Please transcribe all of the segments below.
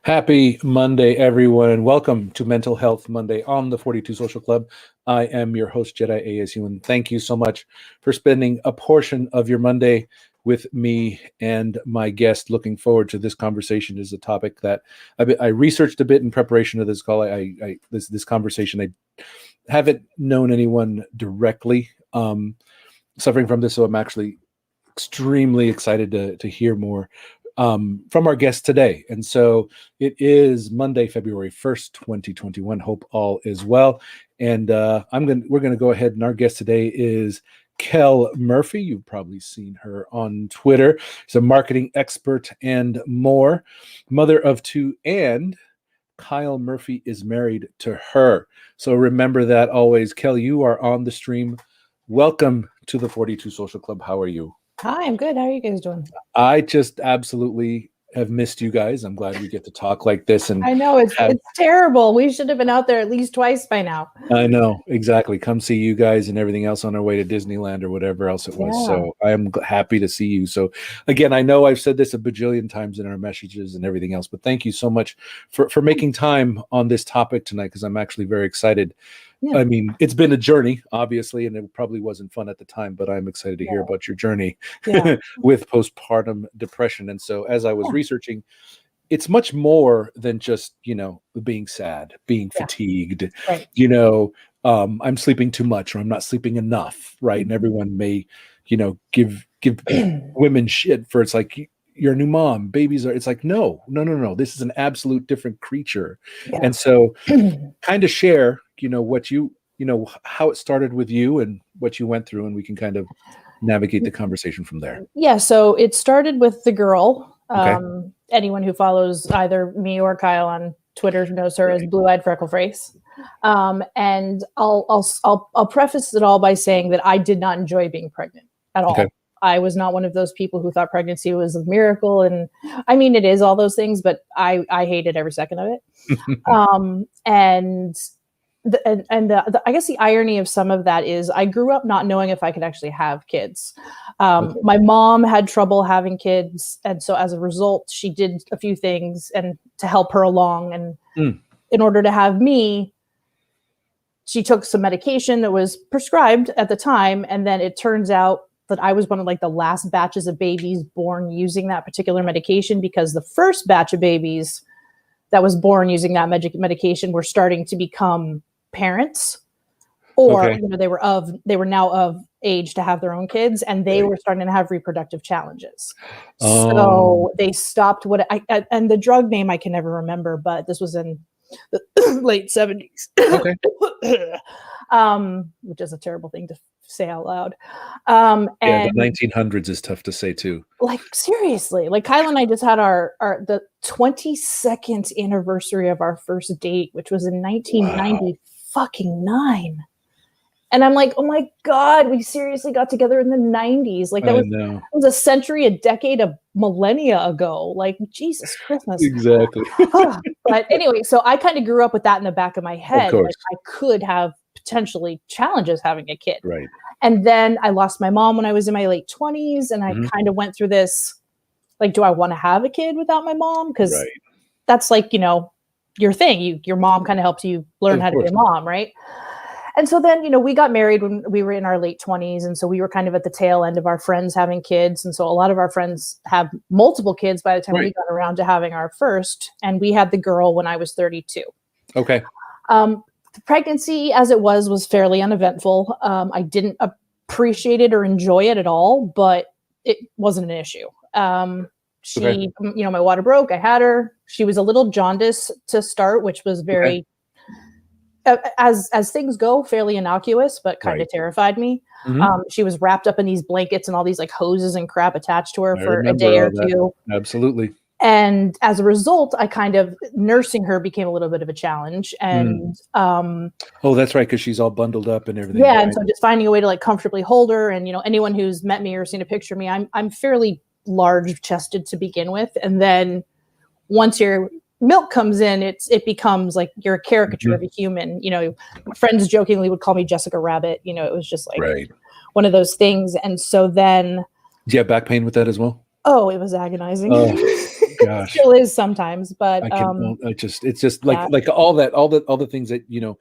Happy Monday, everyone, and welcome to Mental Health Monday on the 42 Social Club. I am your host, Jedi ASU, and thank you so much for spending a portion of your Monday with me and my guest. Looking forward to this conversation. Is a topic that I researched a bit in preparation of this call. This conversation. I haven't known anyone directly suffering from this, so I'm actually extremely excited to hear more from our guest today. And so it is Monday, February 1st, 2021. Hope all is well. And we're going to go ahead, and our guest today is Kel Murphy. You've probably seen her on Twitter. She's a marketing expert and more. Mother of two, and Kyle Murphy is married to her. So remember that always. Kel, you are on the stream. Welcome to the 42 Social Club. How are you? Hi, I'm good. How are you guys doing? I just absolutely have missed you guys. I'm glad we get to talk like this. And I know it's terrible. We should have been out there at least twice by now. I know, exactly. Come see you guys and everything else on our way to Disneyland or whatever else it was. Yeah. So I am happy to see you. So again, I know I've said this a bajillion times in our messages and everything else, but thank you so much for making time on this topic tonight, because I'm actually very excited. Yeah. I mean, it's been a journey, obviously, and it probably wasn't fun at the time, but I'm excited to hear about your journey with postpartum depression. And so as I was researching, it's much more than just, being sad, being fatigued, right. I'm sleeping too much, or I'm not sleeping enough, right? And everyone may, give women shit for, it's like, you're a new mom, babies are, it's like, no, this is an absolute different creature. Yeah. And so kind of share, what how it started with you and what you went through, and we can kind of navigate the conversation from there. Yeah. So it started with the girl. Okay. Anyone who follows either me or Kyle on Twitter knows her as Blue-Eyed Freckle Face. And I'll preface it all by saying that I did not enjoy being pregnant at all. Okay. I was not one of those people who thought pregnancy was a miracle. And I mean, it is all those things, but I hated every second of it. I guess the irony of some of that is I grew up not knowing if I could actually have kids. My mom had trouble having kids. And so as a result, she did a few things and to help her along. And in order to have me, she took some medication that was prescribed at the time. And then it turns out that I was one of the last batches of babies born using that particular medication, because the first batch of babies that was born using that medication were starting to become parents, or they were now of age to have their own kids, and they were starting to have reproductive challenges. So they stopped and the drug name I can never remember, but this was in the late 70s. Okay. Which is a terrible thing to say out loud. And the 1900s is tough to say too. Seriously, Kyle and I just had the 22nd anniversary of our first date, which was in 1999. And I'm like, oh my God, we seriously got together in the 90s. That was a century, a decade, a millennia ago. Jesus Christmas. Exactly. But anyway, so I kind of grew up with that in the back of my head. I could have potentially challenges having a kid. Right. And then I lost my mom when I was in my late 20s. And I kind of went through this, do I want to have a kid without my mom? Because that's your thing. Your mom kind of helps you learn how to be a mom, right? And so then, we got married when we were in our late 20s. And so we were kind of at the tail end of our friends having kids. And so a lot of our friends have multiple kids by the time we got around to having our first. And we had the girl when I was 32. Okay. The pregnancy, as it was fairly uneventful. I didn't appreciate it or enjoy it at all, but it wasn't an issue. My water broke. I had her. She was a little jaundiced to start, which was very... as things go, fairly innocuous, but kind of terrified me. She was wrapped up in these blankets and all these hoses and crap attached to her for a day or two. Absolutely. And as a result, I kind of nursing her became a little bit of a challenge. And that's right, because she's all bundled up and everything. Yeah, right? And so just finding a way to comfortably hold her. And anyone who's met me or seen a picture of me, I'm fairly large chested to begin with, and then once your milk comes in, it becomes you're a caricature of a human. Friends jokingly would call me Jessica Rabbit. It was just one of those things. And so then, do you have back pain with that as well? Oh, it was agonizing. gosh. Still is sometimes, but it's just like all the things that, you know,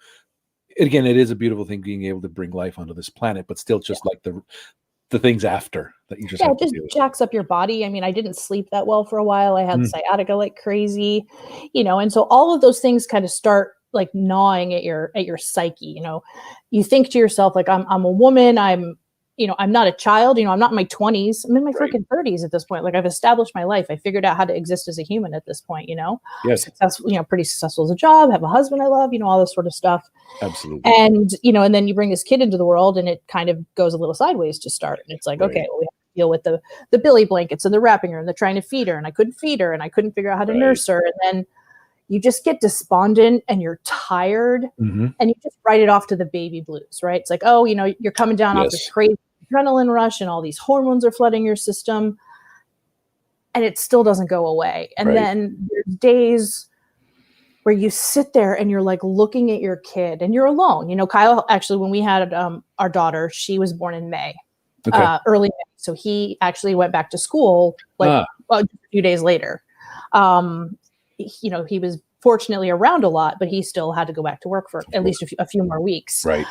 again, it is a beautiful thing being able to bring life onto this planet, but still just like the things after that you just have it to just deal with. jacks up your body. I mean, I didn't sleep that well for a while. I had sciatica like crazy, you know, and so all of those things kind of start like gnawing at your psyche. You know, you think to yourself, like, I'm a woman, you know, I'm not a child, you know, I'm not in my 20s. I'm in my freaking 30s at this point. Like, I've established my life. I figured out how to exist as a human at this point, you know. Yes. Successful, you know, pretty successful as a job, have a husband I love, you know, all this sort of stuff. Absolutely. And, you know, and then you bring this kid into the world and it kind of goes a little sideways to start. And it's like, okay, well, we have to deal with the Billy blankets and the wrapping her and the trying to feed her. And I couldn't feed her and I couldn't figure out how to nurse her. And then you just get despondent and you're tired and you just write it off to the baby blues, right? It's like, oh, you know, you're coming down off this crazy adrenaline rush and all these hormones are flooding your system and it still doesn't go away. And then there's days where you sit there and you're like looking at your kid and you're alone. You know, Kyle, actually, when we had our daughter, she was born in May, early May. So he actually went back to school like a few days later. You know, he was fortunately around a lot, but he still had to go back to work for at least a few more weeks. Right.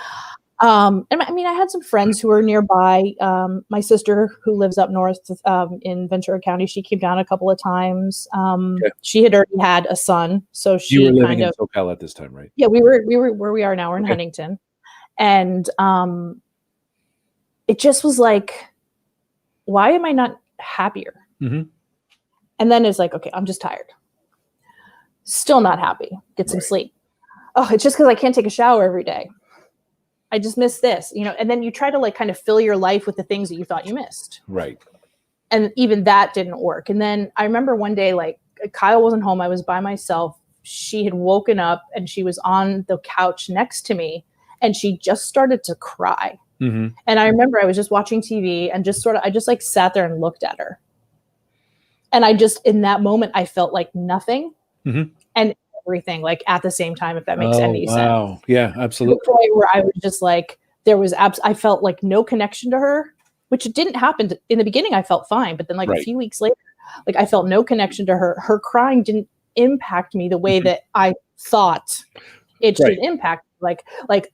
And I mean, I had some friends who were nearby. My sister, who lives up north in Ventura County, she came down a couple of times. She had already had a son, so she you were living in SoCal at this time, right? Yeah, we were where we are now. We're in Huntington, and it just was like, why am I not happier? And then it's like, okay, I'm just tired. Still not happy. Get some sleep. Oh, it's just because I can't take a shower every day. I just miss this, you know, and then you try to like kind of fill your life with the things that you thought you missed. Right. And even that didn't work. And then I remember one day, like, Kyle wasn't home. I was by myself. She had woken up and she was on the couch next to me and she just started to cry. And I remember I was just watching TV and I just like sat there and looked at her. And I just, in that moment, I felt like nothing and everything, like at the same time, if that makes any sense. Yeah, absolutely. To the point where I was just like, I felt like no connection to her, which didn't happen in the beginning. I felt fine. But then like a few weeks later, like I felt no connection to her. Her crying didn't impact me the way that I thought it should impact. Like,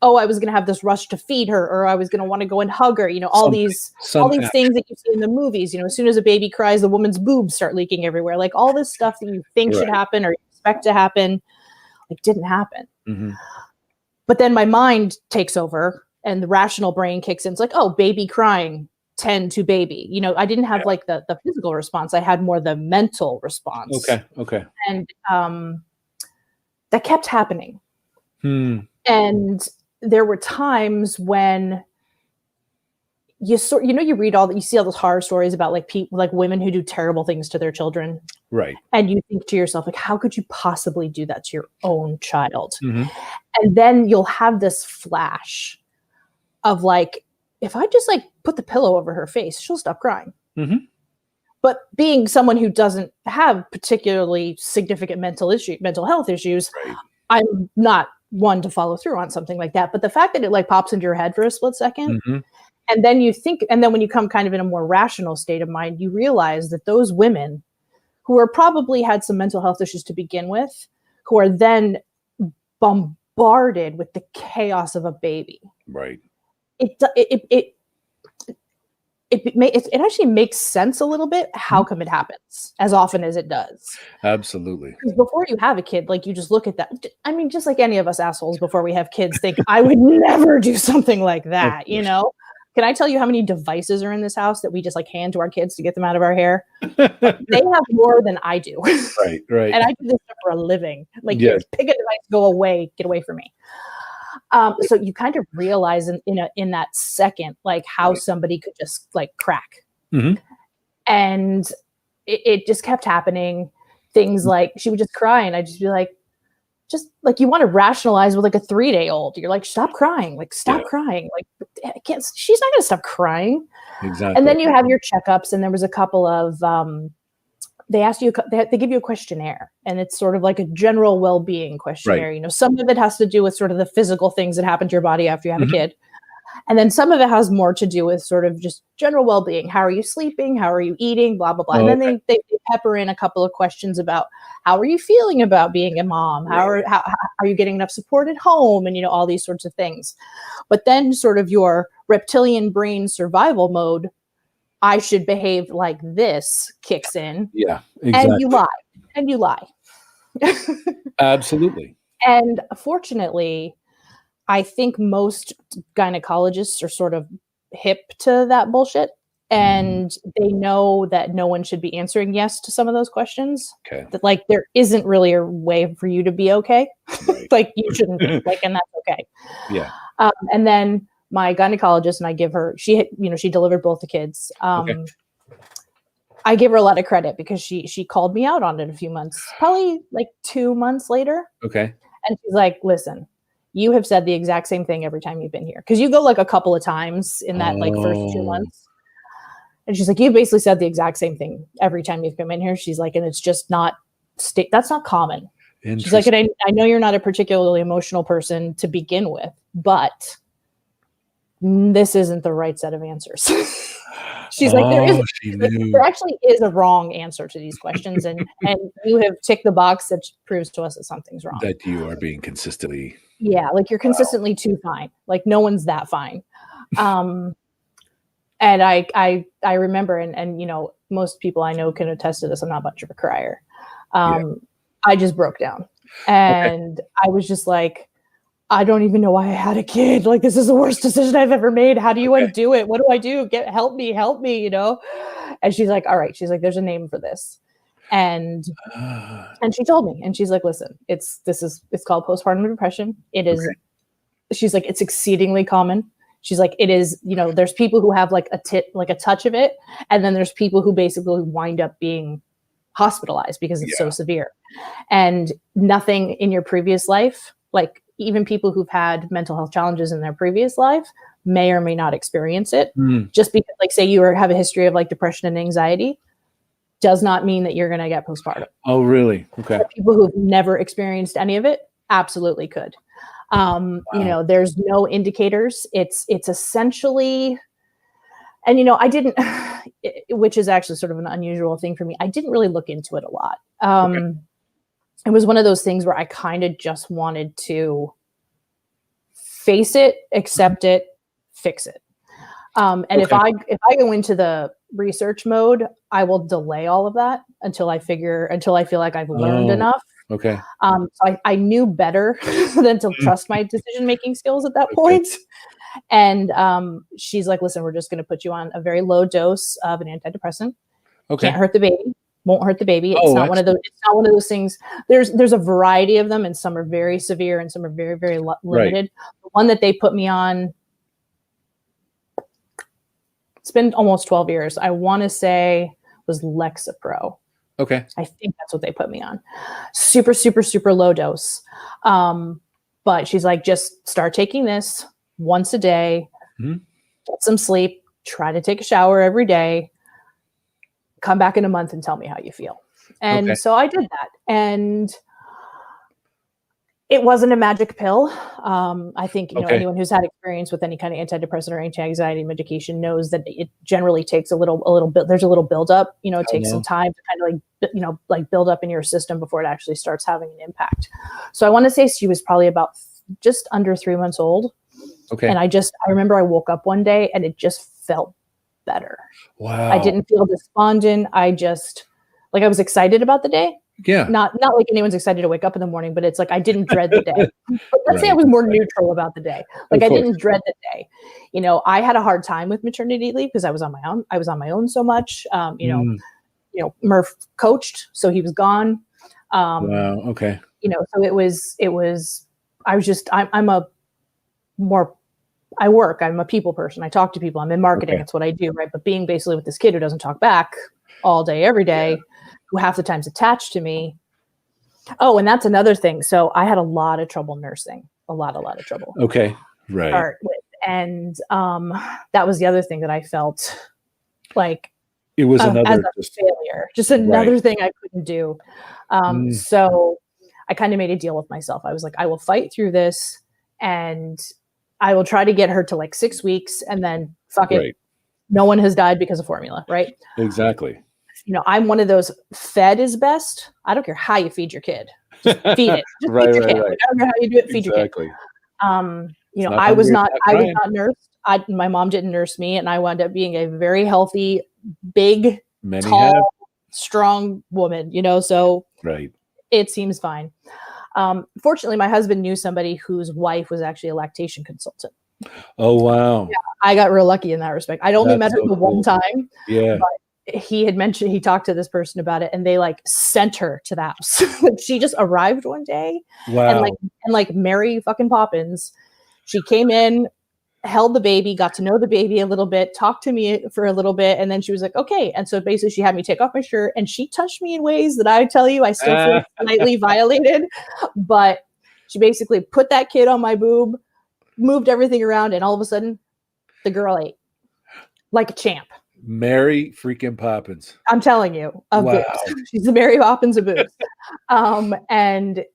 oh, I was going to have this rush to feed her, or I was going to want to go and hug her. You know, all these things that you see in the movies. You know, as soon as a baby cries, the woman's boobs start leaking everywhere. Like all this stuff that you think should happen or you expect to happen, like didn't happen. But then my mind takes over, and the rational brain kicks in. It's like, oh, baby crying, tend to baby. You know, I didn't have like the physical response. I had more the mental response. Okay. And that kept happening. And there were times when you read you see all those horror stories about like people, like women who do terrible things to their children. Right. And you think to yourself, like, how could you possibly do that to your own child? And then you'll have this flash of like, if I just like put the pillow over her face, she'll stop crying. But being someone who doesn't have particularly significant mental health issues, I'm not one to follow through on something like that. But the fact that it like pops into your head for a split second, and then you think, and then when you come kind of in a more rational state of mind, you realize that those women who are probably had some mental health issues to begin with, who are then bombarded with the chaos of a baby. Right. It actually makes sense a little bit how come it happens as often as it does. Absolutely. Because before you have a kid, like you just look at that. I mean, just like any of us assholes before we have kids think, I would never do something like that, you know? Can I tell you how many devices are in this house that we just like hand to our kids to get them out of our hair? They have more than I do. Right. And I do this stuff for a living. Like, pick a device, go away, get away from me. So you kind of realize in that second, like how somebody could just like crack. And it just kept happening. Things like she would just cry and I'd just be like, just like you want to rationalize with like a 3-day-old. You're like, stop crying, like stop crying. Like she's not going to stop crying. Exactly. And then you have your checkups, and there was a couple of, they ask you, they give you a questionnaire, and it's sort of like a general well-being questionnaire. You know, some of it has to do with sort of the physical things that happen to your body after you have a kid. And then some of it has more to do with sort of just general well-being. How are you sleeping? How are you eating? Blah, blah, blah. And then they pepper in a couple of questions about how are you feeling about being a mom? How are you getting enough support at home? And, all these sorts of things. But then sort of your reptilian brain survival mode, I should behave like this, kicks in. Yeah, exactly. And you lie. Absolutely. And fortunately, I think most gynecologists are sort of hip to that bullshit, and they know that no one should be answering yes to some of those questions. Okay. That like there isn't really a way for you to be okay. Right. Like you shouldn't be, like, and that's okay. Yeah. And then my gynecologist, and I give her, she delivered both the kids. Okay. I give her a lot of credit because she called me out on it a few months, probably like 2 months later. Okay. And she's like, listen, you have said the exact same thing every time you've been here. Because you go like a couple of times in that like first 2 months. And she's like, you basically said the exact same thing every time you've come in here. She's like, and it's just not, that's not common. She's like, and I know you're not a particularly emotional person to begin with, but this isn't the right set of answers. She's like, there actually is a wrong answer to these questions. And you have ticked the box that proves to us that something's wrong. That you are being consistently. Yeah. Like you're consistently too fine. Like no one's that fine. And I remember, and most people I know can attest to this. I'm not much of a crier. I just broke down and I was just like, I don't even know why I had a kid. Like, this is the worst decision I've ever made. How do you undo it? What do I do? Help me. And she's like, all right. She's like, there's a name for this. And she told me, and she's like, listen, it's called postpartum depression. It is, she's like, it's exceedingly common. She's like, it is, there's people who have like a touch of it. And then there's people who basically wind up being hospitalized because it's so severe. And nothing in your previous life, like even people who've had mental health challenges in their previous life may or may not experience it. Just because, like, say you have a history of like depression and anxiety does not mean that you're going to get postpartum. Oh, really? Okay. But people who've never experienced any of it absolutely could. Wow. There's no indicators. It's essentially, and I didn't, which is actually sort of an unusual thing for me. I didn't really look into it a lot. It was one of those things where I kind of just wanted to face it, accept it, fix it. And if I go into the research mode, I will delay all of that until I feel like I've learned enough. Okay. So I knew better than to trust my decision-making skills at that point. And she's like, listen, we're just going to put you on a very low dose of an antidepressant. Okay. Can't hurt the baby. Won't hurt the baby. It's not one of those things. There's a variety of them, and some are very severe and some are very, very limited. Right. The one that they put me on, it's been almost 12 years. I want to say was Lexapro. Okay. I think that's what they put me on. Super, super, super low dose. But she's like, just start taking this once a day, get some sleep, try to take a shower every day, come back in a month and tell me how you feel. And so I did that. And it wasn't a magic pill. I think, anyone who's had experience with any kind of antidepressant or anti-anxiety medication knows that it generally takes a little bit, there's a little buildup, it takes some time to kind of like build up in your system before it actually starts having an impact. So I want to say she was probably about just under 3 months old. Okay. And I remember I woke up one day and it just felt better. Wow. I didn't feel despondent. I was excited about the day. Yeah. Not like anyone's excited to wake up in the morning, but it's like I didn't dread the day. But let's say I was more neutral about the day. Like I didn't dread the day. I had a hard time with maternity leave because I was on my own. I was on my own so much. Murph coached, so he was gone. Wow. Okay. So it was. I'm a people person. I talk to people. I'm in marketing. That's what I do, right? But being basically with this kid who doesn't talk back all day, every day, who half the time's attached to me. Oh, and that's another thing. So I had a lot of trouble nursing, a lot of trouble. Okay. Right. Start with. And that was the other thing that I felt like it was another failure, just another thing I couldn't do. So I kind of made a deal with myself. I was like, I will fight through this. And I will try to get her to like 6 weeks, and then fuck it. Right. No one has died because of formula, right? Exactly. I'm one of those, fed is best. I don't care how you feed your kid. Just feed it. Just Right, feed your right, kid. right. Like, I don't care how you do it, feed Exactly. your kid. Not I was hungry, it's not not nursed. My mom didn't nurse me, and I wound up being a very healthy, big, Many tall, have. strong woman, so Right. it seems fine. Fortunately, my husband knew somebody whose wife was actually a lactation consultant. Oh, wow. Yeah, I got real lucky in that respect. I'd only met her the one time. Yeah. But he talked to this person about it, and they like sent her to the house. She just arrived one day. Wow. And like Mary fucking Poppins, she came in, held the baby, got to know the baby a little bit, talked to me for a little bit, and then she was like, okay. And so basically she had me take off my shirt, and she touched me in ways that I tell you I still feel slightly violated. But she basically put that kid on my boob, moved everything around, and all of a sudden the girl ate like a champ. Mary freaking Poppins. I'm telling you, of Wow. boobs. She's the Mary Poppins of boobs. And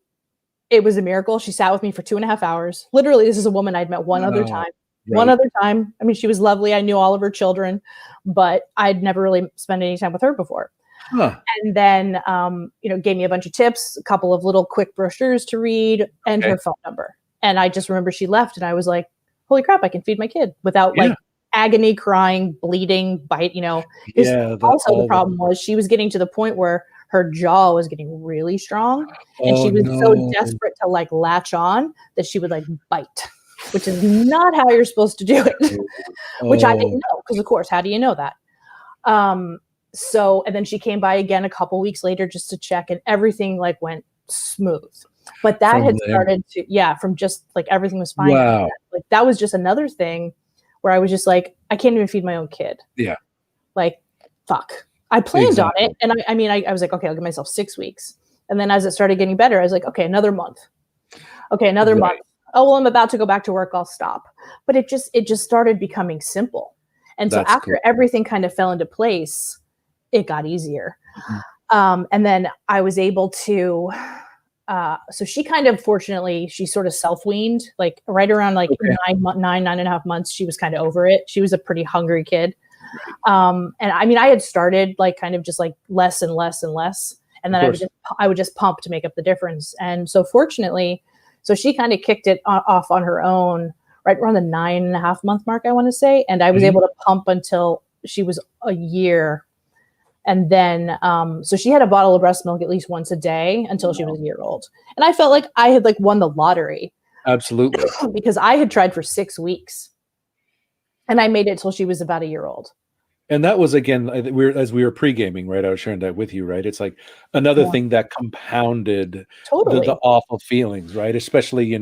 it was a miracle. She sat with me for 2.5 hours. Literally, this is a woman I'd met one other time. Right. One other time. I mean, she was lovely. I knew all of her children, but I'd never really spent any time with her before. Huh. And then, gave me a bunch of tips, a couple of little quick brochures to read, and her phone number. And I just remember she left, and I was like, holy crap, I can feed my kid without like agony, crying, bleeding, bite, Also, the problem was she was getting to the point where her jaw was getting really strong, and she was so desperate to like latch on that she would like bite, which is not how you're supposed to do it, which I didn't know, because of course, how do you know that? And then she came by again a couple weeks later just to check, and everything like went smooth. But that had started to, from just like everything was fine. Wow. Like that was just another thing where I was just like, I can't even feed my own kid. Yeah. Like, fuck. I planned on it. And I was like, okay, I'll give myself 6 weeks. And then as it started getting better, I was like, okay, another month. Okay, another month. Oh, well, I'm about to go back to work. I'll stop. But it just started becoming simple. And so after everything kind of fell into place, it got easier. Mm-hmm. And then I was able to, so she kind of, fortunately, she sort of self-weaned, like right around like 9.5 months, she was kind of over it. She was a pretty hungry kid. And I mean, I had started like kind of just like less and less and less. And then I would just pump to make up the difference. And so fortunately, so she kind of kicked it off on her own right around the 9.5 month mark, I want to say. And I was able to pump until she was a year. And then, so she had a bottle of breast milk at least once a day until she was a year old. And I felt like I had like won the lottery. Absolutely. Because I had tried for 6 weeks and I made it till she was about a year old. And that was, again, as we were pre-gaming, right? I was sharing that with you, right? It's like another thing that compounded the awful feelings, right? Especially,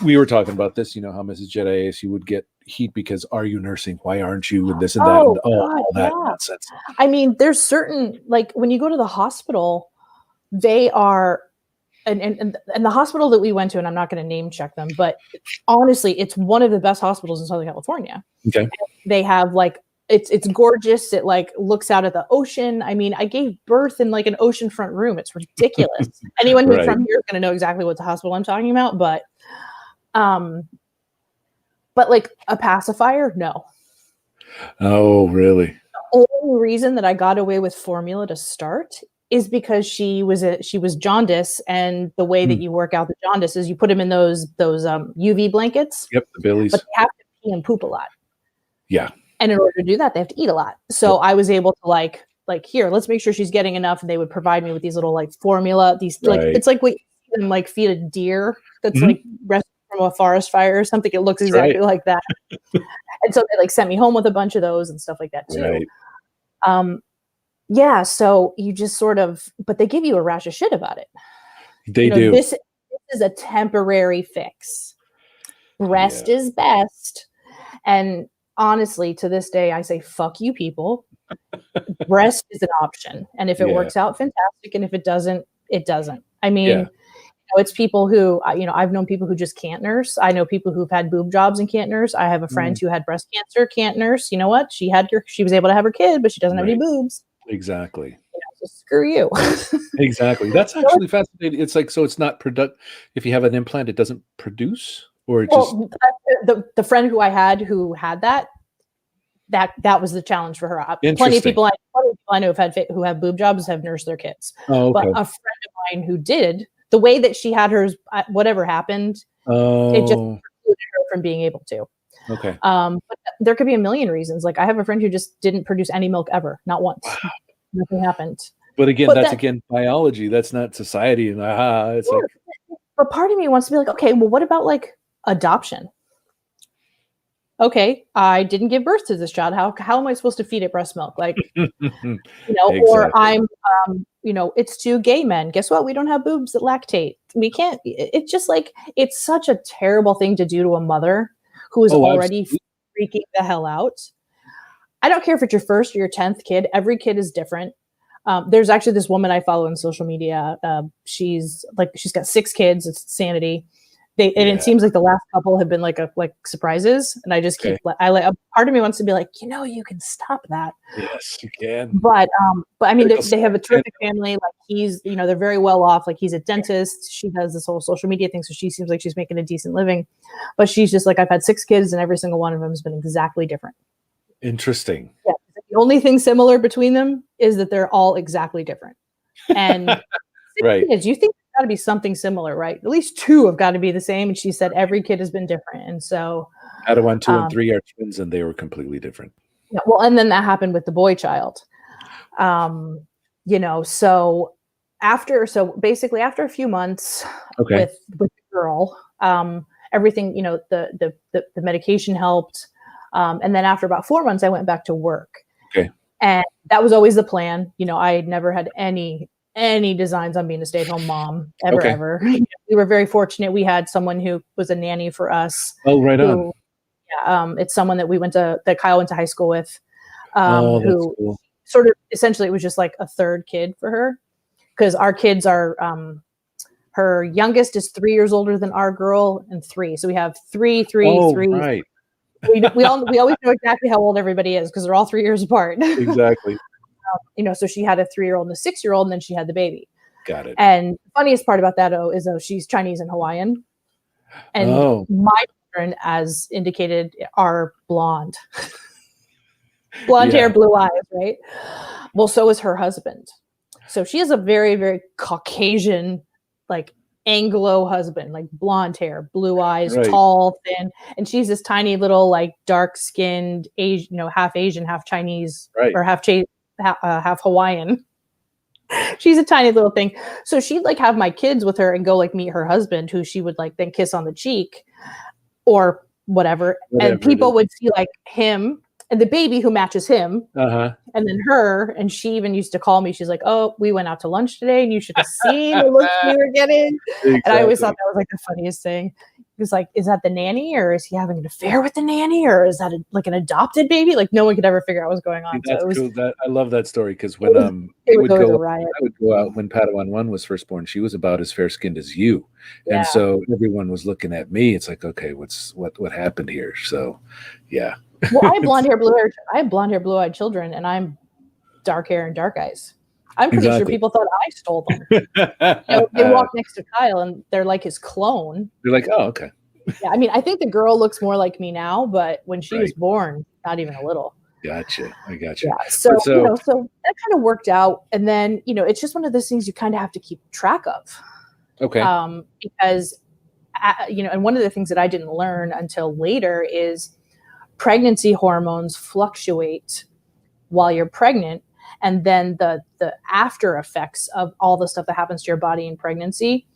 we were talking about this, how Mrs. Jedi ASU would get heat because, are you nursing? Why aren't you? And this and that. And all that nonsense. I mean, there's certain, like when you go to the hospital, they are, and the hospital that we went to, and I'm not going to name check them, but honestly, it's one of the best hospitals in Southern California. Okay. They have like, it's gorgeous. It like looks out at the ocean. I mean, I gave birth in like an oceanfront room. It's ridiculous. Anyone who's from here is going to know exactly what the hospital I'm talking about, but like a pacifier, no. Oh, really? The only reason that I got away with formula to start is because she was jaundice, and the way that you work out the jaundice is you put them in those UV blankets. Yep, the billies. But they have to pee and poop a lot. Yeah. And in order to do that, they have to eat a lot. So I was able to like here, let's make sure she's getting enough. And they would provide me with these little like formula. These like it's like we can like feed a deer that's like rescued from a forest fire or something. It looks exactly like that. And so they like sent me home with a bunch of those and stuff like that too. Right. So you just sort of, but they give you a rash of shit about it. They do. This is a temporary fix. Rest is best. And honestly, to this day, I say, fuck you people. Breast is an option. And if it works out, fantastic. And if it doesn't, it doesn't. I mean, it's people who, I've known people who just can't nurse. I know people who've had boob jobs and can't nurse. I have a friend who had breast cancer, can't nurse. You know what? She was able to have her kid, but she doesn't have any boobs. Exactly. So screw you. Exactly. That's actually fascinating. It's like, so it's not if you have an implant, it doesn't produce, or just the friend who I had who had that was the challenge for her. Plenty of interesting? people I know who have boob jobs have nursed their kids. Oh, But okay. a friend of mine who did, the way that she had hers, whatever happened, it just Oh, precluded her from being able to. okay. But there could be a million reasons. Like I have a friend who just didn't produce any milk ever, not once. Wow. Nothing happened. But again, But that's again biology. That's not society. And it's like, but part of me wants to be like, okay, well, what about like adoption? Okay, I didn't give birth to this child. How am I supposed to feed it breast milk? Like, exactly. or I'm, it's two gay men. Guess what? We don't have boobs that lactate. We can't. It's just like, it's such a terrible thing to do to a mother who is already freaking the hell out. I don't care if it's your first or your 10th kid. Every kid is different. There's actually this woman I follow on social media. She's got 6 kids. It's insanity. And it seems like the last couple have been like surprises. And I just keep, a part of me wants to be like, you can stop that. Yes, you can. But I mean, they have a terrific family. Like he's, they're very well off. Like he's a dentist. She does this whole social media thing. So she seems like she's making a decent living, but she's just like, I've had 6 kids and every single one of them has been exactly different. Interesting. Yeah. The only thing similar between them is that they're all exactly different. And right. Kids, you think there's got to be something similar, right? At least 2 have got to be the same. And she said every kid has been different. And so Padawan 2 and 3 are twins, and they were completely different. Yeah, well, and then that happened with the boy child. So basically after a few months with the girl, everything, the medication helped. And then after about 4 months, I went back to work. Okay. And that was always the plan. I had never had any designs on being a stay-at-home mom ever. We were very fortunate. We had someone who was a nanny for us. Oh, right on. Yeah, it's someone that Kyle went to high school with, who cool. Sort of essentially it was just like a third kid for her, because our kids are, her youngest is 3 years older than our girl and 3. So we have 3. Right. We always know exactly how old everybody is because they're all 3 years apart. Exactly. So she had a 3-year-old and a 6-year-old, and then she had the baby. Got it. And the funniest part about that is she's Chinese and Hawaiian. And my children, as indicated, are blonde. Blonde hair, blue eyes, right? Well, so is her husband. So she has a very, very Caucasian, like Anglo husband, like blonde hair, blue eyes, tall, thin. And she's this tiny little, like dark-skinned, half Asian, half Chinese, or half Hawaiian. She's a tiny little thing. So she'd like have my kids with her and go like meet her husband, who she would like then kiss on the cheek or whatever. And people would see like him and the baby who matches him, and then her. And she even used to call me. She's like, "Oh, we went out to lunch today, and you should have seen the looks we were getting." Exactly. And I always thought that was like the funniest thing. It was like, is that the nanny, or is he having an affair with the nanny, or is that like an adopted baby? Like no one could ever figure out what was going on. That's so cool. I love that story because when I would go out when Padawan 1 was first born, she was about as fair skinned as you, and so everyone was looking at me. It's like, okay, what happened here? So, yeah. Well, I have blonde hair, blue hair. I have blonde hair, blue eyed children, and I'm dark hair and dark eyes. I'm pretty sure people thought I stole them. They walk next to Kyle, and they're like his clone. They're like, oh, okay. Yeah, I mean, I think the girl looks more like me now, but when she was born, not even a little. Gotcha. I gotcha. Yeah. So that kind of worked out, and then it's just one of those things you kind of have to keep track of. Okay. Because and one of the things that I didn't learn until later is pregnancy hormones fluctuate while you're pregnant, and then the after effects of all the stuff that happens to your body in pregnancy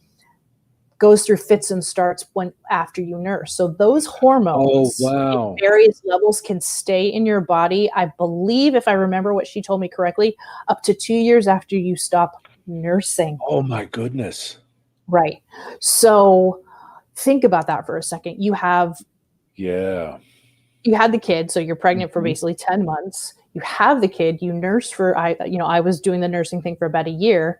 goes through fits and starts after you nurse. So those hormones at various levels can stay in your body, I believe, if I remember what she told me correctly, up to 2 years after you stop nursing. Oh my goodness. Right. So think about that for a second. You had the kid, so you're pregnant for basically 10 months. You have the kid, you nurse for, I was doing the nursing thing for about a year,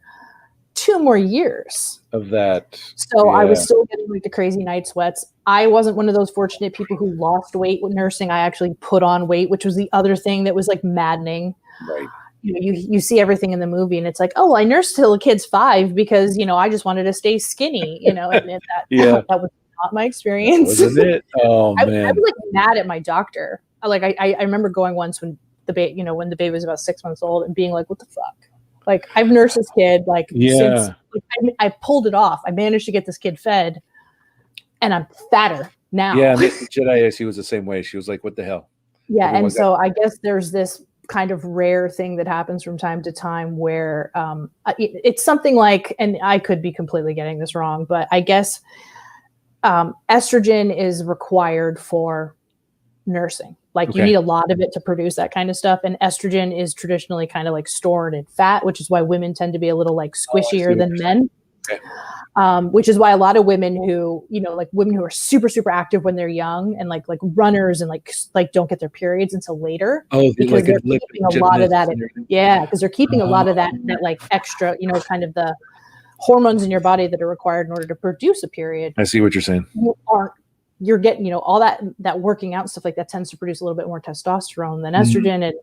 2 more years of that. So I was still getting like the crazy night sweats. I wasn't one of those fortunate people who lost weight with nursing. I actually put on weight, which was the other thing that was like maddening. Right. You see everything in the movie and it's like, oh, I nursed till the kid's 5 because, I just wanted to stay skinny, and that was not my experience. Wasn't it? Oh I man. was like mad at my doctor. Like I remember going once when the baby, when the baby was about 6 months old, and being like, "What the fuck?" Like, I've nursed this kid since I pulled it off. I managed to get this kid fed, and I'm fatter now. Yeah, Jedi ASU was the same way. She was like, "What the hell?" Yeah, and so I guess there's this kind of rare thing that happens from time to time where it's something like, and I could be completely getting this wrong, but I guess estrogen is required for nursing. Like, you need a lot of it to produce that kind of stuff. And estrogen is traditionally kind of like stored in fat, which is why women tend to be a little like squishier than men. Okay. Which is why a lot of women who, like women who are super, super active when they're young and like runners and like don't get their periods until later. Oh, because like they're keeping a lot of that. Because they're keeping a lot of that like extra, kind of the hormones in your body that are required in order to produce a period. I see what you're saying. You're getting, all that working out and stuff like that tends to produce a little bit more testosterone than estrogen. And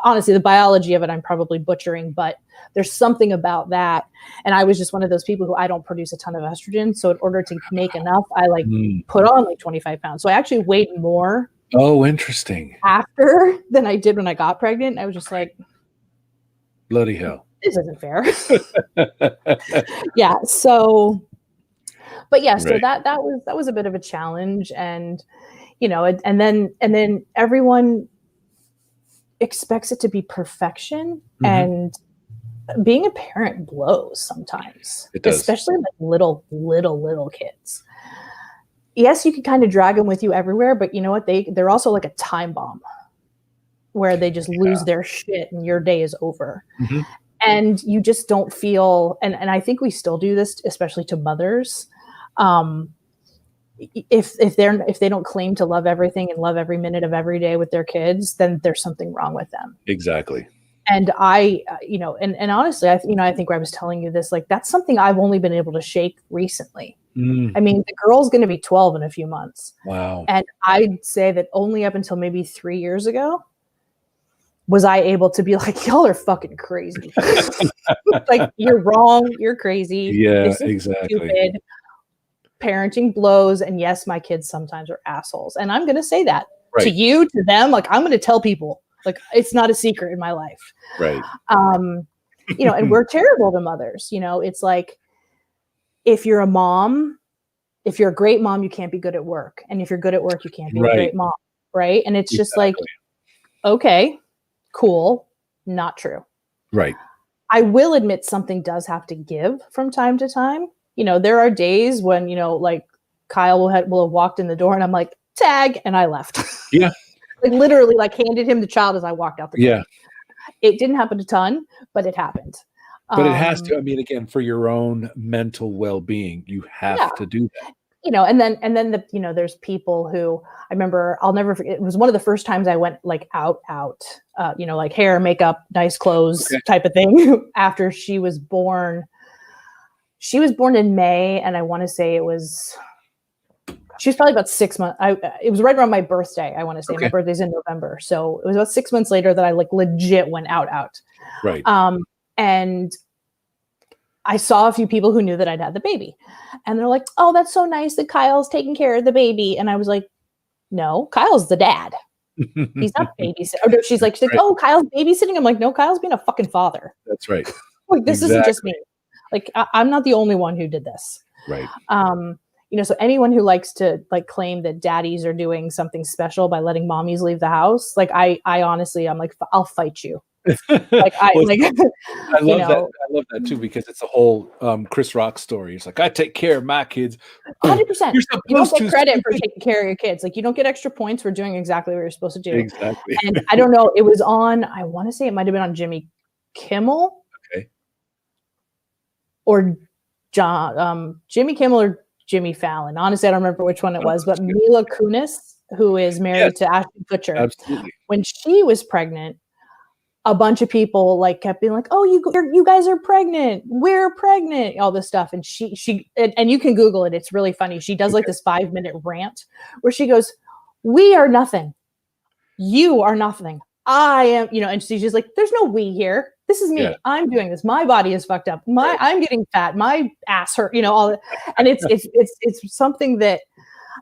honestly, the biology of it, I'm probably butchering, but there's something about that. And I was just one of those people who I don't produce a ton of estrogen. So in order to make enough, I put on like 25 pounds. So I actually weighed more. Oh, interesting. After than I did when I got pregnant. I was just like, bloody hell. This isn't fair. Yeah. So, but yeah, so that was a bit of a challenge, and and then everyone expects it to be perfection, and being a parent blows sometimes. It does. Especially like little kids. Yes, you can kind of drag them with you everywhere, but you know what? They're also like a time bomb where they just lose their shit and your day is over. And you just don't feel, and I think we still do this, especially to mothers. If they don't claim to love everything and love every minute of every day with their kids, then there's something wrong with them. Exactly. And I, and honestly, I think where I was telling you this, like, that's something I've only been able to shake recently. I mean, the girl's going to be 12 in a few months. Wow. And I'd say that only up until maybe 3 years ago was I able to be like, y'all are fucking crazy. Like, you're wrong. You're crazy. Yeah, this is exactly. Stupid. Parenting blows. And yes, my kids sometimes are assholes. And I'm going to say that to you, to them. Like, I'm going to tell people, like, it's not a secret in my life. Right. And we're terrible to mothers. It's like, if you're a mom, if you're a great mom, you can't be good at work. And if you're good at work, you can't be a great mom. Right. And it's just like, okay, cool. Not true. Right. I will admit something does have to give from time to time. There are days when, like Kyle will have walked in the door and I'm like, tag, and I left. Yeah. Like, literally, like, handed him the child as I walked out the door. Yeah. It didn't happen a ton, but it happened. But it has to. I mean, again, for your own mental well-being, you have to do that. And then there's people who I remember, I'll never forget. It was one of the first times I went like out, like hair, makeup, nice clothes type of thing after she was born. She was born in May, and I want to say she was probably about 6 months. It was right around my birthday. I want to say my birthday's in November. So it was about 6 months later that I like legit went out. Right. And I saw a few people who knew that I'd had the baby, and they're like, "Oh, that's so nice that Kyle's taking care of the baby." And I was like, "No, Kyle's the dad. He's not babysitting." She's like, "Oh, Kyle's babysitting." I'm like, "No, Kyle's being a fucking father." That's right. Like, this isn't just me. Like, I'm not the only one who did this. Right. So anyone who likes to like claim that daddies are doing something special by letting mommies leave the house, like, I honestly, I'm like, I'll fight you. Like, I love that. I love that too, because it's a whole Chris Rock story. It's like, I take care of my kids. 100%. You don't get credit for taking care of your kids. Like, you don't get extra points for doing exactly what you're supposed to do. Exactly. And I don't know. It was on. I want to say it might have been on Jimmy Kimmel. Okay. Or Jimmy Kimmel or Jimmy Fallon. Honestly, I don't remember which one it was. But Mila Kunis, who is married to Ashton Kutcher, absolutely, when she was pregnant, a bunch of people like kept being like, "Oh, you guys are pregnant. We're pregnant." All this stuff, and she and you can Google it. It's really funny. She does like this 5-minute rant where she goes, "We are nothing. You are nothing. I am." And she's just like, "There's no we here. This is me. I'm doing this. My body is fucked up. I'm getting fat. My ass hurt. All that." And it's something that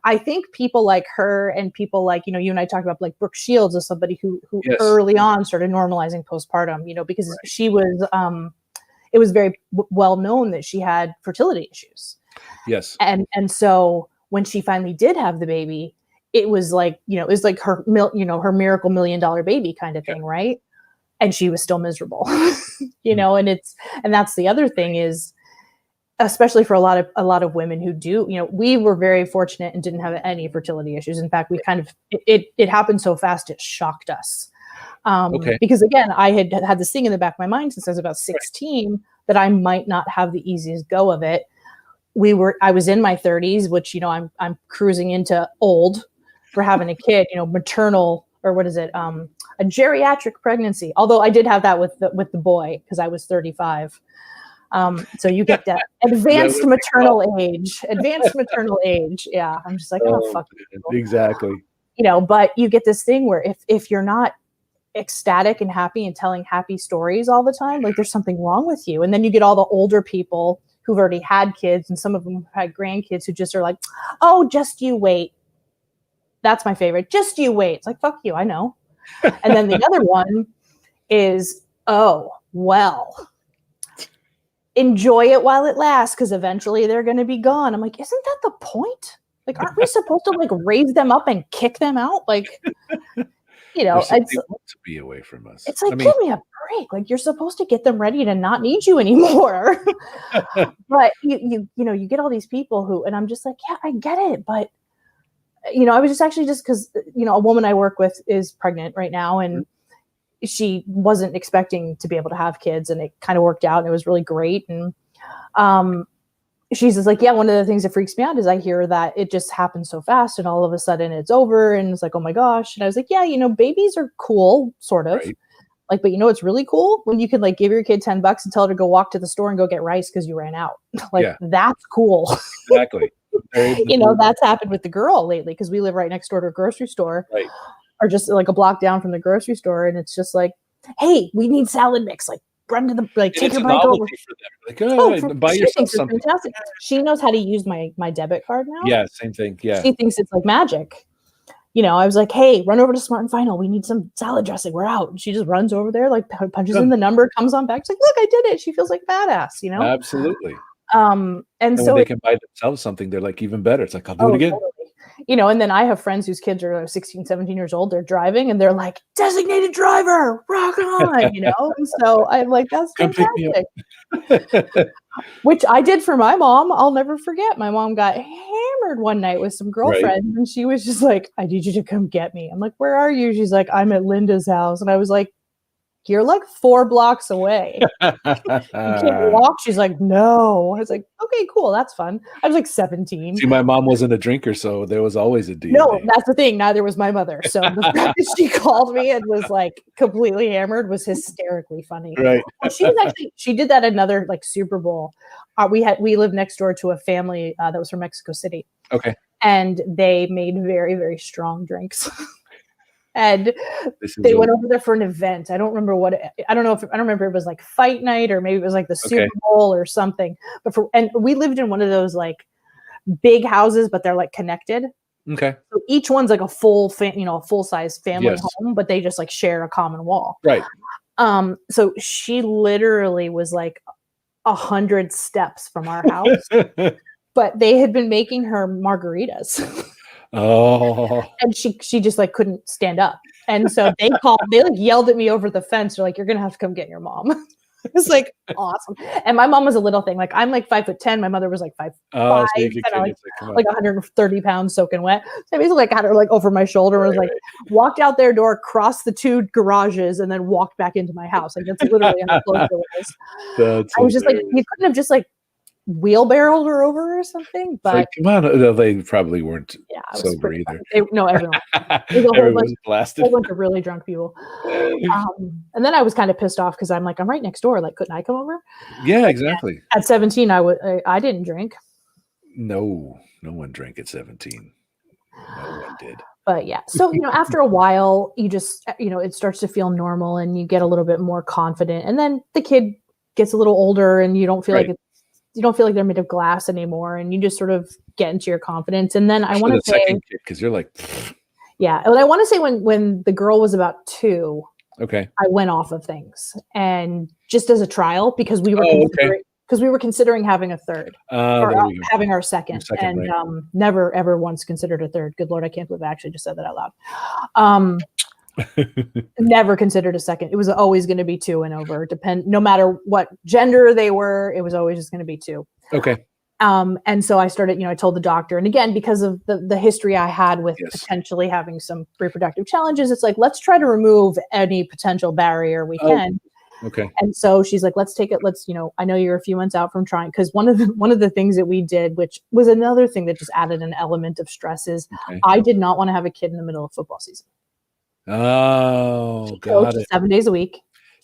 I think people like her and people like, you and I talked about like Brooke Shields as somebody who Yes. early on started normalizing postpartum, because she was, it was very well known that she had fertility issues. Yes. And so when she finally did have the baby, it was like, it was like her, her miracle $1 million baby kind of thing. Right. And she was still miserable, and that's the other thing is, especially for a lot of women who do, we were very fortunate and didn't have any fertility issues. In fact, we kind of, it happened so fast, it shocked us. Because again, I had this thing in the back of my mind since I was about 16 that I might not have the easiest go of it. I was in my 30s, which, I'm cruising into old for having a kid, maternal, or what is it? A geriatric pregnancy. Although I did have that with the boy, because I was 35. So you get that advanced maternal age. Yeah. I'm just like, oh fuck. Exactly. But you get this thing where if you're not ecstatic and happy and telling happy stories all the time, like there's something wrong with you. And then you get all the older people who've already had kids, and some of them have had grandkids who just are like, oh, just you wait. That's my favorite. Just you wait. It's like, fuck you. I know. And then the other one is, oh, well, enjoy it while it lasts, because eventually they're going to be gone. I'm like, isn't that the point? Like, aren't we supposed to like raise them up and kick them out? Like, they want to be away from us. It's like, give me a break. Like, you're supposed to get them ready to not need you anymore. But you get all these people who, and I'm just like, yeah, I get it. But, I was just actually because, a woman I work with is pregnant right now, and she wasn't expecting to be able to have kids, and it kind of worked out, and it was really great. And she's just like, yeah, one of the things that freaks me out is I hear that it just happens so fast and all of a sudden it's over. And it's like, oh my gosh. And I was like, yeah, babies are cool, sort of. Right. Like, but it's really cool when you can like give your kid $10 and tell her to go walk to the store and go get rice because you ran out. Like, that's cool. Exactly. That's happened with the girl lately, because we live right next door to a grocery store. Right. Or just like a block down from the grocery store. And it's just like, hey, we need salad mix. Like, run to the, like, take your bike over. For them. Like, buy yourself something. Fantastic. She knows how to use my debit card now. Yeah, same thing. Yeah. She thinks it's like magic. I was like, hey, run over to Smart and Final. We need some salad dressing. We're out. And she just runs over there, like punches in the number, comes on back. She's like, look, I did it. She feels like badass, Absolutely. And so when they can buy themselves something, they're like, even better. It's like, I'll do it again. Totally. And then I have friends whose kids are 16, 17 years old. They're driving and they're like, designated driver, rock on, And so I'm like, that's fantastic. Which I did for my mom. I'll never forget. My mom got hammered one night with some girlfriends, and she was just like, I need you to come get me. I'm like, where are you? She's like, I'm at Linda's house. And I was like, you're like 4 blocks away. You can't walk. She's like, no. I was like, okay, cool. That's fun. I was like 17. See, my mom wasn't a drinker, so there was always a deal. No, that's the thing. Neither was my mother. So the fact that she called me and was like completely hammered was hysterically funny. Right. She did that another like Super Bowl. We lived next door to a family that was from Mexico City. Okay. And they made very, very strong drinks. And they went over there for an event. I don't remember I don't remember if it was like fight night or maybe it was like the Super Bowl or something. And we lived in one of those like big houses, but they're like connected. Okay. So each one's like a full size family home, but they just like share a common wall. Right. So she literally was like 100 steps from our house, but they had been making her margaritas. Oh. And she just like couldn't stand up. And so they like yelled at me over the fence. They're like, you're going to have to come get your mom. It was like awesome. And my mom was a little thing. Like, I'm like 5'10". My mother was like 5'5", like 130 pounds soaking wet. So I basically like had her like over my shoulder and was like, walked out their door, crossed the 2 garages, and then walked back into my house. Like, that's literally how close it was. I was just like, you couldn't have just like wheelbarrowed her over or something, but like, come on, they probably weren't sober either. Everyone. Everyone was blasted. A whole bunch of really drunk people. And then I was kind of pissed off because I'm like, I'm right next door. Like, couldn't I come over? Yeah, exactly. At 17, I didn't drink. No one drank at 17. No one did. But yeah, so after a while, you just it starts to feel normal, and you get a little bit more confident, and then the kid gets a little older, and you don't feel like it's you don't feel like they're made of glass anymore, and you just sort of get into your confidence. And then I want to say, second kid, because you're like, yeah, and I want to say when the girl was about 2, okay, I went off of things, and just as a trial, because we were considering having a third, or there we go. having our second, and right. Never ever once considered a third. Good Lord, I can't believe I actually just said that out loud. Never considered a second. It was always going to be 2 and over. No matter what gender they were, it was always just going to be 2. Okay. And so I started, I told the doctor, and again, because of the history I had with potentially having some reproductive challenges, it's like, let's try to remove any potential barrier we can. Okay. And so she's like, let's take it. I know you're a few months out from trying, because one of the things that we did, which was another thing that just added an element of stress, is I did not want to have a kid in the middle of football season. Oh, got it. 7 days a week.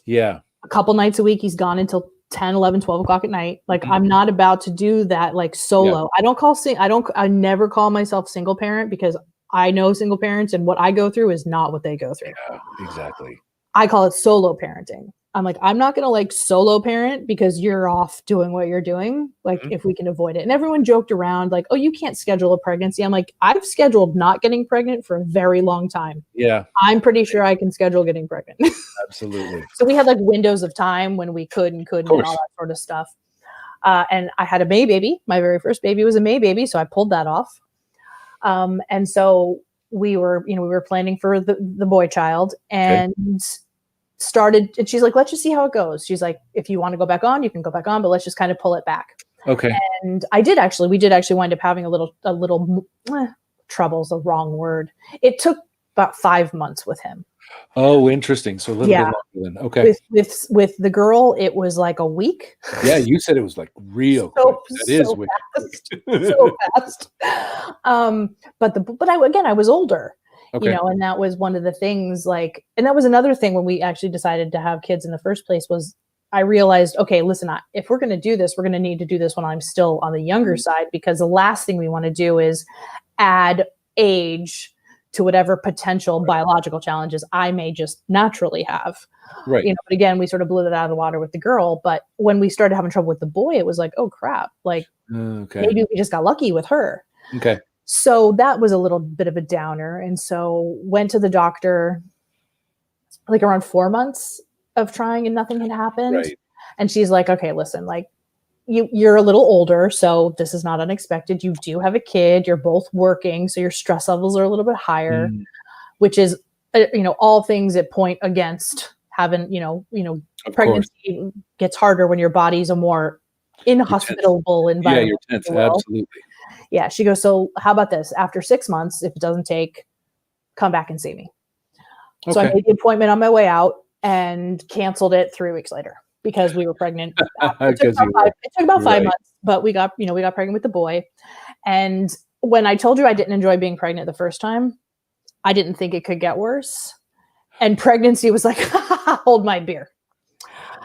Yeah. A couple nights a week. He's gone until 10, 11, 12 o'clock at night. Like, I'm not about to do that, like, solo. Yeah. I never call myself single parent, because I know single parents, and what I go through is not what they go through. Yeah, exactly. I call it solo parenting. I'm like, I'm not going to like solo parent because you're off doing what you're doing. Like, if we can avoid it. And everyone joked around like, oh, you can't schedule a pregnancy. I'm like, I've scheduled not getting pregnant for a very long time. Yeah. I'm pretty sure I can schedule getting pregnant. Absolutely. So we had like windows of time when we could and couldn't and all that sort of stuff. And I had a May baby. My very first baby was a May baby. So I pulled that off. And so we were planning for the boy child, and started, and she's like, let's just see how it goes. She's like, if you want to go back on, you can go back on, but let's just kind of pull it back. Okay. And we did actually wind up having a little trouble's the wrong word. It took about 5 months with him. Oh, interesting. So a little bit longer then. Okay. With the girl, it was like a week. Yeah, you said it was like real quick. That is fast. So fast. But I was older. Okay. And that was one of the things, like, and that was another thing when we actually decided to have kids in the first place, was I realized, okay, listen, if we're going to do this, we're going to need to do this when I'm still on the younger side, because the last thing we want to do is add age to whatever potential biological challenges I may just naturally have. Right. But again, we sort of blew that out of the water with the girl. But when we started having trouble with the boy, it was like, oh crap, like maybe we just got lucky with her. Okay. So that was a little bit of a downer. And so went to the doctor like around 4 months of trying, and nothing had happened. Right. And she's like, okay, listen, like you're a little older, so this is not unexpected. You do have a kid, you're both working, so your stress levels are a little bit higher, which is, all things that point against having, pregnancy gets harder when your body's a more inhospitable environment. Yeah, you're tense. Absolutely. Yeah. She goes, so how about this? After 6 months, if it doesn't take, come back and see me. Okay. So I made the appointment on my way out and canceled it 3 weeks later because we were pregnant. It took about 5 months, but we got pregnant with the boy. And when I told you I didn't enjoy being pregnant the first time, I didn't think it could get worse. And pregnancy was like, hold my beer.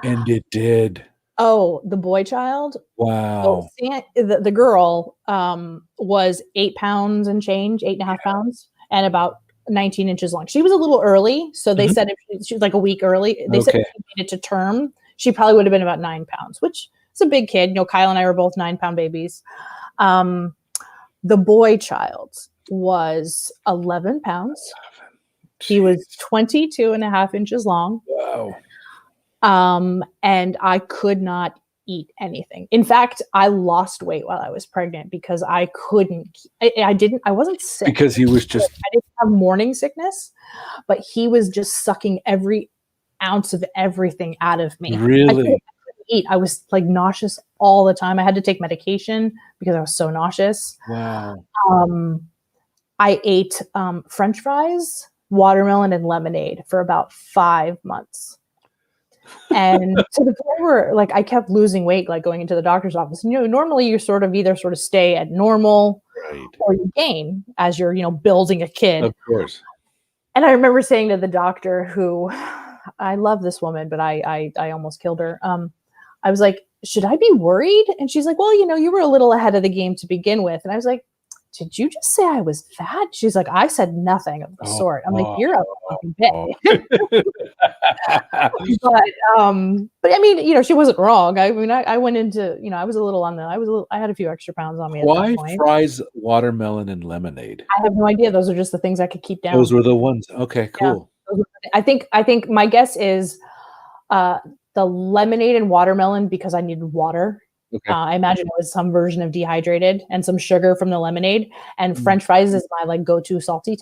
And it did. Oh, the boy child. Wow. So the girl was 8 pounds and change, 8.5 pounds, and about 19 inches long. She was a little early. So they said if she was like a week early, they said if she made it to term, she probably would have been about 9 pounds, which is a big kid. Kyle and I were both 9-pound babies. The boy child was 11 pounds. He was 22.5 inches long. Wow. And I could not eat anything. In fact, I lost weight while I was pregnant because I wasn't sick. Because he was just, I didn't have morning sickness, but he was just sucking every ounce of everything out of me. Really? I couldn't eat. I was like nauseous all the time. I had to take medication because I was so nauseous. Wow. I ate, French fries, watermelon, and lemonade for about 5 months. And to the point where like I kept losing weight, like going into the doctor's office. Normally you sort of stay at normal, right, or you gain as you're, building a kid. Of course. And I remember saying to the doctor, who I love this woman, but I almost killed her. I was like, should I be worried? And she's like, well, you were a little ahead of the game to begin with. And I was like, did you just say I was fat? She's like, I said nothing of the sort. I'm like, you're a fucking bitch. But I mean, she wasn't wrong. I mean, I went into, I had a few extra pounds on me at Why that point. fries, watermelon, and lemonade? I have no idea. Those are just the things I could keep down. Those were the ones. Okay, cool. Yeah. I think my guess is the lemonade and watermelon because I needed water. Okay. I imagine it was some version of dehydrated and some sugar from the lemonade. And French fries is my go-to salty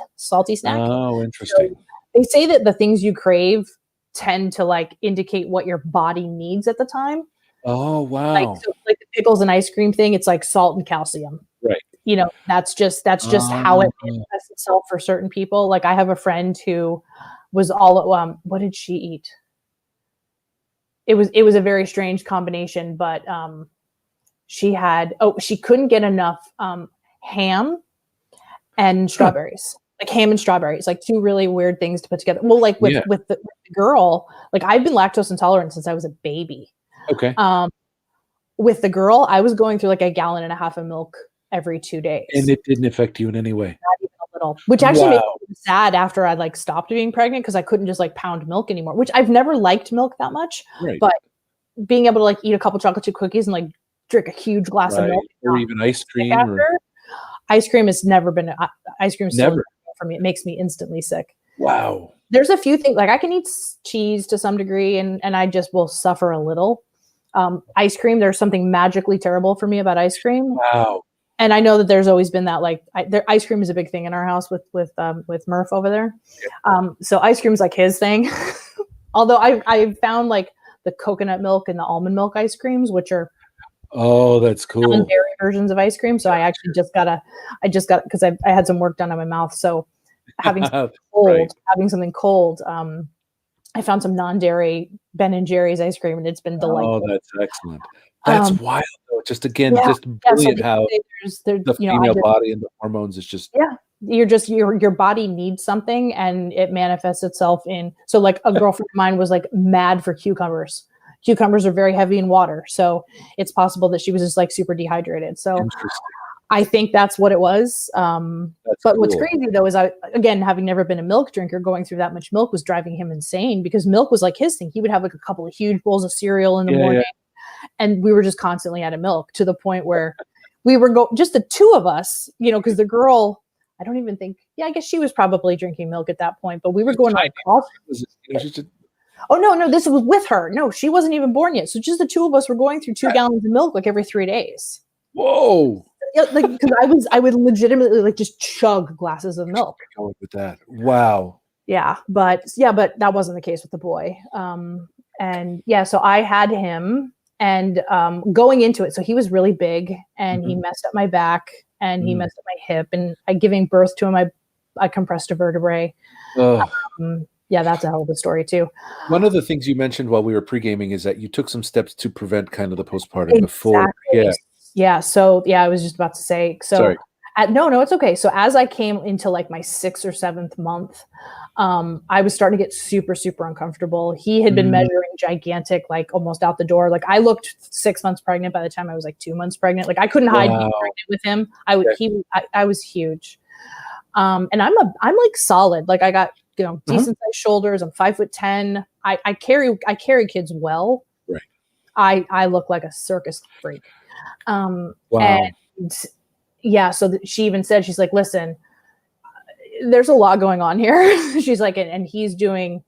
snack. Oh, interesting. So they say that the things you crave tend to indicate what your body needs at the time. Oh, wow. So the pickles and ice cream thing, it's like salt and calcium. Right. That's just how it manifests itself for certain people. I have a friend who was what did she eat? It was a very strange combination, but she couldn't get enough ham and strawberries. Ham and strawberries, two really weird things to put together. Well, with the girl, I've been lactose intolerant since I was a baby. Okay. With the girl, I was going through a gallon and a half of milk every 2 days. And it didn't affect you in any way? Not even a little, which actually made me sad after I stopped being pregnant because I couldn't just pound milk anymore, which I've never liked milk that much. Right. But being able to eat a couple chocolate chip cookies and drink a huge glass of milk. Or even ice cream. Ice cream has never been, ice cream is never for me. It makes me instantly sick. Wow. There's a few things, I can eat cheese to some degree and I just will suffer a little. Ice cream, there's something magically terrible for me about ice cream. Wow. And I know that there's always been that ice cream is a big thing in our house with Murph over there. So ice cream's his thing. Although I found the coconut milk and the almond milk ice creams, which are that's cool. Non-dairy versions of ice cream. So I actually just got because I had some work done on my mouth. So having something cold, I found some non-dairy Ben & Jerry's ice cream and it's been delightful. Oh, that's excellent. That's wild though. Just brilliant so how the female body and the hormones is just. Yeah. Your body needs something and it manifests itself in, so a girlfriend of mine was mad for cucumbers. Cucumbers are very heavy in water. So it's possible that she was just super dehydrated. So I think that's what it was. But what's crazy though, is again, having never been a milk drinker, going through that much milk was driving him insane because milk was his thing. He would have a couple of huge bowls of cereal in the morning and we were just constantly out of milk to the point where we were just the two of us, because the girl, I don't even think, I guess she was probably drinking milk at that point, but we were going to coffee. Oh, no, this was with her. No, she wasn't even born yet. So just the two of us were going through 2 gallons of milk every 3 days. Whoa. Because I would legitimately just chug glasses of milk. Going with that. Wow. Yeah, but that wasn't the case with the boy. So I had him and going into it. So he was really big and he messed up my back and he messed up my hip and giving birth to him, I compressed a vertebrae. That's a hell of a story too. One of the things you mentioned while we were pre-gaming is that you took some steps to prevent kind of the postpartum before. Yeah. So I was just about to say, Sorry. No, it's okay. So as I came into my 6th or 7th month, I was starting to get super, super uncomfortable. He had been measuring gigantic, almost out the door. I looked 6 months pregnant by the time I was 2 months pregnant. I couldn't hide being pregnant with him. I was huge. And I'm solid. I got, decent sized shoulders. I'm 5'10". I carry kids well. Right. I look like a circus freak. Wow. And so she even said, she's like, listen, there's a lot going on here. She's like, and he's doing,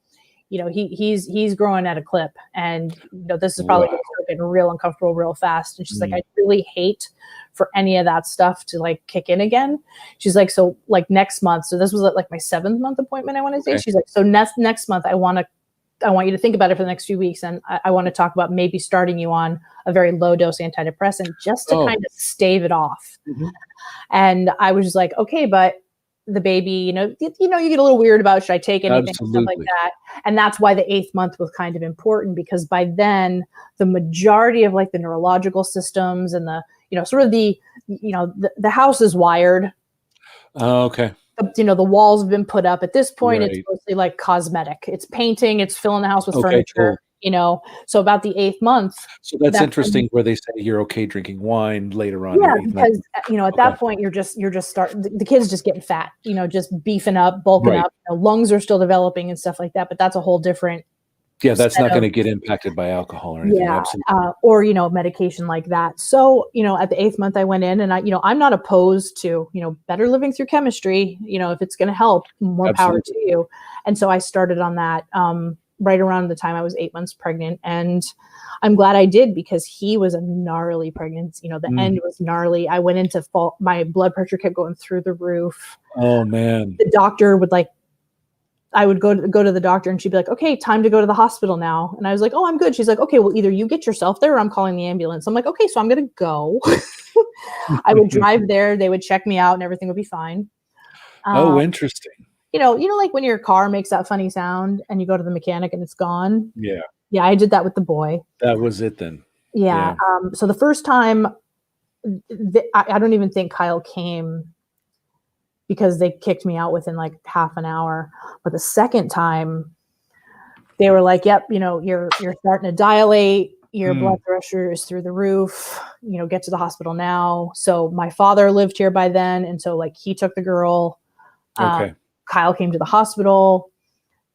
he's growing at a clip and this is probably going to start getting real uncomfortable real fast. And she's like, I really hate for any of that stuff to kick in again. She's like, so next month. So this was my 7th month appointment. I want to say, she's like, so next month, I want you to think about it for the next few weeks. And I want to talk about maybe starting you on a very low dose antidepressant just to kind of stave it off. And I was just like, okay, but the baby, you get a little weird about, should I take anything, stuff like that. And that's why the 8th month was kind of important because by then the majority of the neurological systems and the, sort of the house is wired. Oh, okay. The walls have been put up at this point. Right. It's mostly cosmetic. It's painting. It's filling the house with furniture. So about the 8th month. So that's interesting where they say you're okay drinking wine later on. Yeah, because at that point you're just starting, the kid's just getting fat, just beefing up, bulking up. Lungs are still developing and stuff like that, but that's a whole different. Yeah, that's not going to get impacted by alcohol or anything. Yeah, or medication like that. So at the 8th month I went in, and I'm not opposed to better living through chemistry. If it's going to help, more power to you. And so I started on that right around the time I was 8 months pregnant, and I'm glad I did, because he was a gnarly pregnancy. The end was gnarly. I went into fall. My blood pressure kept going through the roof. Oh man! The doctor would I would go to the doctor, and she'd be like, "Okay, time to go to the hospital now." And I was like, "Oh, I'm good." She's like, "Okay, well, either you get yourself there or I'm calling the ambulance." I'm like, "Okay, so I'm going to go." I would drive there. They would check me out and everything would be fine. Oh, interesting. Like when your car makes that funny sound and you go to the mechanic and it's gone. Yeah. Yeah, I did that with the boy. That was it then. Yeah. So the first time, I don't even think Kyle came, because they kicked me out within like half an hour. But the second time, they were like, "Yep, you're starting to dilate. Your blood pressure is through the roof. Get to the hospital now." So my father lived here by then, and so he took the girl. Okay. Kyle came to the hospital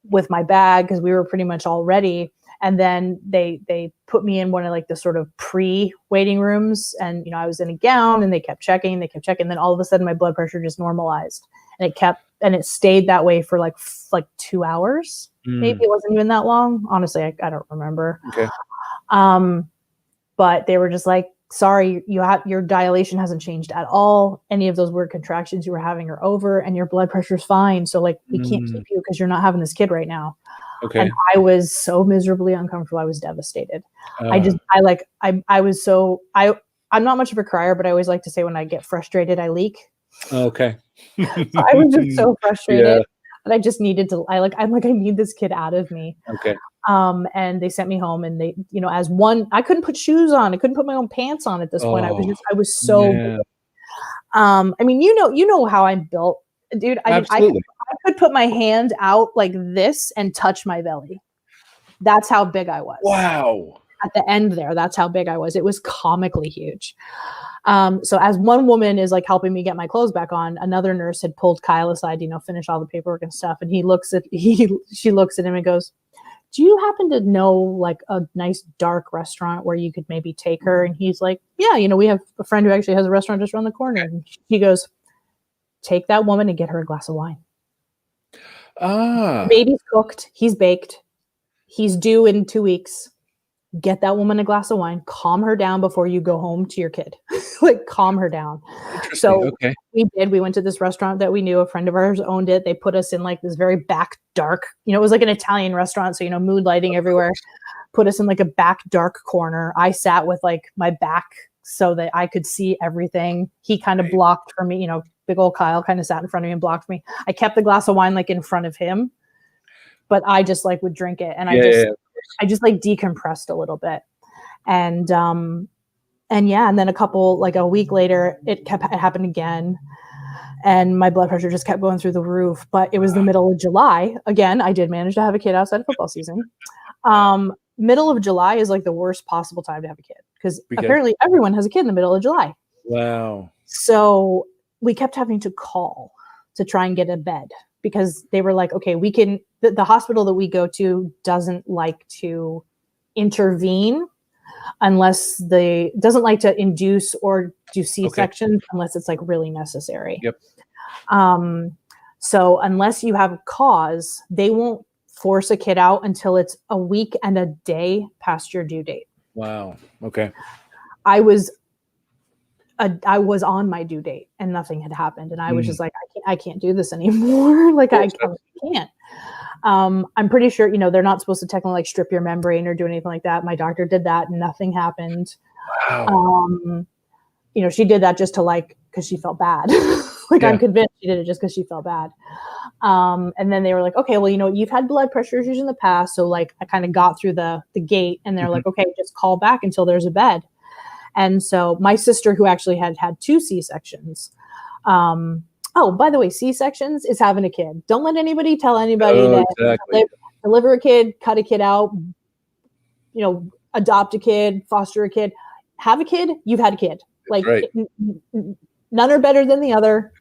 with my bag, because we were pretty much all ready. And then they put me in one of the sort of pre-waiting rooms, and I was in a gown, and they kept checking. Then all of a sudden my blood pressure just normalized, and it stayed that way for like 2 hours. Maybe it wasn't even that long. Honestly, I don't remember. Okay. But they were just like, "Sorry, your dilation hasn't changed at all. Any of those weird contractions you were having are over, and your blood pressure's fine. So we can't keep you because you're not having this kid right now." Okay. And I was so miserably uncomfortable. I was devastated. I'm not much of a crier, but I always like to say when I get frustrated, I leak. Okay. So I was just so frustrated, and I just needed to. I need this kid out of me. Okay. And they sent me home, and they, as one, I couldn't put shoes on. I couldn't put my own pants on at this point. I was so. Yeah. I mean, you know how I'm built, dude. I could put my hand out like this and touch my belly. That's how big I was. Wow. At the end there, that's how big I was. It was comically huge. So as one woman is helping me get my clothes back on, another nurse had pulled Kyle aside, finish all the paperwork and stuff. And she looks at him and goes, "Do you happen to know a nice dark restaurant where you could maybe take her?" And he's like, "Yeah, we have a friend who actually has a restaurant just around the corner." And he goes, "Take that woman and get her a glass of wine." The baby's cooked. He's baked. He's due in 2 weeks. Get that woman a glass of wine. Calm her down before you go home to your kid. Calm her down. So we did. We went to this restaurant that we knew. A friend of ours owned it. They put us in this very back dark. It was like an Italian restaurant, so mood lighting everywhere. Put us in a back dark corner. I sat with my back so that I could see everything. He kind of blocked for me. Big old Kyle kind of sat in front of me and blocked me. I kept the glass of wine in front of him, but I just would drink it, and I just decompressed a little bit, and then a week later it happened again, and my blood pressure just kept going through the roof. But it was the middle of July. Again, I did manage to have a kid outside of football season. Middle of July is the worst possible time to have a kid, because apparently everyone has a kid in the middle of July. Wow. So we kept having to call to try and get a bed, because they were like, "Okay, we can." The hospital that we go to doesn't like to intervene unless doesn't like to induce or do C-sections unless it's really necessary. Yep. So unless you have a cause, they won't force a kid out until it's a week and a day past your due date. Wow. Okay. I was on my due date and nothing had happened, and I was just I can't do this anymore. I can't. I'm pretty sure they're not supposed to technically strip your membrane or do anything like that. My doctor did that and nothing happened. Wow. She did that just to because she felt bad. I'm convinced she did it just because she felt bad. And then they were like, "Okay, well, you've had blood pressure issues in the past, so I kind of got through the gate." And they're like, "Okay, just call back until there's a bed." And so my sister, who actually had 2 C-sections, oh, by the way, C-sections is having a kid. Don't let anybody tell anybody that deliver a kid, cut a kid out, adopt a kid, foster a kid, have a kid, you've had a kid. Like none are better than the other.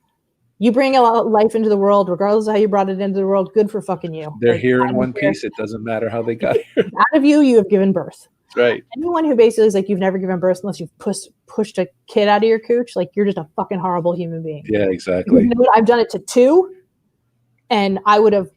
You bring a life into the world, regardless of how you brought it into the world. Good for fucking you. They're here in one piece. It doesn't matter how they got here. Out of you, you have given birth. That's right. Anyone who basically is like, you've never given birth unless you've pushed a kid out of your cooch, like you're just a fucking horrible human being. Yeah, exactly. You know what? I've done it to 2, and I would have,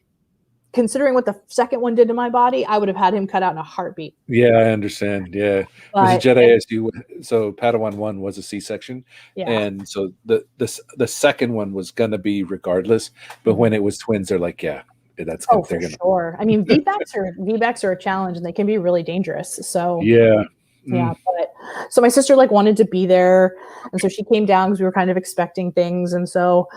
considering what the second one did to my body, I would have had him cut out in a heartbeat. Yeah, I understand. Yeah. Because Jedi asked you, so Padawan 1 was a C-section. Yeah. And so the second one was going to be regardless. But when it was twins, they're like, yeah, that's good. For sure. I mean, VBACs are a challenge, and they can be really dangerous. So yeah. Yeah. But so my sister wanted to be there. And so she came down because we were kind of expecting things. And so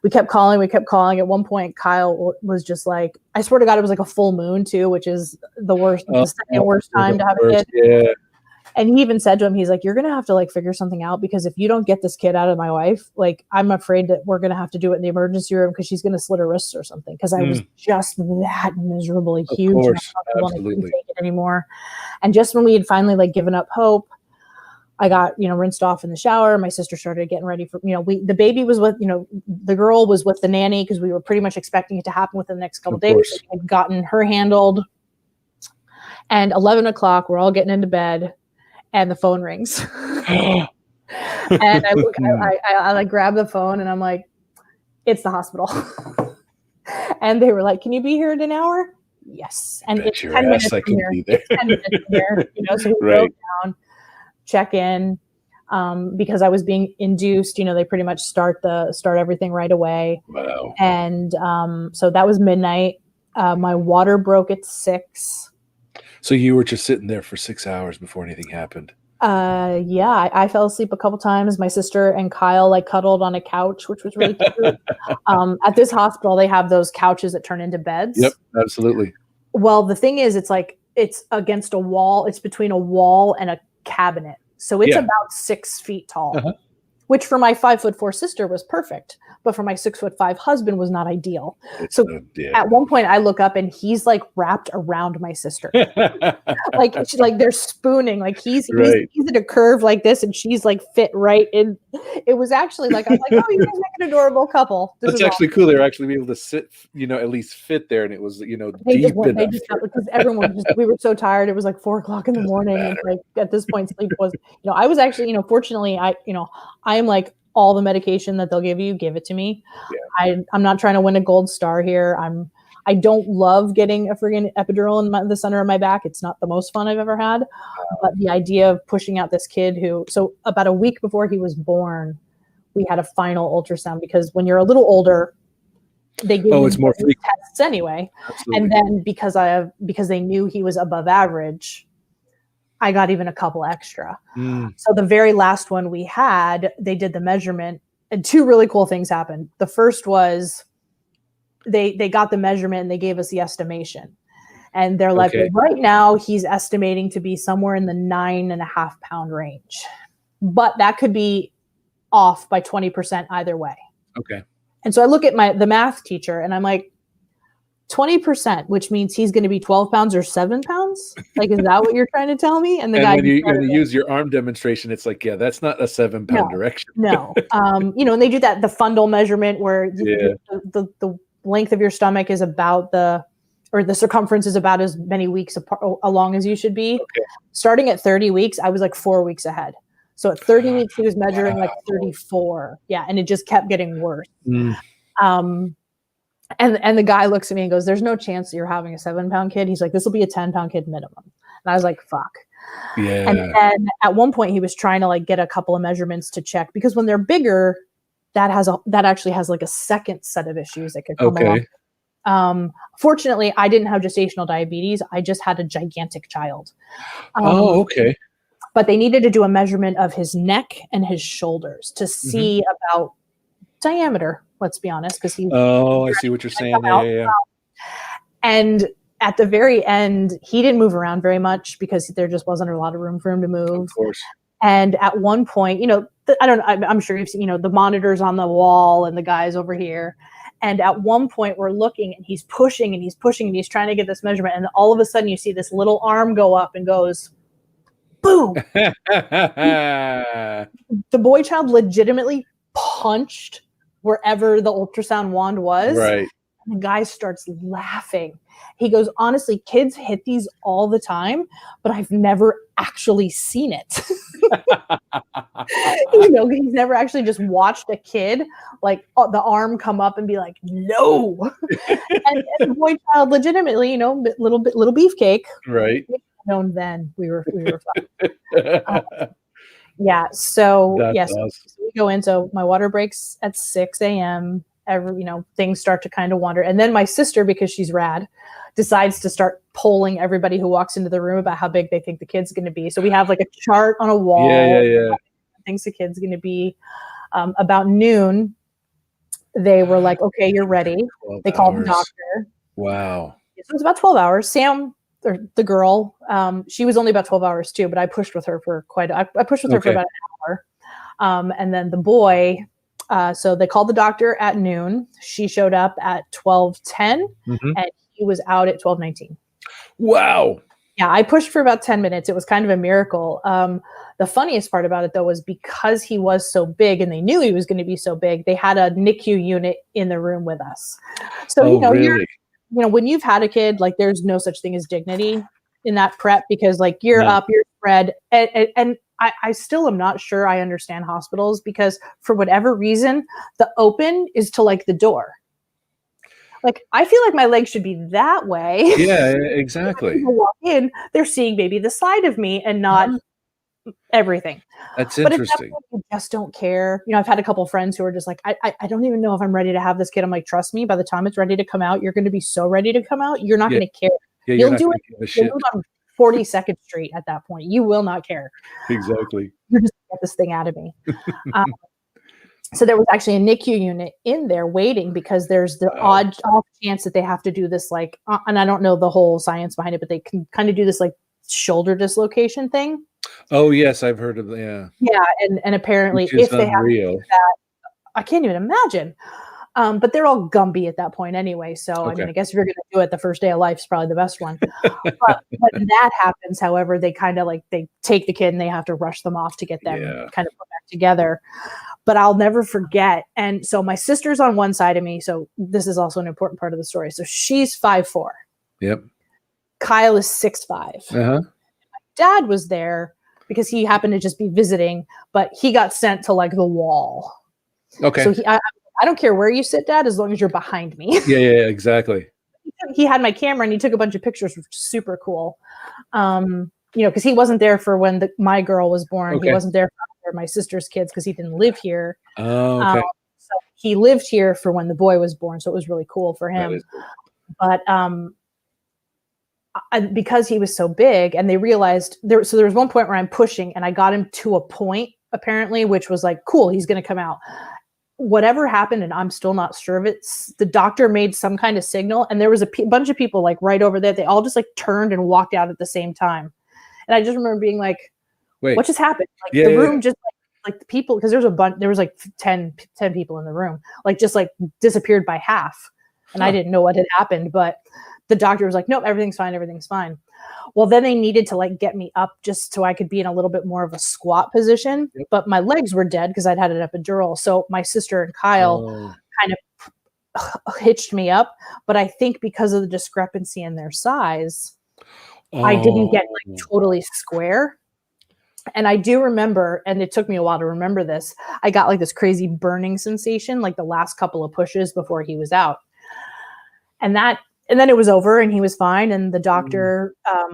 we kept calling. At one point, Kyle was just like, I swear to God, it was like a full moon too, which is the worst, the second worst time to have a kid. Yeah. And he even said to him, he's like, you're going to have to figure something out, because if you don't get this kid out of my wife, I'm afraid that we're going to have to do it in the emergency room because she's going to slit her wrists or something. Because I was just that miserably huge. Of course, I couldn't take it anymore. And just when we had finally given up hope, I got, rinsed off in the shower. My sister started getting ready for, the baby was with, the girl was with the nanny because we were pretty much expecting it to happen within the next couple of days. So we had gotten her handled. And 11 o'clock, we're all getting into bed. And the phone rings. And I grab the phone and I'm like, it's the hospital. And they were like, can you be here in an hour? Yes. And it's 10 minutes from here. It's 10 minutes from here. So we go down, check in, because I was being induced. They pretty much start everything right away. Wow. And so that was midnight. My water broke at 6. So you were just sitting there for 6 hours before anything happened? Yeah, I fell asleep a couple times. My sister and Kyle cuddled on a couch, which was really cute. At this hospital, they have those couches that turn into beds. Yep, absolutely. Well, the thing is, it's against a wall. It's between a wall and a cabinet. So it's about 6 feet tall, which for my 5'4" sister was perfect. But for my 6'5" husband was not ideal. At one point I look up and he's wrapped around my sister. They're spooning, he's at a curve like this and she's fit right in. It was actually I'm like, oh, you guys make an adorable couple. That's actually cool. They're actually able to sit, at least fit there. And it was, deep enough. Because everyone we were so tired. It was 4:00 in the morning. And at this point, sleep was, I was actually, fortunately, I am all the medication that they'll give you, give it to me. Yeah. I'm not trying to win a gold star here. I don't love getting a friggin' epidural in the center of my back. It's not the most fun I've ever had. But the idea of pushing out this kid so about a week before he was born, we had a final ultrasound, because when you're a little older, they give you more tests anyway. Absolutely. And then because they knew he was above average, I got even a couple extra. So the very last one we had, they did the measurement, and 2 really cool things happened. The first was they got the measurement and they gave us the estimation. And they're like, well, right now he's estimating to be somewhere in the 9.5 pound range, but that could be off by 20% either way. Okay. And so I look at the math teacher and I'm like, 20%, which means he's going to be 12 pounds or 7 pounds. Is that what you're trying to tell me? And the guy, when you use your arm demonstration, it's that's not a 7 pound direction. No. And they do the fundal measurement where the length of your stomach is about the circumference is about as many weeks along as you should be. Okay. Starting at 30 weeks, I was 4 weeks ahead. So at 30 weeks, he was measuring 34. Yeah. And it just kept getting worse. And the guy looks at me and goes, there's no chance that you're having a 7 pound kid. He's like, this will be a 10 pound kid minimum. And I was like, fuck. Yeah. And then at one point he was trying to get a couple of measurements to check, because when they're bigger, that actually has a second set of issues that could come along. Fortunately, I didn't have gestational diabetes. I just had a gigantic child. Okay. But they needed to do a measurement of his neck and his shoulders to see about diameter. Let's be honest, because he. Oh, I see what you're saying. Yeah. And at the very end, he didn't move around very much because there just wasn't a lot of room for him to move. Of course. And at one point, I'm sure you've seen, the monitors on the wall and the guys over here. And at one point we're looking and he's pushing and he's pushing and he's trying to get this measurement. And all of a sudden you see this little arm go up and goes, boom. The boy child legitimately punched wherever the ultrasound wand was. Right. And the guy starts laughing. He goes, honestly, kids hit these all the time, but I've never actually seen it. He's never actually just watched a kid like the arm come up and be like, no. and the boy child legitimately, little beefcake. Right. Known then we were fine. Yeah. So That's yes, awesome. so we go in. So my water breaks at 6 a.m. Things start to kind of wander. And then my sister, because she's rad, decides to start polling everybody who walks into the room about how big they think the kid's going to be. So we have like a chart on a wall. Yeah. Thinks the kid's going to be. About noon, they were like, okay, you're ready. They called the doctor. Wow. So it was about 12 hours. Sam, or the girl, she was only about 12 hours too, but I pushed with her for I pushed with her for about an hour. And then the boy, so they called the doctor at noon. She showed up at 12:10 and he was out at 12:19. Wow. Yeah, I pushed for about 10 minutes. It was kind of a miracle. The funniest part about it, though, was because he was so big and they knew he was going to be so big, they had a NICU unit in the room with us. So, really? when you've had a kid, like there's no such thing as dignity in that prep because like you're up, you're spread. And I still am not sure I understand hospitals because for whatever reason, the open is to like the door. Like, I feel like my legs should be that way. Yeah, exactly. People walk in, they're seeing maybe the side of me and not everything. That's but interesting. At that point, you just don't care. I've had a couple of friends who are just like, I don't even know if I'm ready to have this kid. I'm like, trust me, by the time it's ready to come out, you're going to be so ready to come out. You're not going to care. Yeah, you'll do it on 42nd Street at that point. You will not care. Exactly. You're just get this thing out of me. So there was actually a NICU unit in there waiting because there's the odd chance that they have to do this like, and I don't know the whole science behind it, but they can kind of do this like shoulder dislocation thing. Oh yes, I've heard of that. Yeah, and apparently if they have to do that, I can't even imagine. But they're all Gumby at that point anyway. So I mean, I guess if you're going to do it, the first day of life is probably the best one. But when that happens, however, they kind of like they take the kid and they have to rush them off to get them kind of put back together. But I'll never forget. And so my sister's on one side of me. So this is also an important part of the story. So she's 5'4". Yep. Kyle is 6'5". My dad was there because he happened to just be visiting, but he got sent to like the wall. Okay. So I don't care where you sit, Dad, as long as you're behind me. Yeah, exactly. He had my camera and he took a bunch of pictures, which is super cool. Because he wasn't there for when my girl was born. Okay. He wasn't there for my sister's kids because he didn't live here. Oh, okay. So he lived here for when the boy was born. So it was really cool for him. Cool. But because he was so big and they realized there was one point where I'm pushing and I got him to a point apparently, which was like, cool, he's going to come out. Whatever happened, and I'm still not sure of it, the doctor made some kind of signal and there was a bunch of people like right over there. They all just like turned and walked out at the same time. And I just remember being like, wait, what just happened? Like the room just like the people, because there was like 10 people in the room, like just like disappeared by half. And I didn't know what had happened, but the doctor was like, nope, everything's fine. Well, then they needed to like get me up just so I could be in a little bit more of a squat position, but my legs were dead because I'd had an epidural. So my sister and Kyle kind of hitched me up, but I think because of the discrepancy in their size, I didn't get like totally square. And I do remember, and it took me a while to remember this, I got like this crazy burning sensation, like the last couple of pushes before he was out. And then it was over and he was fine. And the doctor, I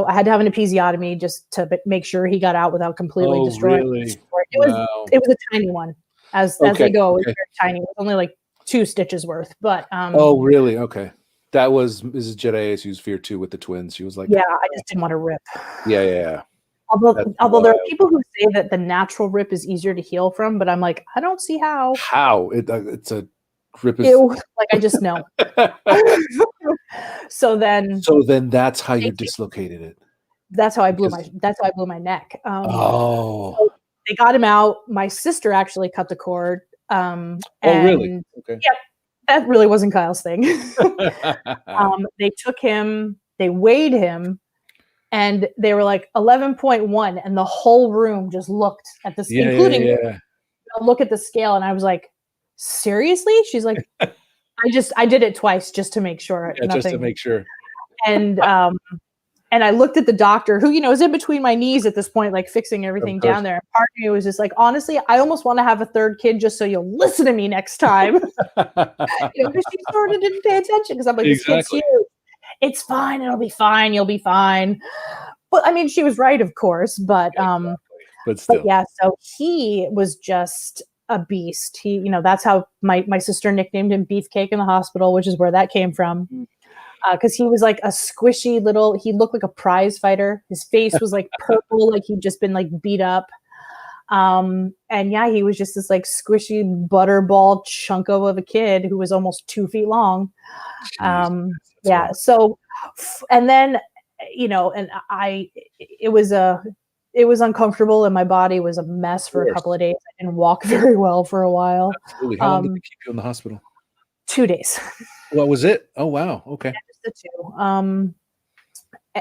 had to have an episiotomy just to make sure he got out without completely destroying. Really? It was a tiny one as they go. It was very tiny. It was only like 2 stitches worth, but, oh, really? Okay. That was Mrs. Jedi ASU's fear too with the twins. She was like, yeah, I just didn't want to rip. Yeah. Although there are people who say that the natural rip is easier to heal from, but I'm like, I don't see how. It's a rip is ew, like I just know. So then that's how you dislocated it. That's how I blew my neck. So they got him out. My sister actually cut the cord. Really? Okay. Yeah. That really wasn't Kyle's thing. They took him, they weighed him, and they were like 11.1, and the whole room just looked at this, including me, look at the scale, and I was like, seriously? She's like, I did it twice just to make sure. Yeah, just to make sure. And I looked at the doctor, who, you know, is in between my knees at this point, like fixing everything down there. And part of me was just like, honestly, I almost want to have a third kid just so you'll listen to me next time. You know, because she sort of didn't pay attention, because I'm like, this kid's huge. It's fine. It'll be fine. You'll be fine. But I mean, she was right, of course. But still. But yeah, so he was just a beast. He, you know, that's how my sister nicknamed him Beefcake in the hospital, which is where that came from. Because he was like a squishy little, he looked like a prize fighter. His face was like purple, like he'd just been like beat up. And yeah, he was just this like squishy butterball chunko of a kid who was almost 2 feet long. Yeah. Wild. So, and then, you know, and it was uncomfortable, and my body was a mess for a couple of days. I didn't walk very well for a while. Absolutely. How long did they keep you in the hospital? 2 days. What was it? Oh, wow. Okay. The two.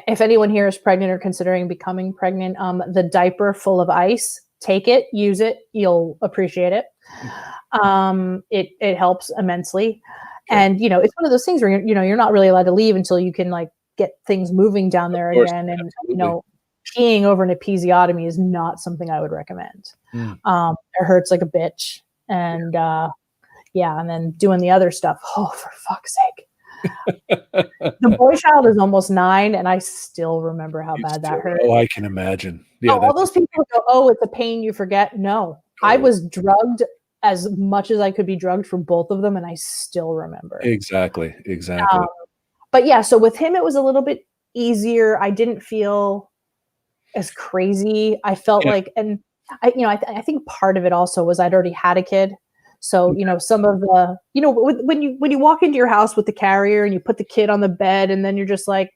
If anyone here is pregnant or considering becoming pregnant, the diaper full of ice, take it, use it, you'll appreciate it. It helps immensely. Okay. And, you know, it's one of those things where, you know, you're not really allowed to leave until you can like get things moving down there again. And, you know, peeing over an episiotomy is not something I would recommend. It hurts like a bitch. And, yeah, and then doing the other stuff. Oh, for fuck's sake. The boy child is almost 9, and I still remember how bad that hurt. Oh, I can imagine. Yeah, all those people go, oh, it's a pain you forget. No, I was drugged as much as I could be drugged for both of them, and I still remember. Exactly. But yeah, so with him, it was a little bit easier. I didn't feel as crazy. I felt like, and I think part of it also was I'd already had a kid. So, you know, some of the, you know, when you walk into your house with the carrier and you put the kid on the bed, and then you're just like,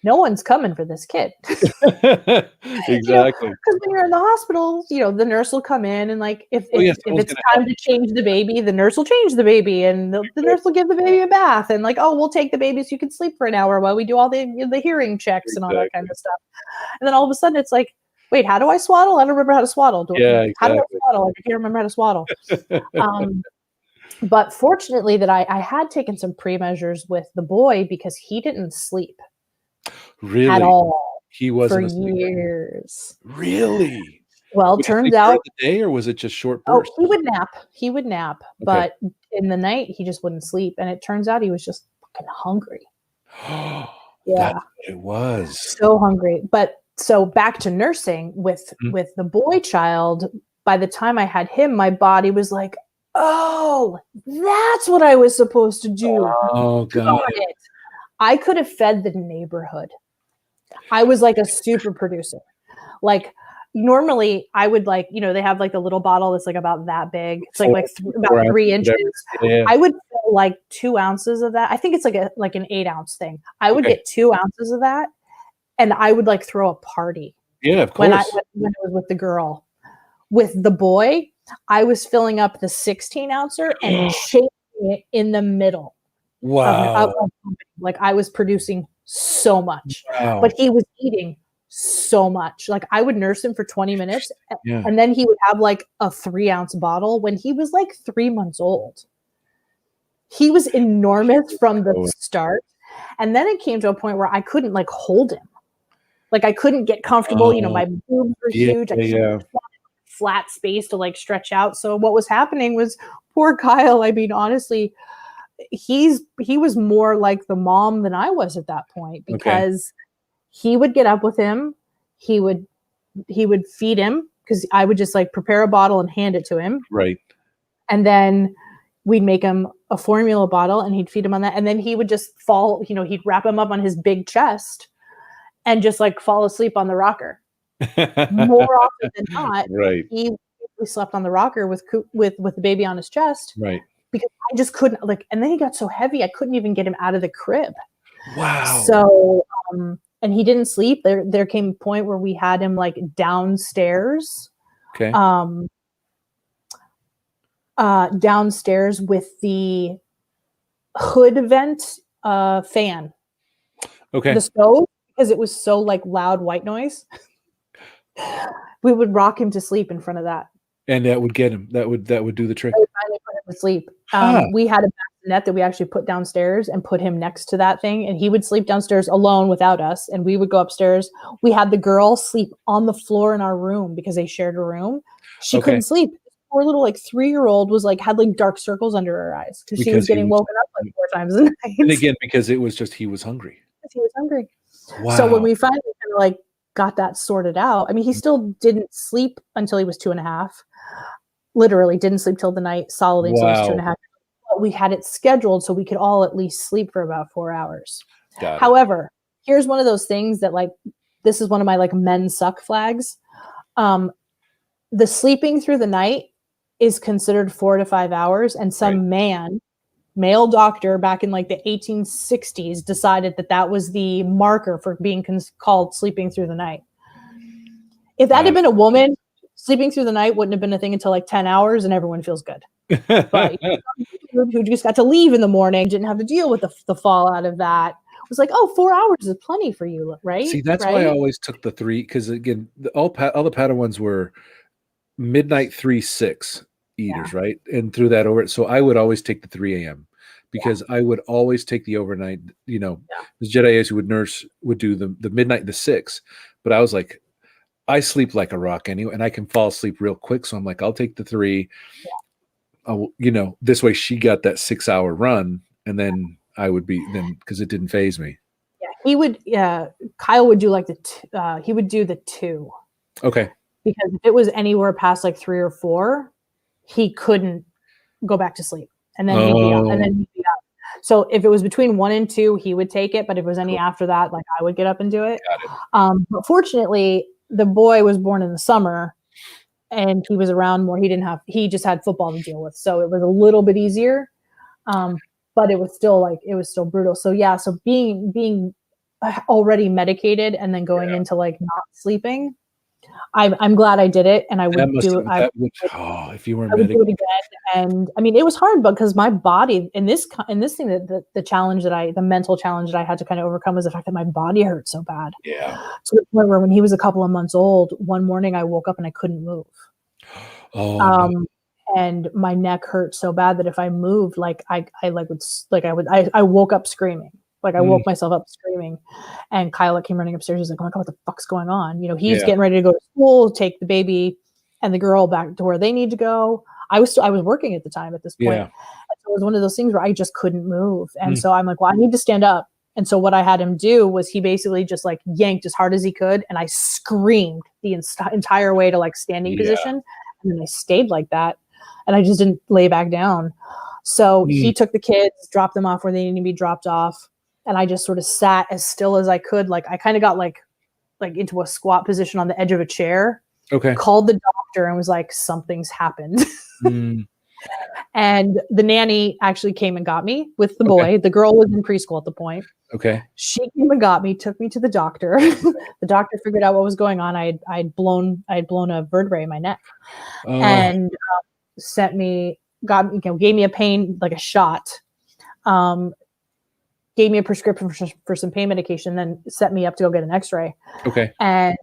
no one's coming for this kid. Exactly. Because when you're in the hospital, you know, the nurse will come in, and like, if it's time to change the baby, the nurse will change the baby, and the nurse will give the baby a bath, and like, oh, we'll take the baby so you can sleep for an hour while we do all the hearing checks and all that kind of stuff. And then all of a sudden it's like, wait, how do I swaddle? I don't remember how to swaddle. How do I swaddle? I can't remember how to swaddle. But fortunately that I had taken some pre-measures with the boy, because he didn't sleep. Really? At all. He wasn't for years. Really? Well, turns out the day, or was it just short bursts? Oh, he would nap, but in the night he just wouldn't sleep. And it turns out he was just fucking hungry. Yeah. That's what it was. So hungry. But so back to nursing with the boy child, by the time I had him, my body was like, oh, that's what I was supposed to do. Oh, God. I could have fed the neighborhood. I was like a super producer. Like, normally I would, like, you know, they have like the little bottle that's like about that big. It's like about 3 inches. Yeah. I would fill like 2 ounces of that. I think it's like an 8-ounce thing. I would get 2 ounces of that, and I would like throw a party. Yeah, of course. When I was with the girl. With the boy, I was filling up the 16-ouncer and shaking it in the middle. Wow. Like, I was producing so much, but he was eating so much. Like, I would nurse him for 20 minutes and then he would have like a 3-ounce bottle when he was like 3 months old. He was enormous from the start. And then it came to a point where I couldn't like hold him. Like, I couldn't get comfortable. You know, my boobs were huge. I couldn't flat space to like stretch out. So what was happening was, poor Kyle, I mean, honestly, he was more like the mom than I was at that point, because he would get up with him. He would feed him, because I would just like prepare a bottle and hand it to him. Right. And then we'd make him a formula bottle and he'd feed him on that. And then he would just fall, you know, he'd wrap him up on his big chest and just like fall asleep on the rocker. More often than not, right. He slept on the rocker with the baby on his chest. Right. Because I just couldn't, like, and then he got so heavy, I couldn't even get him out of the crib. Wow. So, and he didn't sleep. There came a point where we had him like downstairs. Okay. downstairs with the hood vent fan. Okay. The stove, because it was so like loud white noise. We would rock him to sleep in front of that. And that would get him. That would do the trick. I would finally put him to sleep. We had a bassinet that we actually put downstairs and put him next to that thing, and he would sleep downstairs alone without us, and we would go upstairs. We had the girl sleep on the floor in our room because they shared a room. She couldn't sleep. Poor little like 3-year-old was like had like dark circles under her eyes because she was getting woken up like 4 times a night. And again, because it was just he was hungry. He was hungry. Wow. So when we finally kind of like got that sorted out, I mean, he still didn't sleep until he was 2.5. Literally didn't sleep till the night solidly until he was 2.5. But we had it scheduled so we could all at least sleep for about 4 hours. However, here's one of those things that like, this is one of my like men suck flags. The sleeping through the night is considered 4 to 5 hours, and some male doctor back in like the 1860s decided that that was the marker for being called sleeping through the night. If that had been a woman, sleeping through the night wouldn't have been a thing until like 10 hours and everyone feels good. But who just got to leave in the morning, didn't have to deal with the fallout of that. It was like, oh, 4 hours is plenty for you, right? See, that's why I always took the 3, because again, all the Padawans were midnight 3-6 eaters, right? And through that over, so I would always take the 3 a.m. because I would always take the overnight. You know, the Jedi would do the midnight, the 6, but I was like, I sleep like a rock anyway, and I can fall asleep real quick. So I'm like, I'll take the 3. You know, this way she got that 6-hour run, and then I would be because it didn't phase me. Yeah, he would. Kyle would do like he would do the 2. Okay. Because if it was anywhere past like 3 or 4, he couldn't go back to sleep, and then he'd be up, and then he'd be up. So if it was between 1 and 2, he would take it. But if it was any after that, like I would get up and do it. Got it. But fortunately, the boy was born in the summer, and he was around more. He just had football to deal with, so it was a little bit easier. But it was still brutal. So yeah, so being already medicated and then going into like not sleeping. I'm glad I did it, and I would do it. If you were I would do it again. And I mean, it was hard because my body in this thing, that the challenge the mental challenge that I had to kind of overcome was the fact that my body hurt so bad. Yeah. To the point where when he was a couple of months old, one morning I woke up and I couldn't move. No. And my neck hurt so bad that if I moved, like I woke up screaming. Like I woke myself up screaming, and Kyla came running upstairs. He's like, "Oh my God, what the fuck's going on?" You know, he's getting ready to go to school, take the baby and the girl back to where they need to go. I was working at the time at this point. And so it was one of those things where I just couldn't move. And so I'm like, well, I need to stand up. And so what I had him do was he basically just like yanked as hard as he could. And I screamed the entire way to like standing position. And then I stayed like that. And I just didn't lay back down. So he took the kids, dropped them off where they needed to be dropped off. And I just sort of sat as still as I could. Like I kind of got like into a squat position on the edge of a chair. Okay. Called the doctor and was like, something's happened. And the nanny actually came and got me with the boy. The girl was in preschool at the point. Okay. She came and got me, took me to the doctor. The doctor figured out what was going on. I'd blown a vertebrae in my neck, and gave me a pain, like a shot. Gave me a prescription for some pain medication, then set me up to go get an x-ray. Okay. And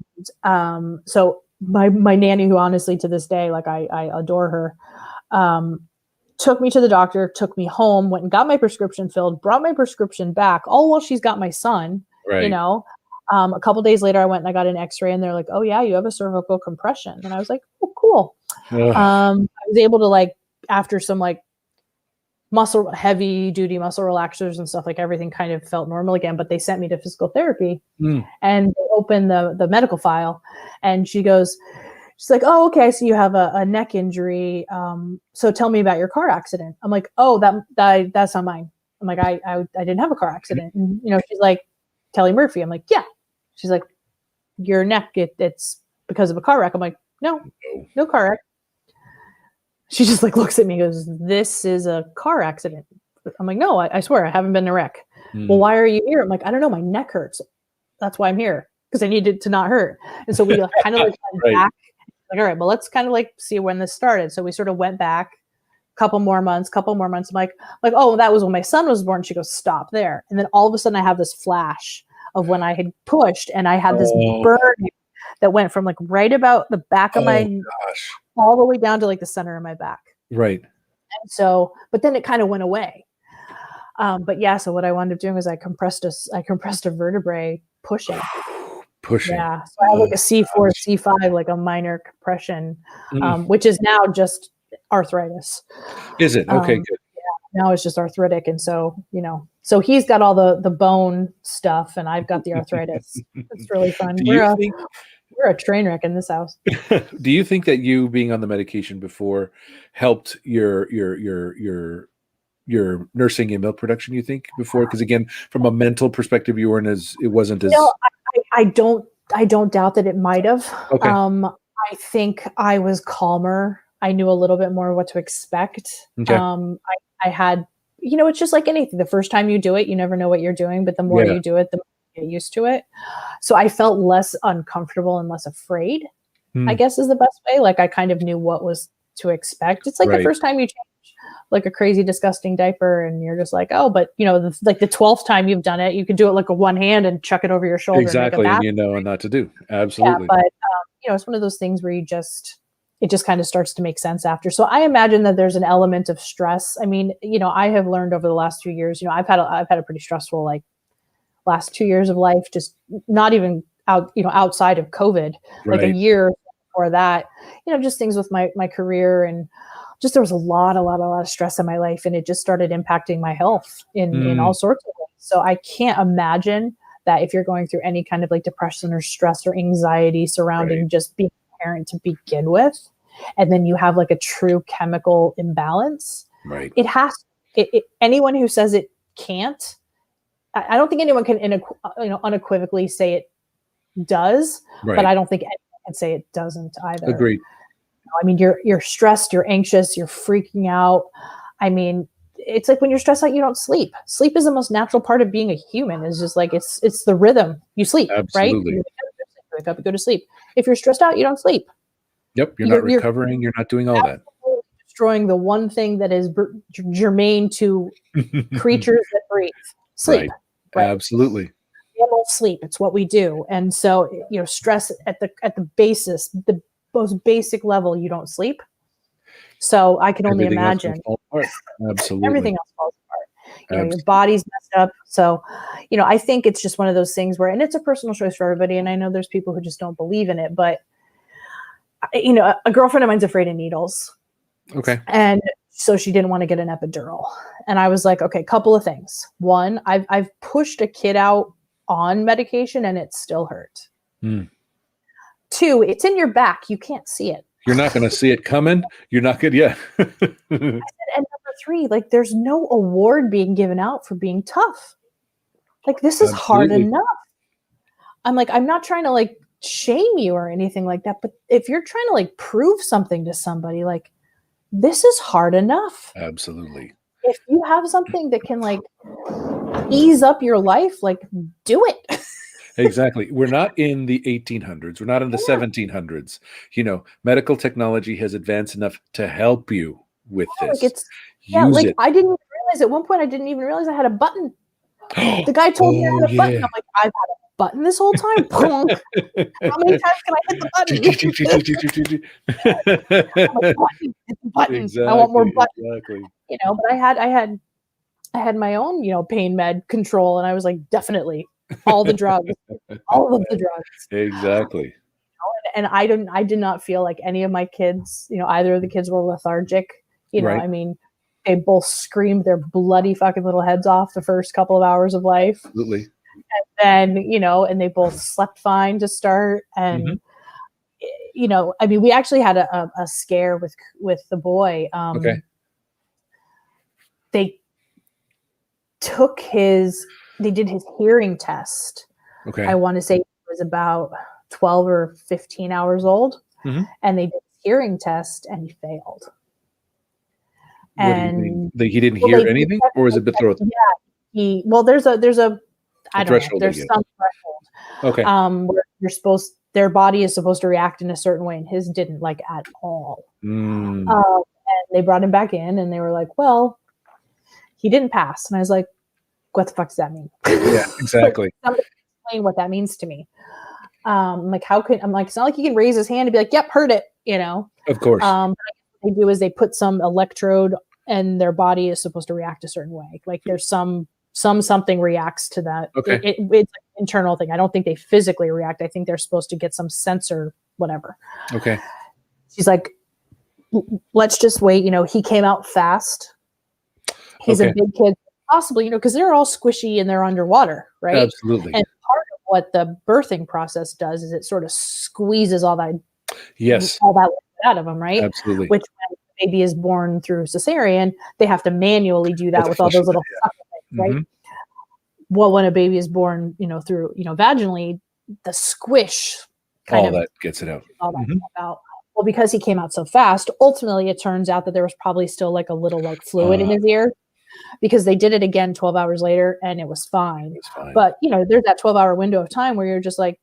so my nanny, who honestly to this day, like I adore her, took me to the doctor, took me home, went and got my prescription filled, brought my prescription back, all while she's got my son, you know. A couple days later, I went and I got an x-ray, and they're like, "Oh yeah, you have a cervical compression." And I was like, "Oh, cool." I was able to, like, after some like heavy duty muscle relaxers and stuff, like everything kind of felt normal again, but they sent me to physical therapy and they opened the medical file, and she's like, "Oh, okay, so you have a neck injury. So tell me about your car accident." I'm like, "Oh, that's not mine." I'm like, I didn't have a car accident. And, you know, she's like, "Kelly Murphy." I'm like, "Yeah." She's like, "Your neck, it's because of a car wreck." I'm like, no car wreck. She just like looks at me and goes, "This is a car accident." I'm like, "No, I swear I haven't been in a wreck." "Well, why are you here?" I'm like, "I don't know. My neck hurts. That's why I'm here, because I need it to not hurt." And so we kind of like went back. Like, all right, well, let's kind of like see when this started. So we sort of went back couple more months. I'm like, oh, that was when my son was born. She goes, stop there. And then all of a sudden I have this flash of when I had pushed and I had this burn that went from like right about the back of my gosh. all the way down to like the center of my back. Right. And so, but then it kind of went away. But yeah, so what I wound up doing was I compressed a vertebrae pushing. Yeah. So I have like a C4, C5, like a minor compression, which is now just arthritis. Is it? Okay, good. Yeah, now it's just arthritic. And so, so he's got all the bone stuff and I've got the arthritis. It's really fun. We're a train wreck in this house. Do you think that you being on the medication before helped your nursing and milk production, you think, before? Because again, from a mental perspective, it wasn't as... No, I don't doubt that it might have. Okay. I think I was calmer. I knew a little bit more what to expect. Okay. I had, it's just like anything. The first time you do it, you never know what you're doing, but the more you do it, the more you get used to it. So I felt less uncomfortable and less afraid, I guess is the best way. Like I kind of knew what was to expect. It's like the first time you change like a crazy, disgusting diaper and you're just like, oh, but like the 12th time you've done it, you can do it like with one hand and chuck it over your shoulder. Exactly. And you know, and not to do. Absolutely. Yeah, but it's one of those things where it just kind of starts to make sense after. So I imagine that there's an element of stress. I mean, I have learned over the last few years, I've had a pretty stressful, like last 2 years of life, just not even outside of COVID, like a year before that, just things with my career and just, there was a lot of stress in my life and it just started impacting my health in all sorts of ways. So I can't imagine that if you're going through any kind of like depression or stress or anxiety surrounding just being a parent to begin with, and then you have like a true chemical imbalance, it has, anyone who says it can't, I don't think anyone can unequivocally say it does, but I don't think anyone can say it doesn't either. Agreed. I mean, you're stressed, you're anxious, you're freaking out. I mean, it's like when you're stressed out, you don't sleep. Sleep is the most natural part of being a human. It's just like, it's the rhythm. You sleep, right? You wake up, you go to sleep. If you're stressed out, you don't sleep. Yep. You're not recovering. You're not doing all that. Destroying the one thing that is germane to creatures that breathe. Sleep. Right. Absolutely. Animals sleep. It's what we do. And so, stress at the basis, the most basic level, you don't sleep. So I can only imagine. Absolutely. Everything else falls apart. Your body's messed up. So, I think it's just one of those things where, and it's a personal choice for everybody. And I know there's people who just don't believe in it, but a girlfriend of mine's afraid of needles. Okay. And so she didn't want to get an epidural. And I was like, okay, couple of things. One, I've pushed a kid out on medication and it still hurt. Two, it's in your back. You can't see it. You're not going to see it coming. You're not good. Yeah. And number three, like there's no award being given out for being tough. Like this is hard enough. I'm like, I'm not trying to like shame you or anything like that. But if you're trying to like prove something to somebody, like this is hard enough. Absolutely. If you have something that can like ease up your life, like do it. Exactly. We're not in the 1800s. We're not in the 1700s. Medical technology has advanced enough to help you with this. Like it. I didn't realize at one point, I didn't even realize I had a button. The guy told me I had a button. I'm like, I've had a button this whole time. How many times can I hit the button? Button. Exactly, I want more buttons. Exactly. But I had my own, pain med control, and I was like, definitely all the drugs, all of the drugs. Exactly. And I did not feel like any of my kids, either of the kids were lethargic. I mean, they both screamed their bloody fucking little heads off the first couple of hours of life. Absolutely. And then, and they both slept fine to start. And, I mean, we actually had a scare with the boy. They did his hearing test. Okay. I want to say he was about 12 or 15 hours old. And they did his hearing test and he failed. And he didn't hear anything, or is it the throat? Yeah. There's a I don't know. There's some threshold. Okay. Where their body is supposed to react in a certain way, and his didn't, like, at all. And they brought him back in and they were like, well, he didn't pass. And I was like, what the fuck does that mean? Yeah, exactly. Somebody explain what that means to me. Like, it's not like he can raise his hand and be like, yep, heard it, Of course. What they do is they put some electrode and their body is supposed to react a certain way. Like there's something reacts to that. Okay. It's like an internal thing. I don't think they physically react. I think they're supposed to get some sensor, whatever. Okay. She's like, let's just wait. He came out fast. He's a big kid, possibly, because they're all squishy and they're underwater, right? Absolutely. And part of what the birthing process does is it sort of squeezes all that out of them, right? Absolutely. Which when the baby is born through cesarean, they have to manually do that with all those little things, right? Well, when a baby is born, through, vaginally, the squish that gets it out. All that stuff out. Well, because he came out so fast, ultimately it turns out that there was probably still like a little like fluid in his ear, because they did it again 12 hours later and it was fine. But, there's that 12-hour window of time where you're just like,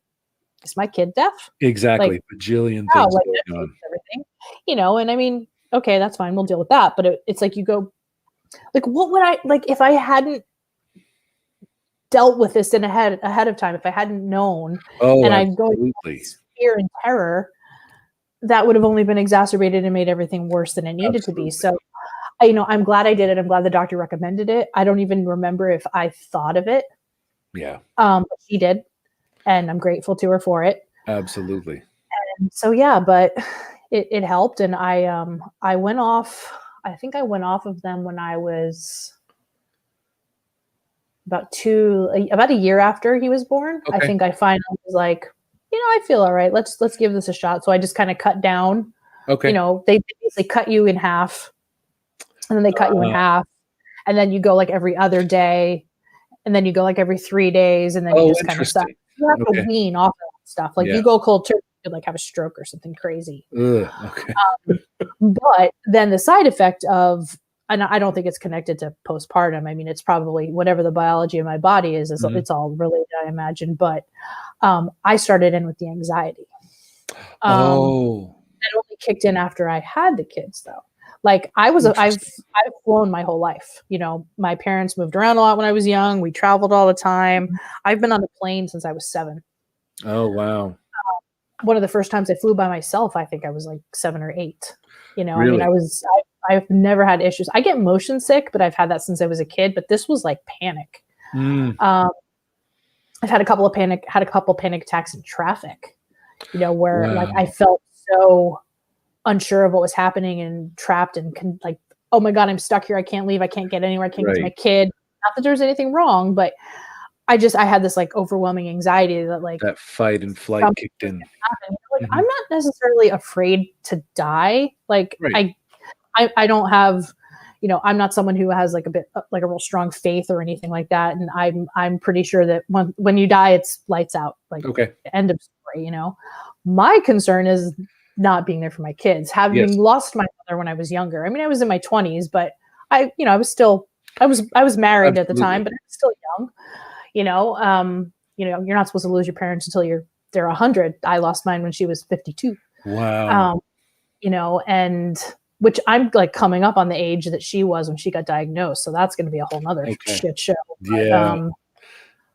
is my kid deaf? Exactly. Like, bajillion things going on. Everything, and I mean, okay, that's fine. We'll deal with that. But it's like you go, like, what would I, like, if I hadn't dealt with this ahead of time, if I hadn't known, and I'm going through fear and terror, that would have only been exacerbated and made everything worse than it needed to be. So, I'm glad I did it. I'm glad the doctor recommended it. I don't even remember if I thought of it. Yeah. But she did. And I'm grateful to her for it. Absolutely. And so, yeah, but it helped. And I went off, I think I went off of them when I was about a year after he was born. Okay. I think I finally was like, I feel all right. Let's give this a shot. So I just kind of cut down. Okay. They basically cut you in half, and then they cut you in half, and then you go like every other day, and then you go like every 3 days, and then you just kind of stop. You have to wean off of that stuff. Like you go cold turkey, you could like have a stroke or something crazy. Okay. But then the side effect of, and I don't think it's connected to postpartum. I mean, it's probably whatever the biology of my body is it's all related, I imagine. But I started in with the anxiety. That only kicked in after I had the kids, though. Like I've flown my whole life. My parents moved around a lot when I was young. We traveled all the time. I've been on the plane since I was 7. Oh, wow. One of the first times I flew by myself, I think I was like 7 or 8. Really? I mean, I've never had issues. I get motion sick, but I've had that since I was a kid. But this was like panic. I've had a couple panic attacks in traffic, where like I felt so unsure of what was happening and trapped and like, oh my God, I'm stuck here. I can't leave. I can't get anywhere. I can't get to my kid. Not that there's anything wrong, but I had this like overwhelming anxiety that like that fight and flight kicked in. Like, I'm not necessarily afraid to die. Like I don't have, I'm not someone who has like a bit like a real strong faith or anything like that. And I'm pretty sure that when you die, it's lights out. Like end of story. My concern is not being there for my kids, having lost my mother when I was younger. I mean, I was in my 20s, but I was married at the time, but I was still young. You're not supposed to lose your parents until they're 100. I lost mine when she was 52. Wow. And which I'm like coming up on the age that she was when she got diagnosed. So that's going to be a whole nother shit show. Yeah. But,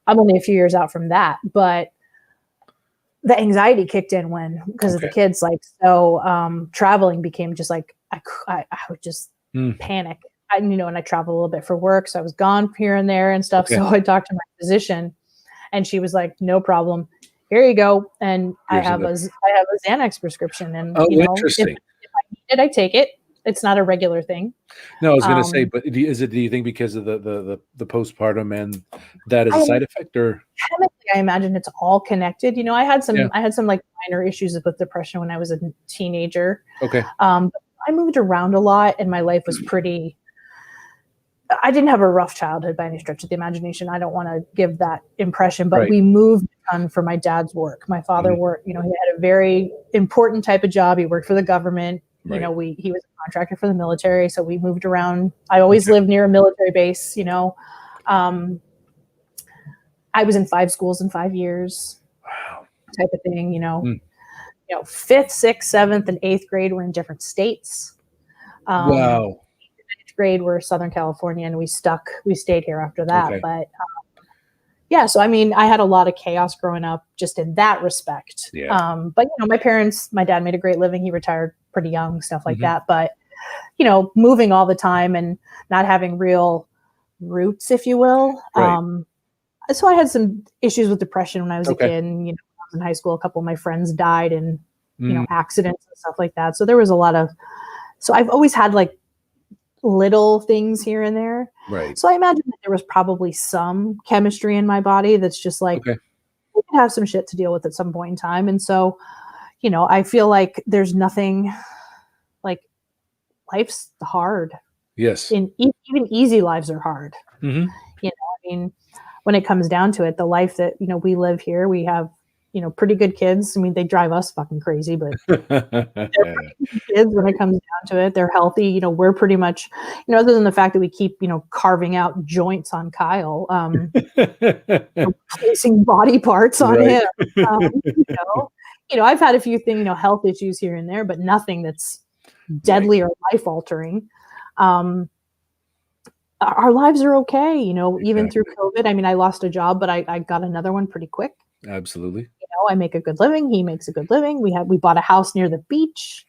I'm only a few years out from that, but the anxiety kicked in because of the kids. Like, so, traveling became just like, I would just panic. And I travel a little bit for work. So I was gone here and there and stuff. So I talked to my physician and she was like, no problem. Here you go. And I have a Xanax prescription. And, interesting. If I need it, I take it. It's not a regular thing. No, I was going to say, but do you think because of the postpartum and that is a side effect, or? Chemically, I imagine it's all connected. I had some like minor issues with depression when I was a teenager. Okay. I moved around a lot and my life was I didn't have a rough childhood by any stretch of the imagination. I don't want to give that impression, but we moved on for my dad's work. My father worked, he had a very important type of job. He worked for the government. He was a contractor for the military. So we moved around. I always lived near a military base, I was in 5 schools in 5 years. Wow. Type of thing, 5th, 6th, 7th, and 8th grade were in different states. Wow. 8th grade, we're Southern California, and we stayed here after that. Okay. But yeah, so I mean, I had a lot of chaos growing up just in that respect. Yeah. But my dad made a great living. He retired pretty young, stuff like Mhm. that. But moving all the time and not having real roots, if you will. Right. So I had some issues with depression when I was a Okay. kid, and I was in high school. A couple of my friends died in Mm, accidents and stuff like that. So there was a lot of. So I've always had like little things here and there. right. So I imagine that there was probably some chemistry in my body that's just like, Okay. we could have some shit to deal with at some point in time. And so, I feel like there's nothing like, life's hard. Yes. Even easy lives are hard. Hmm. I mean, when it comes down to it, the life that, we live here, we have, pretty good kids. I mean, they drive us fucking crazy, but they're pretty good kids when it comes down to it. They're healthy. We're pretty much, other than the fact that we keep, carving out joints on Kyle, placing body parts on Right. him. I've had a few things, health issues here and there, but nothing that's deadly or life altering. Our lives are okay, even through COVID. I mean, I lost a job, but I got another one pretty quick. Absolutely. I make a good living. He makes a good living. We bought a house near the beach.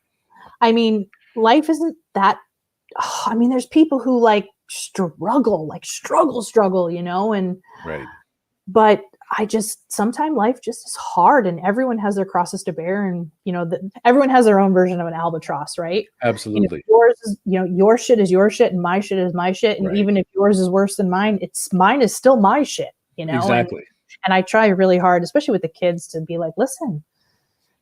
I mean, life isn't that. I mean, there's people who like struggle, and Right. but sometimes life just is hard, and everyone has their crosses to bear, and everyone has their own version of an albatross, right? Absolutely. Yours is, your shit is your shit, and my shit is my shit, and Right. even if yours is worse than mine, mine is still my shit, Exactly. And I try really hard, especially with the kids, to be like, listen,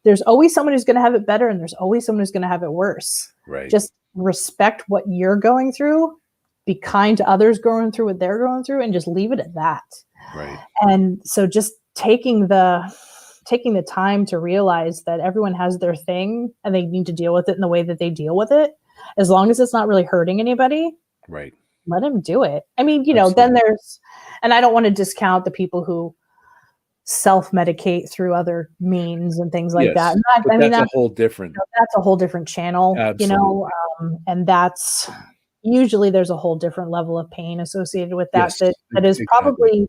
there's always someone who's going to have it better, and there's always someone who's going to have it worse. Right. Just respect what you're going through, be kind to others going through what they're going through, and just leave it at that. Right. And so just taking the time to realize that everyone has their thing and they need to deal with it in the way that they deal with it, as long as it's not really hurting anybody. Right. Let them do it. I mean, Absolutely. then there's, and I don't want to discount the people who self-medicate through other means and things like that. And that's a whole different. That's a whole different channel, Absolutely. and that's usually there's a whole different level of pain associated with that. Yes, that is exactly. probably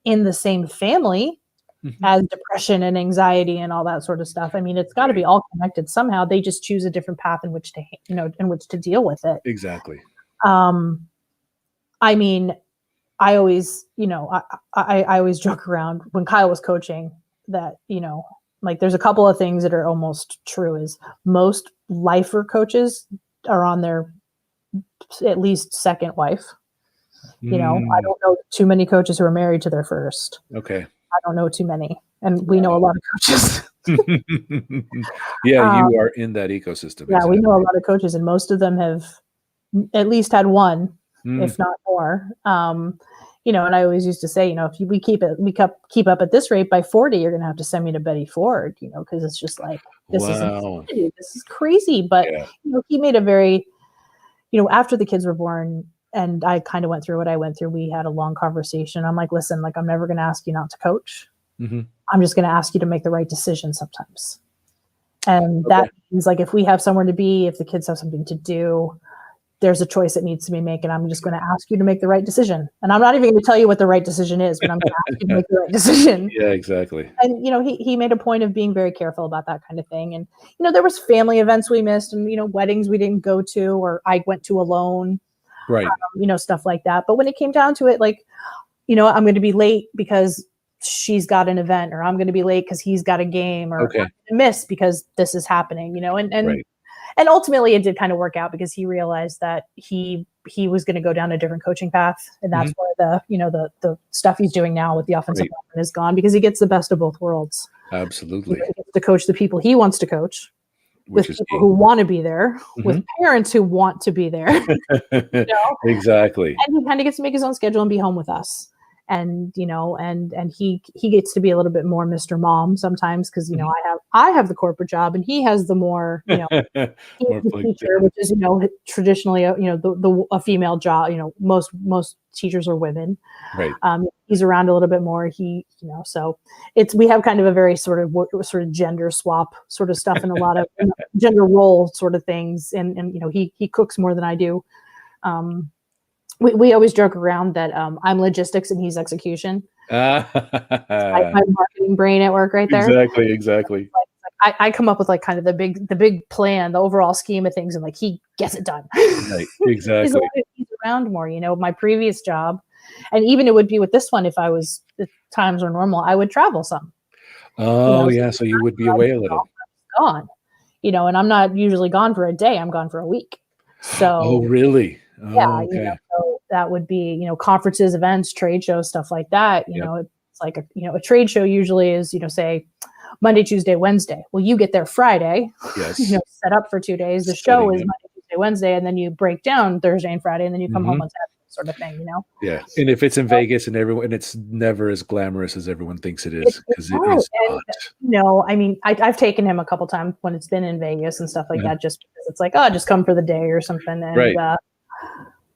in the same family Mhm. as depression and anxiety and all that sort of stuff. I mean, it's got to be all connected somehow. They just choose a different path in which to deal with it. Exactly. I mean, I always, I always joke around when Kyle was coaching that, like there's a couple of things that are almost true. Is most lifer coaches are on their at least second wife. I don't know too many coaches who are married to their first. Okay. I don't know too many. And we know a lot of coaches. Yeah, you are in that ecosystem. Yeah, we know a lot of coaches, and most of them have at least had one, if not more. And I always used to say, if we keep up at this rate, by 40, you're going to have to send me to Betty Ford, because it's just like, this is crazy. But, he made a very, after the kids were born and I kind of went through what I went through, we had a long conversation. I'm like, listen, like, I'm never going to ask you not to coach. Mm-hmm. I'm just going to ask you to make the right decision sometimes. And that means, like, if we have somewhere to be, if the kids have something to do, there's a choice that needs to be made, and I'm just going to ask you to make the right decision. And I'm not even going to tell you what the right decision is, but I'm going to ask you to make the right decision. Yeah, exactly. And, he made a point of being very careful about that kind of thing. And, there was family events we missed, and, weddings we didn't go to, or I went to alone, right. Stuff like that. But when it came down to it, like, I'm going to be late because she's got an event, or I'm going to be late because he's got a game, or I'm going to miss because this is happening, and ultimately it did kind of work out because he realized that he was going to go down a different coaching path. And that's where the stuff he's doing now with the offensive line is gone, because he gets the best of both worlds. Absolutely. He gets to coach the people he wants to coach, with people who want to be there, with parents who want to be there. Exactly. And he kind of gets to make his own schedule and be home with us. and he gets to be a little bit more Mr. Mom sometimes, because I have the corporate job and he has the more he's the teacher, which is traditionally a female job. Most teachers are women. Right. He's around a little bit more. So we have kind of a very sort of gender swap sort of stuff, and a lot of gender role sort of things. And he cooks more than I do. We always joke around that I'm logistics and he's execution. My marketing brain at work right there. Exactly. I come up with like kind of the big plan, the overall scheme of things, and like he gets it done. Right. Exactly. He's around more. My previous job, and even it would be with this one, if times were normal, I would travel some. Oh yeah, so you would be away a little. Gone. And I'm not usually gone for a day. I'm gone for a week. So. Oh really? Oh, yeah. okay. So that would be conferences, events, trade shows, stuff like that. It's like a trade show usually is say Monday, Tuesday, Wednesday. Well, you get there Friday. Yes. Set up for 2 days. The show is Monday, Tuesday, Wednesday, and then you break down Thursday and Friday, and then you come home on Saturday, sort of thing. Yeah, and if it's in Vegas and it's never as glamorous as everyone thinks it is, because it is not. No, I mean, I've taken him a couple times when it's been in Vegas and stuff like that, just because it's like, just come for the day or something. And, right.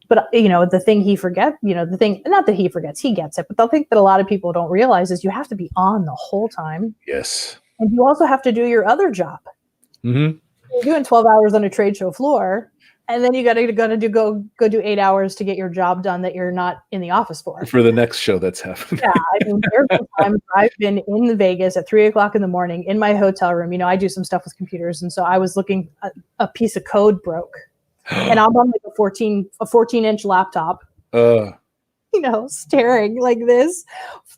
But the thing he forgets, the thing, not that he forgets, he gets it, but the thing that a lot of people don't realize is you have to be on the whole time. Yes. And you also have to do your other job. Mm-hmm. You're doing 12 hours on a trade show floor, and then you got to go do 8 hours to get your job done that you're not in the office for the next show that's happening. Yeah, I mean, there have been times I've been in Vegas at 3:00 in the morning in my hotel room. I do some stuff with computers, and so I was looking a piece of code broke. And I'm on like a 14-inch laptop, staring like this,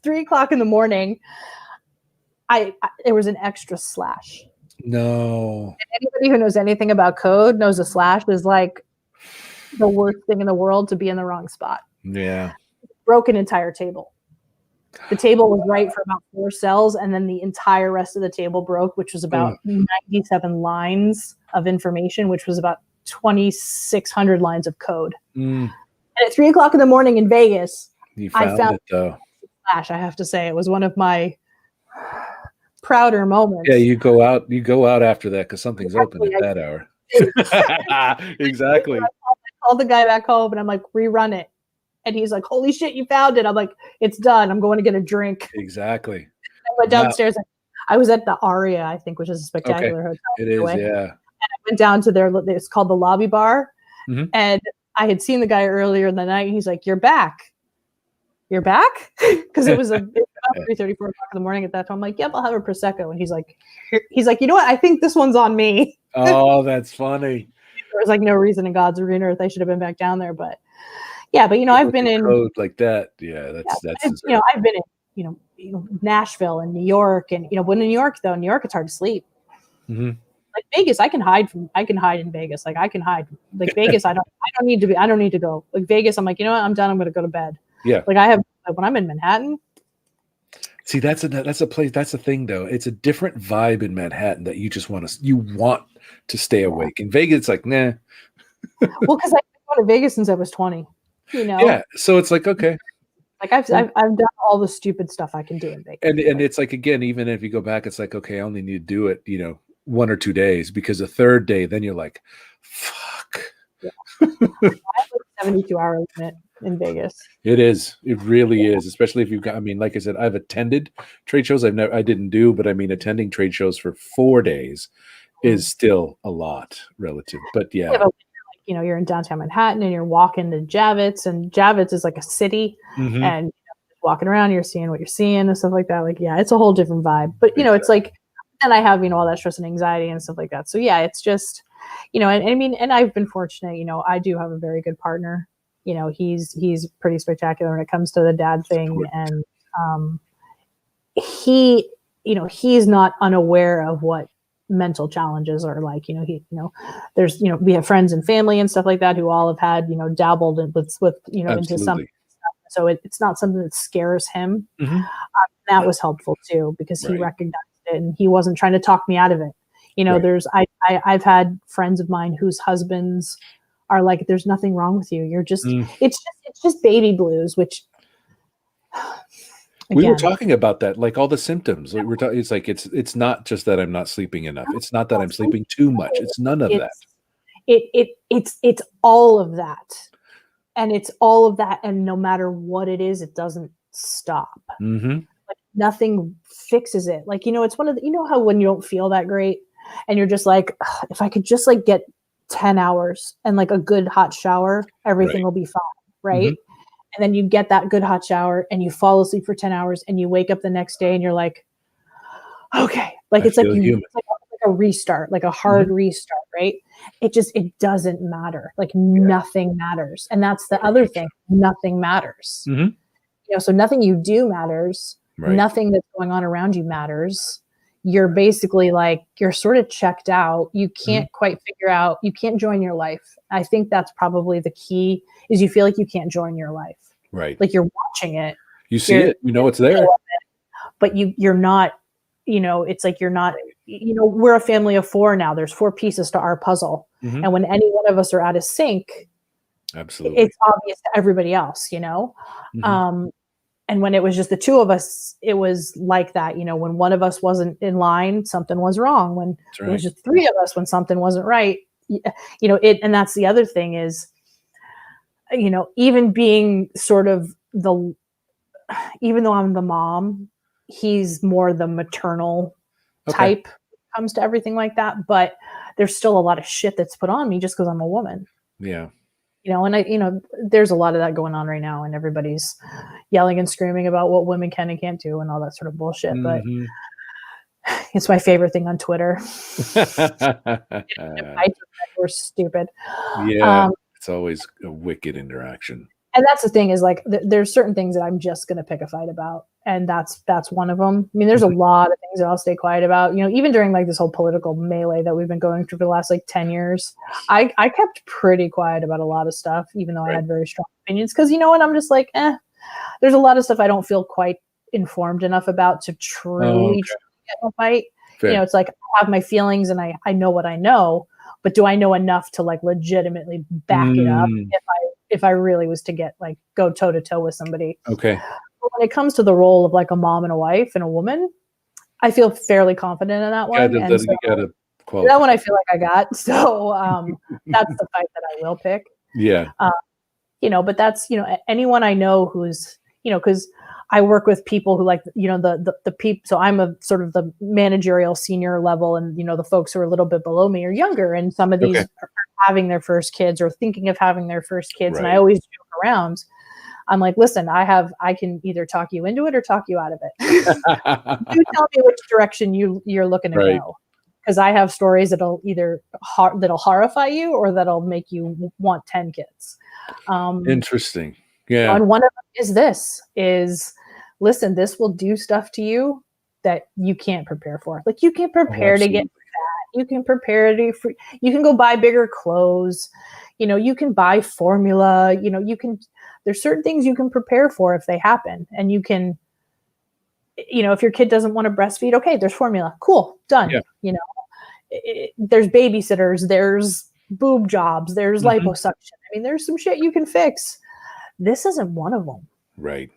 3:00 in the morning. There was an extra slash. No. And anybody who knows anything about code knows a slash is like the worst thing in the world to be in the wrong spot. Yeah. Broke an entire table. The table was right for about 4 cells, and then the entire rest of the table broke, which was about 97 lines of information, which was about 2,600 lines of code. And at 3:00 in the morning in Vegas, I found it though. Flash. I have to say, it was one of my prouder moments. Yeah, you go out after that because something's open at that hour. Exactly. I called the guy back home and I'm like, rerun it. And he's like, holy shit, you found it. I'm like, it's done. I'm going to get a drink. Exactly. I went downstairs. I was at the Aria, I think, which is a spectacular hotel. It is, yeah. And I went down to it's called the Lobby Bar. Mm-hmm. And I had seen the guy earlier in the night. And he's like, you're back. You're back? Because it was about 3:30, 4:00 in the morning at that time. I'm like, yep, I'll have a Prosecco. And he's like, you know what? I think this one's on me. Oh, that's funny. There was like no reason in God's green earth I should have been back down there. But yeah, but I've been in code like that. Yeah, that's I've been in Nashville and New York, and when in New York, it's hard to sleep. Mm-hmm. Like Vegas, I can hide in Vegas. Like I can hide. Like Vegas, I don't need to go. Like Vegas, I'm like, you know what? I'm done. I'm going to go to bed. Yeah. Like when I'm in Manhattan. See, that's a place. That's the thing, though. It's a different vibe in Manhattan that you want to stay awake. In Vegas, it's like, nah. Well, because I've been going to Vegas since I was 20. Yeah. So it's like, okay. Like I've done all the stupid stuff I can do in Vegas. And it's like, again, even if you go back, it's like, okay, I only need to do it, 1 or 2 days, because the third day, then you're like, fuck. Yeah. I have like 72 hours in Vegas. It is. It really is. Especially if you've got, like I said, I've attended trade shows. I didn't do, but attending trade shows for 4 days is still a lot relative. But yeah. You're in downtown Manhattan and you're walking to Javits, and Javits is like a city, and walking around, you're seeing what you're seeing and stuff like that. Like, yeah, it's a whole different vibe. But it's like, and I have all that stress and anxiety and stuff like that. So yeah, it's just, and I've been fortunate. I do have a very good partner. He's pretty spectacular when it comes to the dad thing, and he's not unaware of what mental challenges are like. There's we have friends and family and stuff like that who all have had dabbled with into some stuff. So it's not something that scares him. That was helpful too, because he recognized it and he wasn't trying to talk me out of it. I've had friends of mine whose husbands are like, there's nothing wrong with you, you're just it's just baby blues, which We were Again, talking about that, like all the symptoms. Like we're talking, it's like it's not just that I'm not sleeping enough. It's not that I'm sleeping too much. It's none of that. It's all of that. And it's all of that. And no matter what it is, it doesn't stop. Mm-hmm. Like nothing fixes it. Like, it's one of the, how when you don't feel that great and you're just like, if I could just like get 10 hours and like a good hot shower, everything will be fine. Right. Mm-hmm. And then you get that good hot shower and you fall asleep for 10 hours and you wake up the next day and you're like, okay, like it's like a restart, like a hard restart, right? It doesn't matter. Like nothing matters. And that's the other thing. Nothing matters. Mm-hmm. So nothing you do matters. Right. Nothing that's going on around you matters. You're basically like, you're sort of checked out. You can't quite figure out, you can't join your life. I think that's probably the key is you feel like you can't join your life. Right. Like you're watching it. You see it, it's there. But you're not, it's like you're not, we're a family of 4 now. There's 4 pieces to our puzzle. Mm-hmm. And when any one of us are out of sync, absolutely, it's obvious to everybody else, Mm-hmm. And when it was just the 2 of us, it was like that. When one of us wasn't in line, something was wrong. When it was just 3 of us, when something wasn't right, and that's the other thing is, even being sort of even though I'm the mom, he's more the maternal type when it comes to everything like that. But there's still a lot of shit that's put on me just because I'm a woman. Yeah. And there's a lot of that going on right now and everybody's yelling and screaming about what women can and can't do and all that sort of bullshit. Mm-hmm. But it's my favorite thing on Twitter. We're stupid. Yeah. It's always a wicked interaction. And that's the thing is like, there's certain things that I'm just going to pick a fight about. And that's one of them. I mean, there's a lot of things that I'll stay quiet about, even during like this whole political melee that we've been going through for the last like 10 years, I kept pretty quiet about a lot of stuff, even though I had very strong opinions. Cause I'm just like, there's a lot of stuff I don't feel quite informed enough about to truly get in a fight. Fair. It's like I have my feelings and I know what I know, but do I know enough to like legitimately back it up if I really was to get like go toe to toe with somebody? Okay. But when it comes to the role of like a mom and a wife and a woman, I feel fairly confident in that one. That one I feel like I got. So that's the fight that I will pick. Yeah. But that's, anyone I know who's, because I work with people who like, the people. So I'm a sort of the managerial senior level and, the folks who are a little bit below me are younger. And some of these are having their first kids or thinking of having their first kids. Right. And I always joke around. I'm like, listen, I can either talk you into it or talk you out of it. You tell me which direction you're looking to go. Because I have stories that'll either that'll horrify you or that'll make you want 10 kids. Interesting. Yeah. And one of them is listen, this will do stuff to you that you can't prepare for. Like you can prepare to get fat. You can prepare to you can go buy bigger clothes. You can buy formula. There's certain things you can prepare for if they happen, and you can. If your kid doesn't want to breastfeed, okay, there's formula. Cool, done. Yeah. There's babysitters. There's boob jobs. There's liposuction. I mean, there's some shit you can fix. This isn't one of them. Right.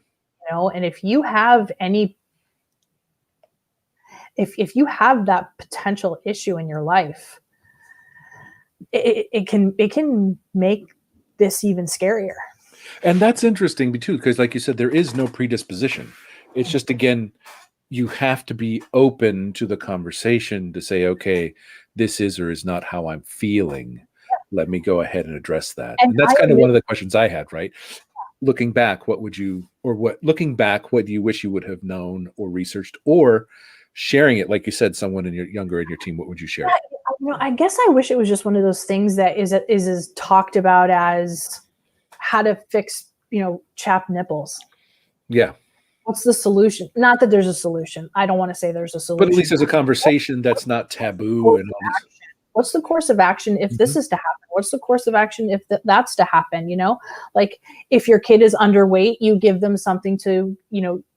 And if you have if you have that potential issue in your life, it can make this even scarier. And that's interesting too, because like you said, there is no predisposition. It's just, again, you have to be open to the conversation to say, okay, this is or is not how I'm feeling. Let me go ahead and address that. And that's kind of one of the questions I had, right? Looking back, what do you wish you would have known or researched, or sharing it? Like you said, someone younger in your team, what would you share? I guess I wish it was just one of those things that is as talked about as how to fix, chapped nipples. Yeah. What's the solution? Not that there's a solution. I don't want to say there's a solution. But at least there's a conversation that's not taboo. And all this. What's the course of action if this is to happen? What's the course of action if that's to happen? Like if your kid is underweight, you give them something to,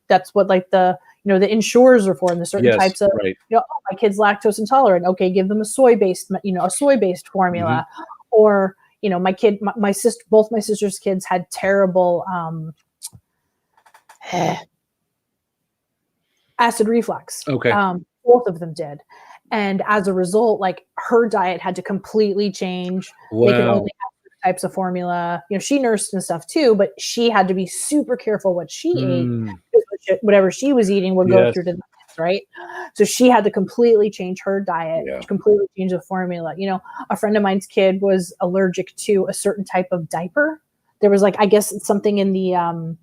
that's what like the insurers are for, and the certain types of, my kid's lactose intolerant. Okay, give them a soy-based formula. Or, my sister, both my sister's kids had terrible acid reflux. Okay. Both of them did. And as a result, like her diet had to completely change. They could Wow. only have certain types of formula. You know, she nursed and stuff too, but she had to be super careful what she ate because whatever she was eating would go Yes. through to the kids, right? So she had to completely change her diet, Yeah. completely change the formula. You know, a friend of mine's kid was allergic to a certain type of diaper. There was like, I guess it's something in the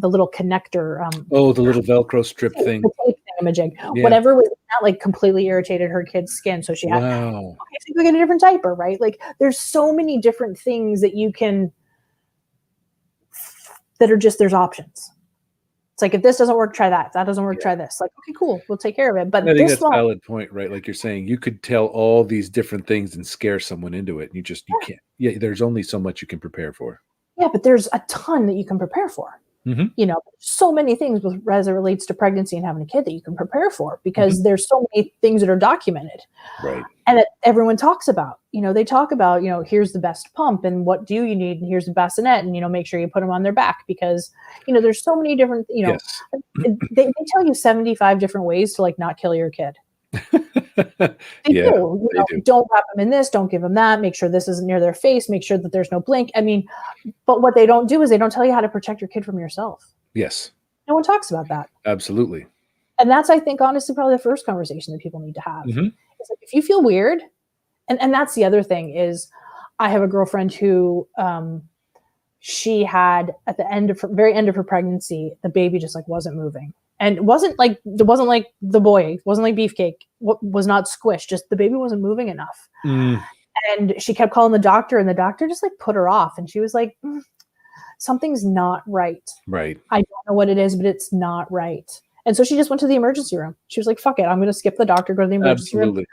little connector. Oh, the little Velcro strip thing. The tape thingamajig. Yeah. Whatever was that, like completely irritated her kid's skin. So she had, Wow. okay, so you get a different diaper, right? Like there's so many different things that you can, that are just, there's options. It's like, if this doesn't work, try that. If that doesn't work, try this. Like, okay, cool. We'll take care of it. But I think this that's a one, valid point, right? Like you're saying, you could tell all these different things and scare someone into it. You can't. Yeah, there's only so much you can prepare for. yeah, but there's a ton that you can prepare for. Mhm. You know, so many things as it relates to pregnancy and having a kid that you can prepare for, because there's so many things that are documented. Right. And that everyone talks about. You know, they talk about, you know, here's the best pump and what do you need, and here's the bassinet, and, you know, make sure you put them on their back, because, you know, there's so many different, you know, Yes. they tell you 75 different ways to like not kill your kid. They Yeah, do. You they know, do. don't wrap them in this, don't give them that, make sure this isn't near their face, make sure that there's no blink. I mean, but what they don't do is they don't tell you how to protect your kid from yourself. Yes, No one talks about that. absolutely. And that's, I think, honestly, probably the first conversation that people need to have. Mhm. It's like, if you feel weird, and that's the other thing is, I have a girlfriend who she had at the very end of her pregnancy, the baby just like wasn't moving. And it wasn't like the boy, it wasn't like Beefcake, was not squished, just the baby wasn't moving enough. And she kept calling the doctor, and the doctor just like put her off. And she was like, something's not right. Right. I don't know what it is, but it's not right. And so she just went to the emergency room. She was like, fuck it, I'm going to skip the doctor, go to the emergency room.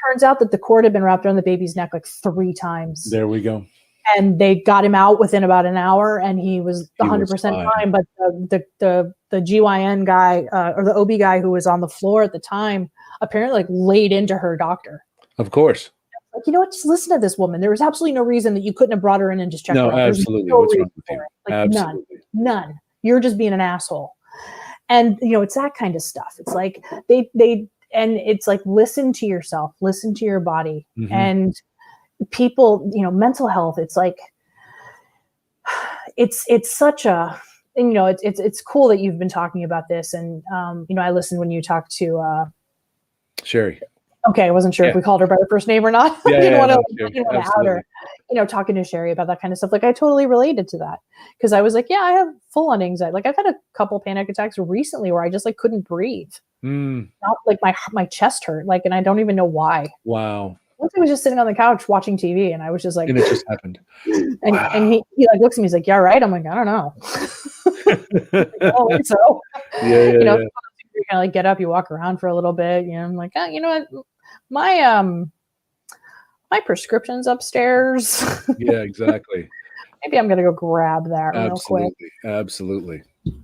Turns out that the cord had been wrapped around the baby's neck like 3 times. There we go. And they got him out within about an hour, and he was 100% fine. But the GYN guy or the OB guy who was on the floor at the time apparently like laid into her doctor. Of course. Like, you know what? Just listen to this woman. There was absolutely no reason that you couldn't have brought her in and just checked her out. There's Absolutely. no What's reason wrong with you? Like, Absolutely. None. You're just being an asshole. And, you know, it's that kind of stuff. It's like and it's like, listen to yourself, listen to your body. And people, you know, mental health, it's like, it's such a, and, you know, it's cool that you've been talking about this. And, you know, I listened when you talked to Sherry. Okay, I wasn't sure if we called her by her first name or not. I didn't want to out her. You know, talking to Sherry about that kind of stuff. Like, I totally related to that, because I was like, yeah, I have full on anxiety. Like, I've had a couple panic attacks recently where I just like couldn't breathe. Not like my chest hurt. Like, and I don't even know why. Wow. Once I was just sitting on the couch watching TV, and I was just like, and it just happened. And he like looks at me, he's like, yeah, right. I'm like, I don't know. Like, oh, so you know, you kind of like get up, you walk around for a little bit. You know, I'm like, you know what, my prescription's upstairs. Yeah, exactly. Maybe I'm gonna go grab that real quick. Absolutely.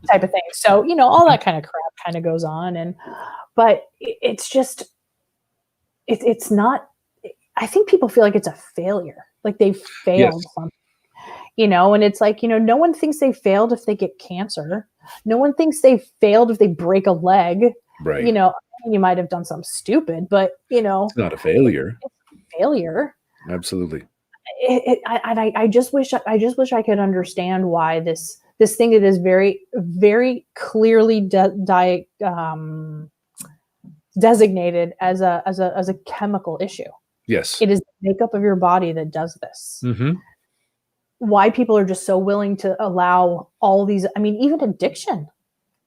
Type of thing. So, you know, all that kind of crap kind of goes on, but it's just, it's not. I think people feel like it's a failure, like they failed something, you know, and it's like, you know, no one thinks they failed if they get cancer. No one thinks they failed if they break a leg. Right. You know, you might have done something stupid, but, you know, it's not a failure. It's a failure. Absolutely. I just wish I could understand why this thing that is very, very clearly designated as a chemical issue. Yes. It is the makeup of your body that does this. Why people are just so willing to allow all these, I mean, even addiction.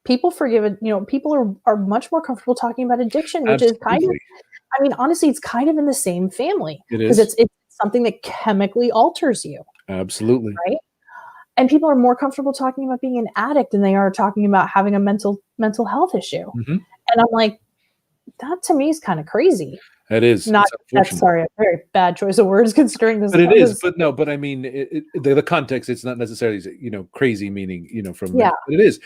People forgive it, you know, people are much more comfortable talking about addiction, which is kind of, I mean, honestly, it's kind of in the same family. It is. Because it's something that chemically alters you. Absolutely. Right? And people are more comfortable talking about being an addict than they are talking about having a mental health issue. And I'm like, that to me is kind of crazy. That is. That's sorry, a very bad choice of words considering this. But it is. But I mean, the context, it's not necessarily, you know, crazy meaning, you know, from, but it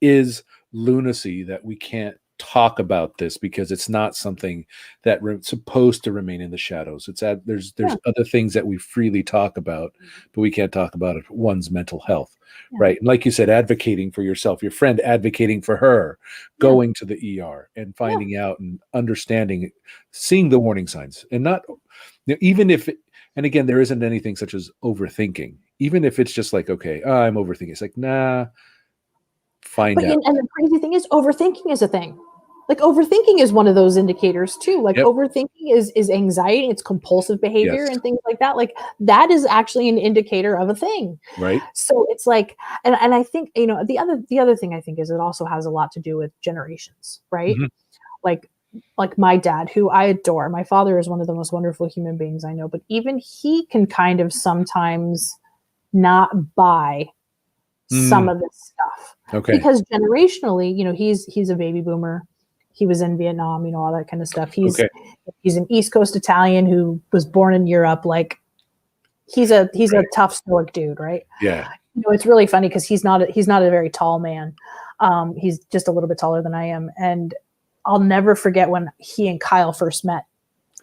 is lunacy that we can't talk about this because it's not something that supposed to remain in the shadows. There's other things that we freely talk about, but we can't talk about it. One's mental health, right? And like you said, advocating for yourself, your friend advocating for her, going to the ER and finding out and understanding, seeing the warning signs, and not even if. And again, there isn't anything such as overthinking. Even if it's just like, okay, I'm overthinking. It's like, nah. Find out. And the crazy thing is, overthinking is a thing. Like, overthinking is one of those indicators too. Like, overthinking is anxiety, it's compulsive behavior and things like that. Like, that is actually an indicator of a thing. Right. So it's like, and I think, the other thing I think is it also has a lot to do with generations, right? Mm-hmm. Like my dad, who I adore. My father is one of the most wonderful human beings I know, but even he can kind of sometimes not buy some of this stuff. Okay. Because generationally, he's a baby boomer. He was in Vietnam, all that kind of stuff. He's an East Coast Italian who was born in Europe. Like, he's a tough, stoic dude, right? Yeah. It's really funny because he's not a very tall man. He's just a little bit taller than I am. And I'll never forget when he and Kyle first met.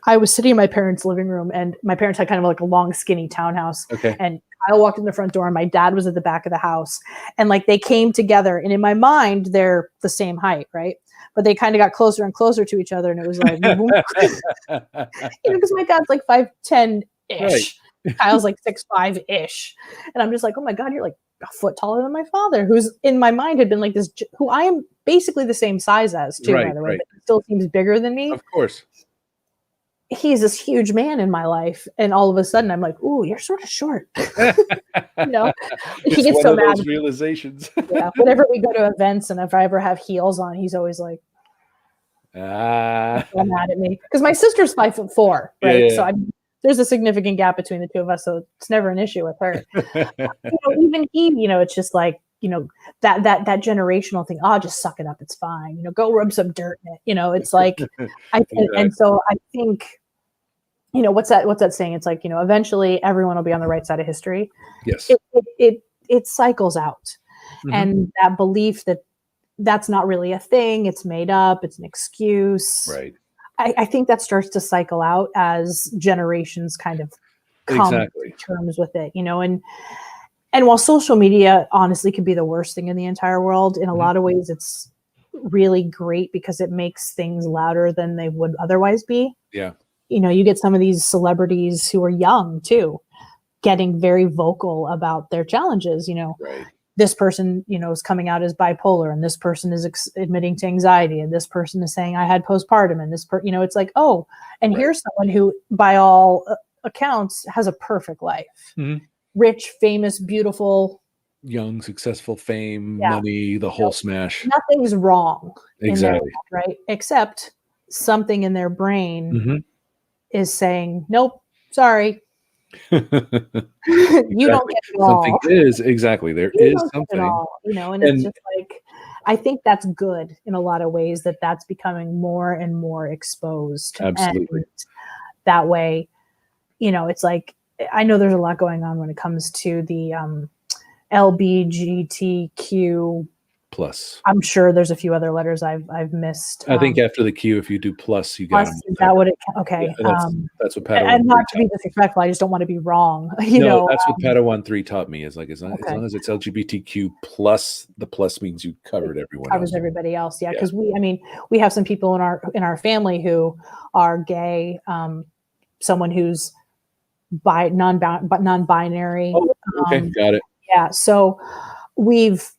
I was sitting in my parents' living room, and my parents had kind of like a long, skinny townhouse. Okay. And Kyle walked in the front door, and my dad was at the back of the house. And like, they came together, and in my mind, they're the same height, right? But they kind of got closer and closer to each other, and it was like, because my dad's like 5'10"-ish. Right. Kyle's like 6'5"-ish. And I'm just like, oh my God, you're like a foot taller than my father, who's in my mind had been like this, who I am basically the same size as too, by the way, but he still seems bigger than me. Of course. He's this huge man in my life. And all of a sudden I'm like, ooh, you're sort of short. He gets so mad. Realizations. Whenever we go to events and if I ever have heels on, he's always like, so mad at me. Because my sister's 5'4", right? Yeah. So there's a significant gap between the two of us. So it's never an issue with her. Even he, it's just like, that generational thing. Oh, just suck it up. It's fine. Go rub some dirt in it. It's like, and so I think, what's that saying? It's like, eventually everyone will be on the right side of history. Yes. It cycles out. Mm-hmm. And that belief that that's not really a thing. It's made up. It's an excuse. Right. I think that starts to cycle out as generations kind of come to terms with it, and while social media honestly can be the worst thing in the entire world, in a lot of ways, it's really great because it makes things louder than they would otherwise be. Yeah. You get some of these celebrities who are young too, getting very vocal about their challenges, Right. This person, is coming out as bipolar, and this person is admitting to anxiety, and this person is saying I had postpartum, and this it's like, oh, and here's someone who, by all accounts, has a perfect life, rich, famous, beautiful, young, successful, fame, money, the whole smash. Nothing's wrong, exactly, right? Except something in their brain is saying, nope, sorry. You don't get it all. Something is exactly there is something, and it's just like, I think that's good in a lot of ways that's becoming more and more exposed. Absolutely. And that way, it's like, I know there's a lot going on when it comes to the LBGTQ plus. I'm sure there's a few other letters I've missed. I think after the Q, if you do plus, you got them. Is that what it? Okay. Yeah, that's what Padawan. And not to be disrespectful, I just don't want to be wrong. That's what Padawan 3 taught me. Is like as long as it's LGBTQ plus, the plus means you covered everyone. Covers everybody else. Yeah, because we have some people in our family who are gay. Someone who's non-binary. Oh, okay, got it. Yeah, so we've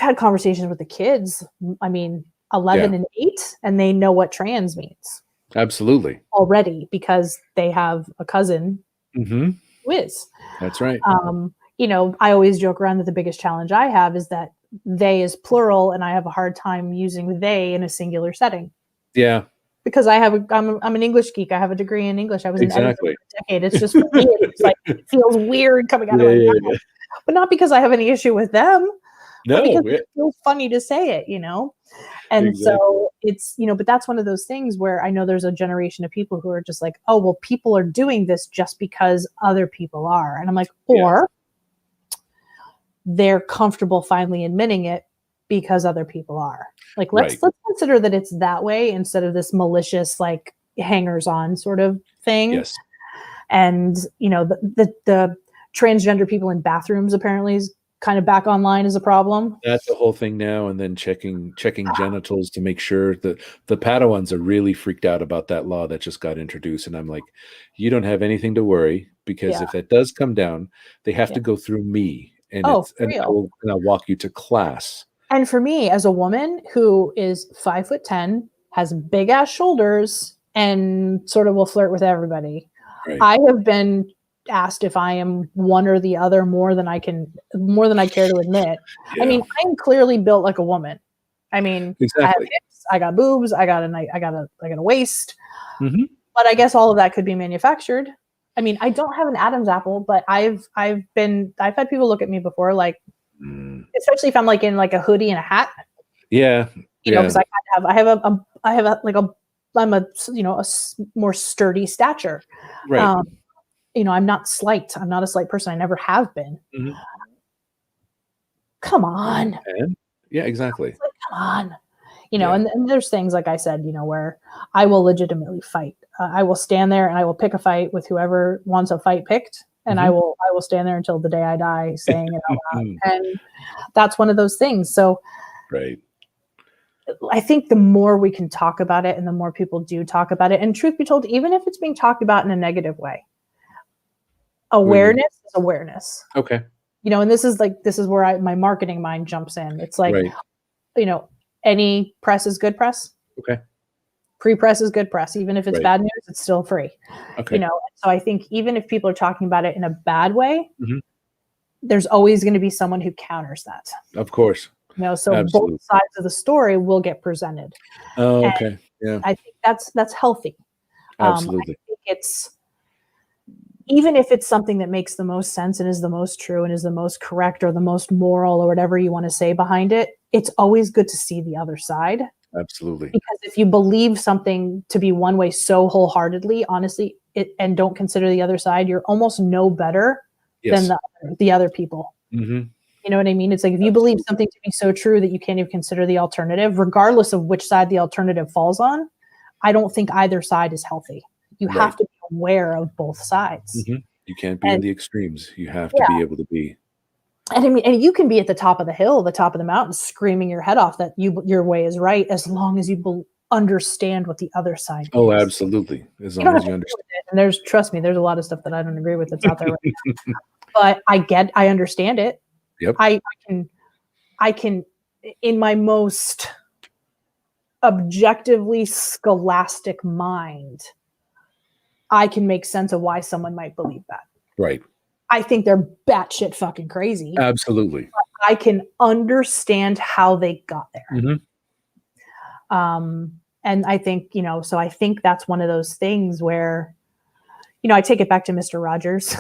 had conversations with the kids. 11 and 8, and they know what trans means. Absolutely. Already, because they have a cousin who is. That's right. I always joke around that the biggest challenge I have is that they is plural, and I have a hard time using they in a singular setting. Yeah. Because I'm an English geek. I have a degree in English. I was an editor for a decade. It's just for me, it's like, it feels weird coming out of my mouth. But not because I have any issue with them. No, because it feels funny to say it, And so it's, but that's one of those things where I know there's a generation of people who are just like, oh, well, people are doing this just because other people are. And I'm like, or they're comfortable finally admitting it because other people are. Like, Right. let's consider that it's that way instead of this malicious, like, hangers on sort of thing. Yes. And, you know, the transgender people in bathrooms apparently is kind of back online as a problem. That's the whole thing now. And then checking genitals to make sure that the Padawans are really freaked out about that law that just got introduced. And I'm like, you don't have anything to worry, because Yeah. if that does come down, they have Yeah. to go through me, and Oh, it's for and real. I'll walk you to class. And for me, as a woman who is 5'10", has big ass shoulders, and sort of will flirt with everybody, Right. I have been asked if I am one or the other more than I care to admit. Yeah. I mean, I'm clearly built like a woman. I mean, I have Exactly. hips, I got boobs, I got a waist. Mm-hmm. But I guess all of that could be manufactured. I mean, I don't have an Adam's apple, but I've had people look at me before, like, especially if I'm like in like a hoodie and a hat. Yeah. You know, because I'm a more sturdy stature. Right. You know, I'm not slight. I'm not a slight person. I never have been. Mm-hmm. Come on. And yeah, exactly. Like, come on. You know, and there's things, like I said, you know, where I will legitimately fight. I will stand there and I will pick a fight with whoever wants a fight picked. And I will stand there until the day I die saying it out loud. And that's one of those things. So right. I think the more we can talk about it and the more people do talk about it, and truth be told, even if it's being talked about in a negative way, awareness is awareness. Okay. You know, and this is where my marketing mind jumps in. It's like, you know, any press is good press. Okay. Pre-press is good press. Even if it's bad news, it's still free. Okay. You know, so I think even if people are talking about it in a bad way, there's always going to be someone who counters that. Of course. You know, so both sides of the story will get presented. Oh, okay. Yeah. I think that's healthy. Absolutely. I think it's, even if it's something that makes the most sense and is the most true and is the most correct or the most moral or whatever you want to say behind it, it's always good to see the other side. Absolutely. Because if you believe something to be one way so wholeheartedly, honestly, and don't consider the other side, you're almost no better than the other people. Mm-hmm. You know what I mean? It's like, if you believe something to be so true that you can't even consider the alternative, regardless of which side the alternative falls on, I don't think either side is healthy. You have to be aware of both sides. Mm-hmm. You can't be in the extremes. You have to be able to be. And I mean, and you can be at the top of the hill, the top of the mountain, screaming your head off that your way is right, as long as you understand what the other side is. Oh, absolutely. As long as you understand. And trust me, there's a lot of stuff that I don't agree with that's out there right now. But I understand it. Yep. I can, in my most objectively scholastic mind, I can make sense of why someone might believe that. Right. I think they're batshit fucking crazy. Absolutely. But I can understand how they got there. Mm-hmm. And I think, you know, so I think that's one of those things where, you know, I take it back to Mr. Rogers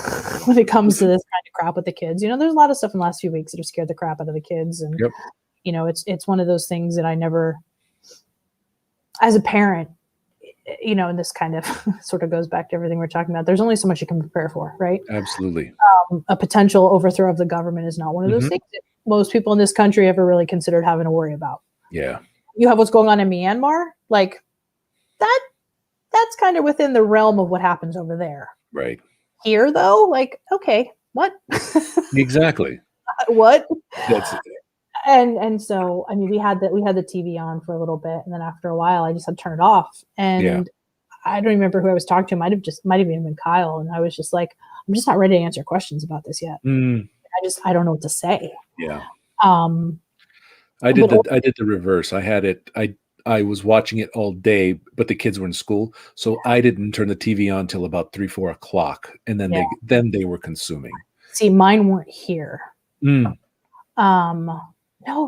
when it comes to this kind of crap with the kids. You know, there's a lot of stuff in the last few weeks that have scared the crap out of the kids. And, you know, it's one of those things that I never, as a parent, you know, and this kind of sort of goes back to everything we're talking about. There's only so much you can prepare for, right? Absolutely. A potential overthrow of the government is not one of those things that most people in this country ever really considered having to worry about. Yeah. You have what's going on in Myanmar, like that's kind of within the realm of what happens over there. Right. Here, though, like, okay, what? Exactly. What? That's it. And so, I mean, we had the TV on for a little bit, and then after a while, I just had to turn it off. And I don't remember who I was talking to. Might have even been Kyle. And I was just like, I'm just not ready to answer questions about this yet. I don't know what to say. Yeah. I did the reverse. I was watching it all day, but the kids were in school, so I didn't turn the TV on till about 3-4 o'clock, and then they were consuming. See, mine weren't here. No,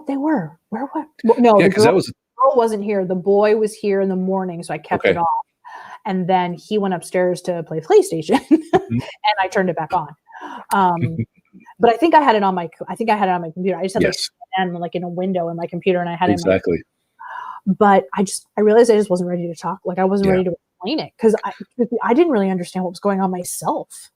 they were. Where what? No, the girl wasn't here. The boy was here in the morning, so I kept it off. And then he went upstairs to play PlayStation, and I turned it back on. But I think I had it on my computer. I just had like in a window in my computer, and I had it in but I realized I just wasn't ready to talk. Like, I wasn't ready to explain it, because I didn't really understand what was going on myself.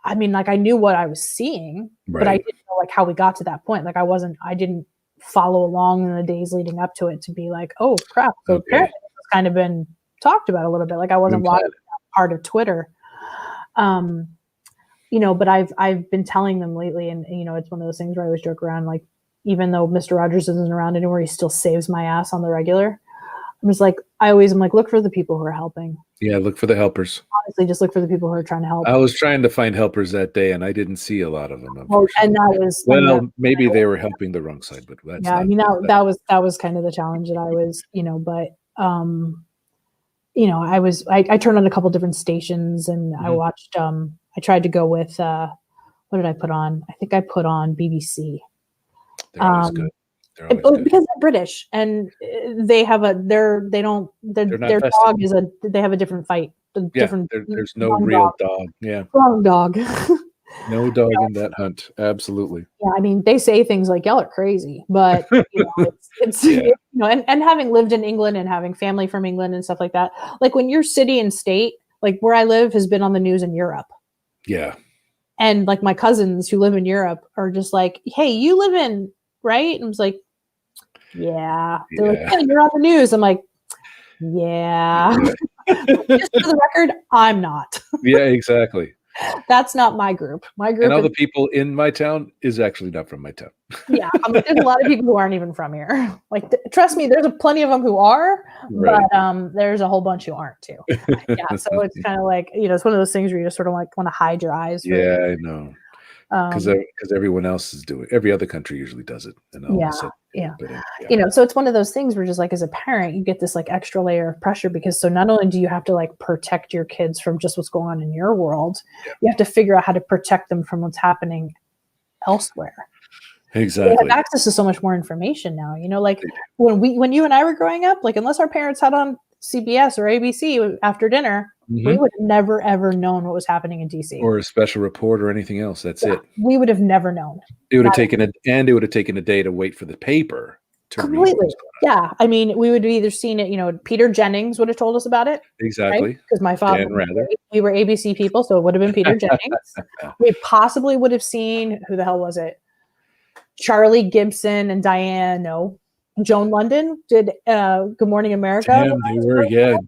I mean, like I knew what I was seeing, but I Right. didn't know like how we got to that point. Like I didn't follow along in the days leading up to it to be like, oh crap. So Okay. apparently it's kind of been talked about a little bit. Like I wasn't watching that part of Twitter. But I've been telling them lately, and it's one of those things where I always joke around, like, even though Mr. Rogers isn't around anymore, he still saves my ass on the regular. I'm just like, I'm like, look for the people who are helping. Yeah, look for the helpers. Honestly, just look for the people who are trying to help. I was trying to find helpers that day, and I didn't see a lot of them. Well, and that was maybe they were helping the wrong side, but that's I mean that was kind of the challenge that I was, but I turned on a couple different stations, and I watched. I tried to go with what did I put on? I think I put on BBC. They're always good. They're always good. Because they're British, and they have their dog is they have a different fight. There's no real dog. Yeah. Wrong dog. No dog in that hunt. Absolutely. Yeah, I mean, they say things like y'all are crazy, but it's and having lived in England and having family from England and stuff like that, like when your city and state, like where I live, has been on the news in Europe. Yeah. And like my cousins who live in Europe are just like, hey, you live in, right? And I was like, yeah. They're like, yeah, you're on the news. I'm like, yeah. Just for the record, I'm not. Yeah, exactly. That's not my group. My group, and all the people in my town is actually not from my town. Yeah, I mean, there's a lot of people who aren't even from here. Like, trust me, there's plenty of them who are, right. But there's a whole bunch who aren't too. Yeah, so it's kind of like, it's one of those things where you just sort of like want to hide your eyes. Yeah, I know. Because everyone else is doing. Every other country usually does it. And so it's one of those things where just like as a parent, you get this like extra layer of pressure because so not only do you have to like protect your kids from just what's going on in your world, you have to figure out how to protect them from what's happening elsewhere. Exactly. We have access to so much more information now. Like when you and I were growing up, like unless our parents had on CBS or ABC after dinner, we would have never ever known what was happening in DC or a special report or anything else. That's it. We would have never known. It would have taken a day to wait for the paper to completely. Yeah, I mean, we would have either seen it. Peter Jennings would have told us about it. Exactly, because my father. We were ABC people, so it would have been Peter Jennings. We possibly would have seen who the hell was it? Charlie Gibson and Diane. No. Joan London did Good Morning America. Damn, they were,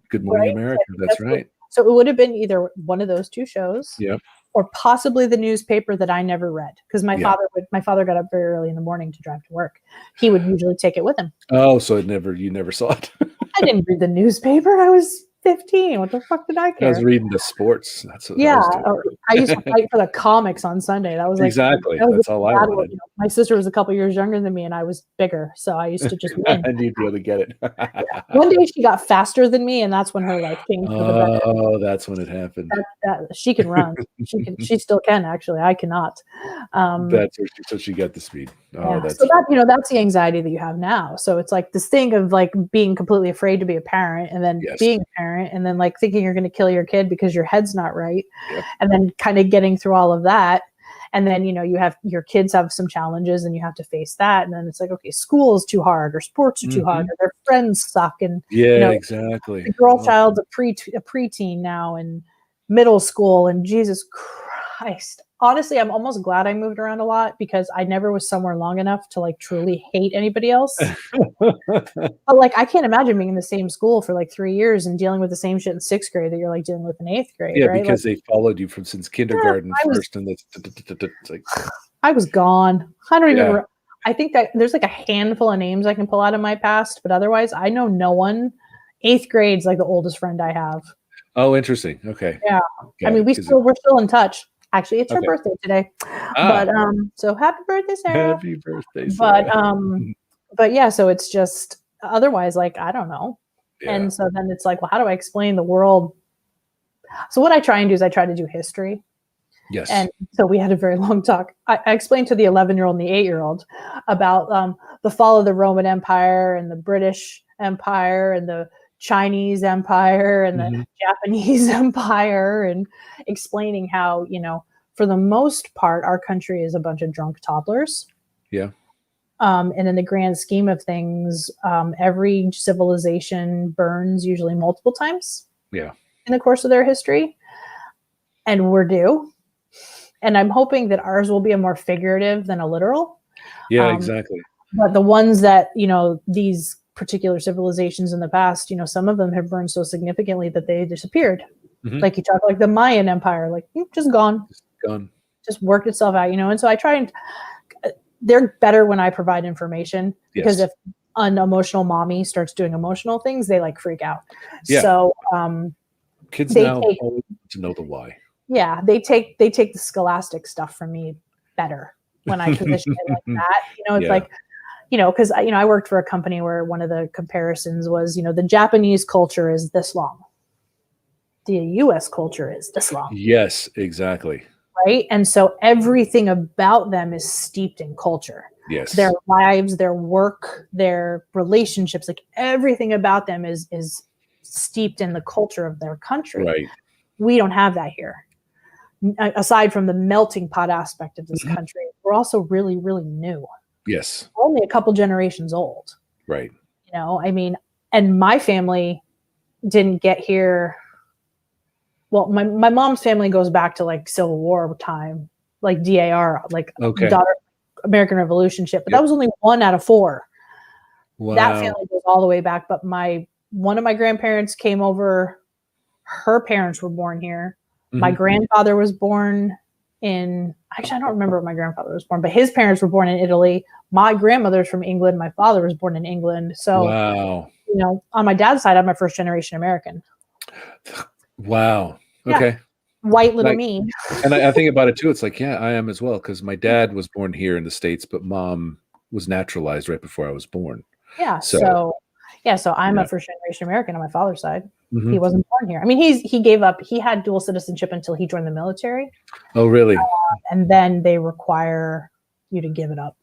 Good Morning America. That's right. So it would have been either one of those two shows, yep, or possibly the newspaper that I never read because my father got up very early in the morning to drive to work. He would usually take it with him. Oh, so you never saw it. I didn't read the newspaper. I was 15. What the fuck did I care? I was reading the sports. That's what I used to fight for the comics on Sunday. That was like exactly. That's all I wanted. My sister was a couple years younger than me, and I was bigger, so I used to just win. And you'd be able to get it. One day she got faster than me, and that's when her life changed. Oh, that's when it happened. She can run. She still can actually. I cannot. So she got the speed. That's the anxiety that you have now. So it's like this thing of like being completely afraid to be a parent, and then being a parent, and then like thinking you're going to kill your kid because your head's not right, and then kind of getting through all of that. And then, you have your kids have some challenges and you have to face that. And then it's like, okay, school is too hard or sports are too hard or their friends suck. And exactly. The girl child's a preteen now and middle school, and Jesus Christ. Honestly, I'm almost glad I moved around a lot because I never was somewhere long enough to like truly hate anybody else. But like, I can't imagine being in the same school for like 3 years and dealing with the same shit in 6th grade that you're like dealing with in 8th grade. Yeah, right? because they followed you since kindergarten first, and it's like I was gone. I don't even. I think that there's like a handful of names I can pull out of my past, but otherwise, I know no one. 8th grade's like the oldest friend I have. Oh, interesting. Okay. Yeah, I mean, we're still in touch. Actually, it's her birthday today. But so happy birthday, Sarah. Happy birthday, Sarah. But yeah, so it's just otherwise, like, I don't know. Yeah. And so then it's like, well, how do I explain the world? So what I try and do is I try to do history. Yes. And so we had a very long talk. I explained to the 11-year-old and the 8-year-old about the fall of the Roman Empire and the British Empire and the Chinese Empire and the Japanese Empire, and explaining how, for the most part, our country is a bunch of drunk toddlers. Yeah. And in the grand scheme of things, every civilization burns usually multiple times. Yeah. In the course of their history. And we're due. and I'm hoping that ours will be a more figurative than a literal. Yeah, exactly. But the ones that, these particular civilizations in the past, some of them have burned so significantly that they disappeared. Mhm. Like you talk like the Mayan Empire, like just gone, Gone. just worked itself out, and so I try and they're better when I provide information because if an emotional mommy starts doing emotional things, they like freak out. Yeah. So kids now always want to know the why. Yeah, they take the scholastic stuff from me better when I position it like that. It's like, because I worked for a company where one of the comparisons was, the Japanese culture is this long. The US culture is this long. Yes, exactly. Right. And so everything about them is steeped in culture. Yes. Their lives, their work, their relationships, like everything about them is steeped in the culture of their country. Right. We don't have that here. Aside from the melting pot aspect of this country, we're also really, really new. Yes. We're only a couple generations old. Right. And my family didn't get here. Well, my mom's family goes back to like Civil War time, like DAR, like American Revolution shit. But that was only 1 out of 4. Wow. That family goes all the way back. But one of my grandparents came over. Her parents were born here. Mm-hmm. My grandfather was born actually, I don't remember where my grandfather was born, but his parents were born in Italy. My grandmother's from England. My father was born in England. So, on my dad's side, I'm a first generation American. Wow. Okay. Yeah. White little me. And I think about it too. It's like, I am as well. Because my dad was born here in the States, but mom was naturalized right before I was born. Yeah. So I'm a first generation American on my father's side. Mm-hmm. He wasn't born here. I mean, he had dual citizenship until he joined the military. Oh, really? And then they require you to give it up.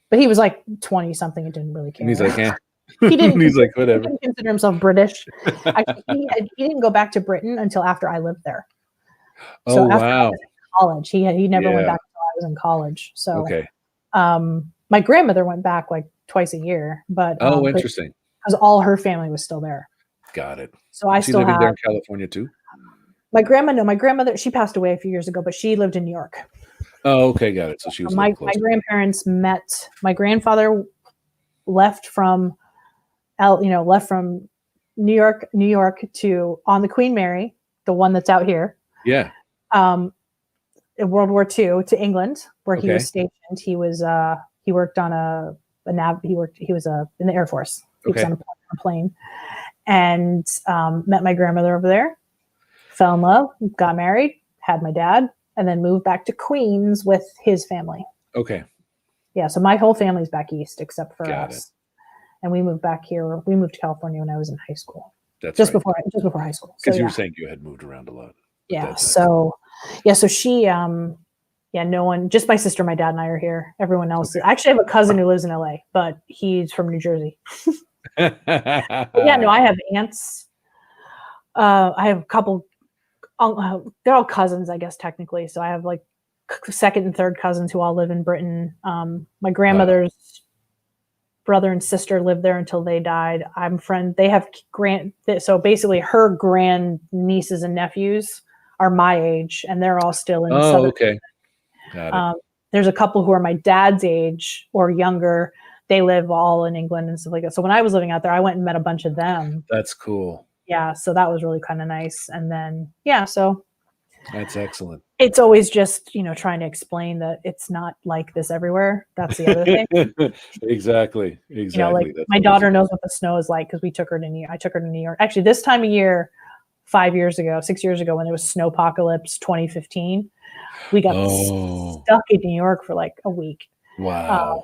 But he was like 20 something and didn't really care. And he's like, He didn't. He's like, whatever. He didn't consider himself British. Actually, he didn't go back to Britain until after I lived there. So after I was in college, he never went back until I was in college. So, my grandmother went back like twice a year, but interesting, because all her family was still there. Got it. So I still living there in California too. My grandmother, she passed away a few years ago, but she lived in New York. Oh, okay, got it. So she was my grandparents met. My grandfather left from New York to on the Queen Mary, the one that's out here. Yeah. In World War II to England, where he was stationed. He worked on in the Air Force. He was on a plane, and met my grandmother over there. Fell in love, got married, had my dad, and then moved back to Queens with his family. Okay. Yeah, so my whole family's back east except for Got us. And we moved back here. We moved to California when I was in high school. That's just before high school. Because you were saying you had moved around a lot. Yeah. So she, no one, just my sister, my dad, and I are here. Everyone else, I actually have a cousin who lives in LA, but he's from New Jersey. I have aunts. I have a couple. They're all cousins, I guess, technically. So I have like second and third cousins who all live in Britain. My grandmother's brother and sister lived there until they died. They have so basically her grand nieces and nephews are my age, and they're all still in. Oh, okay. Got it. There's a couple who are my dad's age or younger. They live all in England and stuff like that. So when I was living out there, I went and met a bunch of them. That's cool. Yeah, so that was really kind of nice. And then, so that's excellent. It's always just, trying to explain that it's not like this everywhere. That's the other thing. Exactly. Like my daughter knows what the snow is like because I took her to New York. Actually, this time of year, 6 years ago, when it was snowpocalypse 2015, we got stuck in New York for like a week. Wow.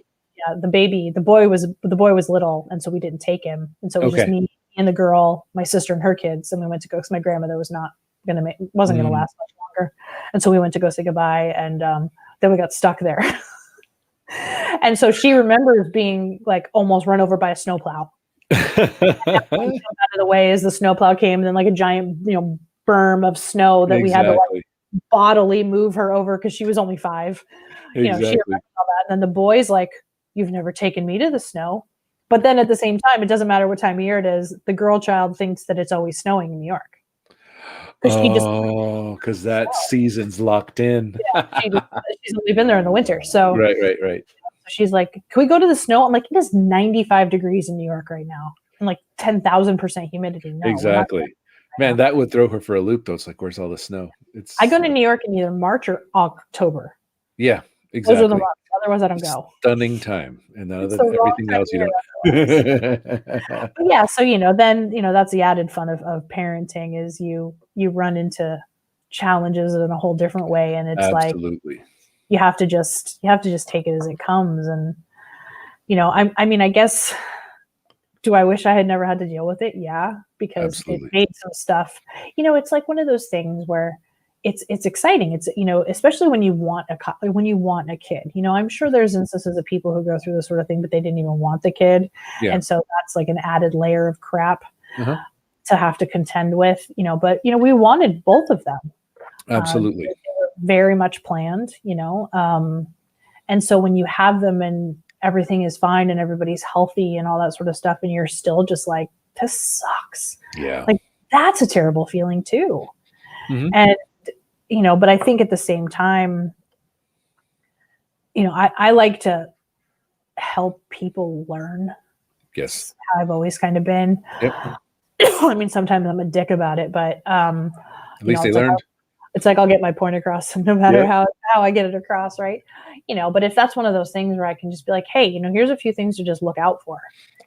The boy was little, and so we didn't take him, and so it was just me and the girl, my sister and her kids, and we went to go because my grandmother wasn't going to last much longer, and so we went to go say goodbye, and then we got stuck there. And so she remembers being like almost run over by a snowplow. Out of the way as the snowplow came, and then like a giant berm of snow that we had to like bodily move her over because she was only 5. She remembers all that, and then the boy's like, "You've never taken me to the snow." But then at the same time, it doesn't matter what time of year it is. The girl child thinks that it's always snowing in New York. Oh, because that season's locked in. She's only been there in the winter. So Right. she's like, can we go to the snow? I'm like, it is 95 degrees in New York right now and like 10,000% humidity. No, Exactly. Man, that would throw her for a loop though. It's like, where's all the snow? I go to New York in either March or October. Yeah, exactly. Those are the months. Otherwise, I don't go. Stunning time, and everything else you don't. But yeah, so then that's the added fun of parenting is you run into challenges in a whole different way, and it's absolutely like you have to just take it as it comes, and I mean, I guess. Do I wish I had never had to deal with it? Yeah, because absolutely. It made some stuff. It's like one of those things where it's exciting. It's especially when you want a kid. I'm sure there's instances of people who go through this sort of thing, but they didn't even want the kid, and so that's like an added layer of crap to have to contend with. But we wanted both of them. Absolutely, they were very much planned. And so when you have them and everything is fine and everybody's healthy and all that sort of stuff, and you're still just like, this sucks. Yeah. Like that's a terrible feeling too. Mm-hmm. And, but I think at the same time, I like to help people learn. Yes. How I've always kind of been. Yep. I mean, sometimes I'm a dick about it, but, at least they learned. It's like I'll get my point across no matter how I get it across, right? But if that's one of those things where I can just be like, hey, here's a few things to just look out for.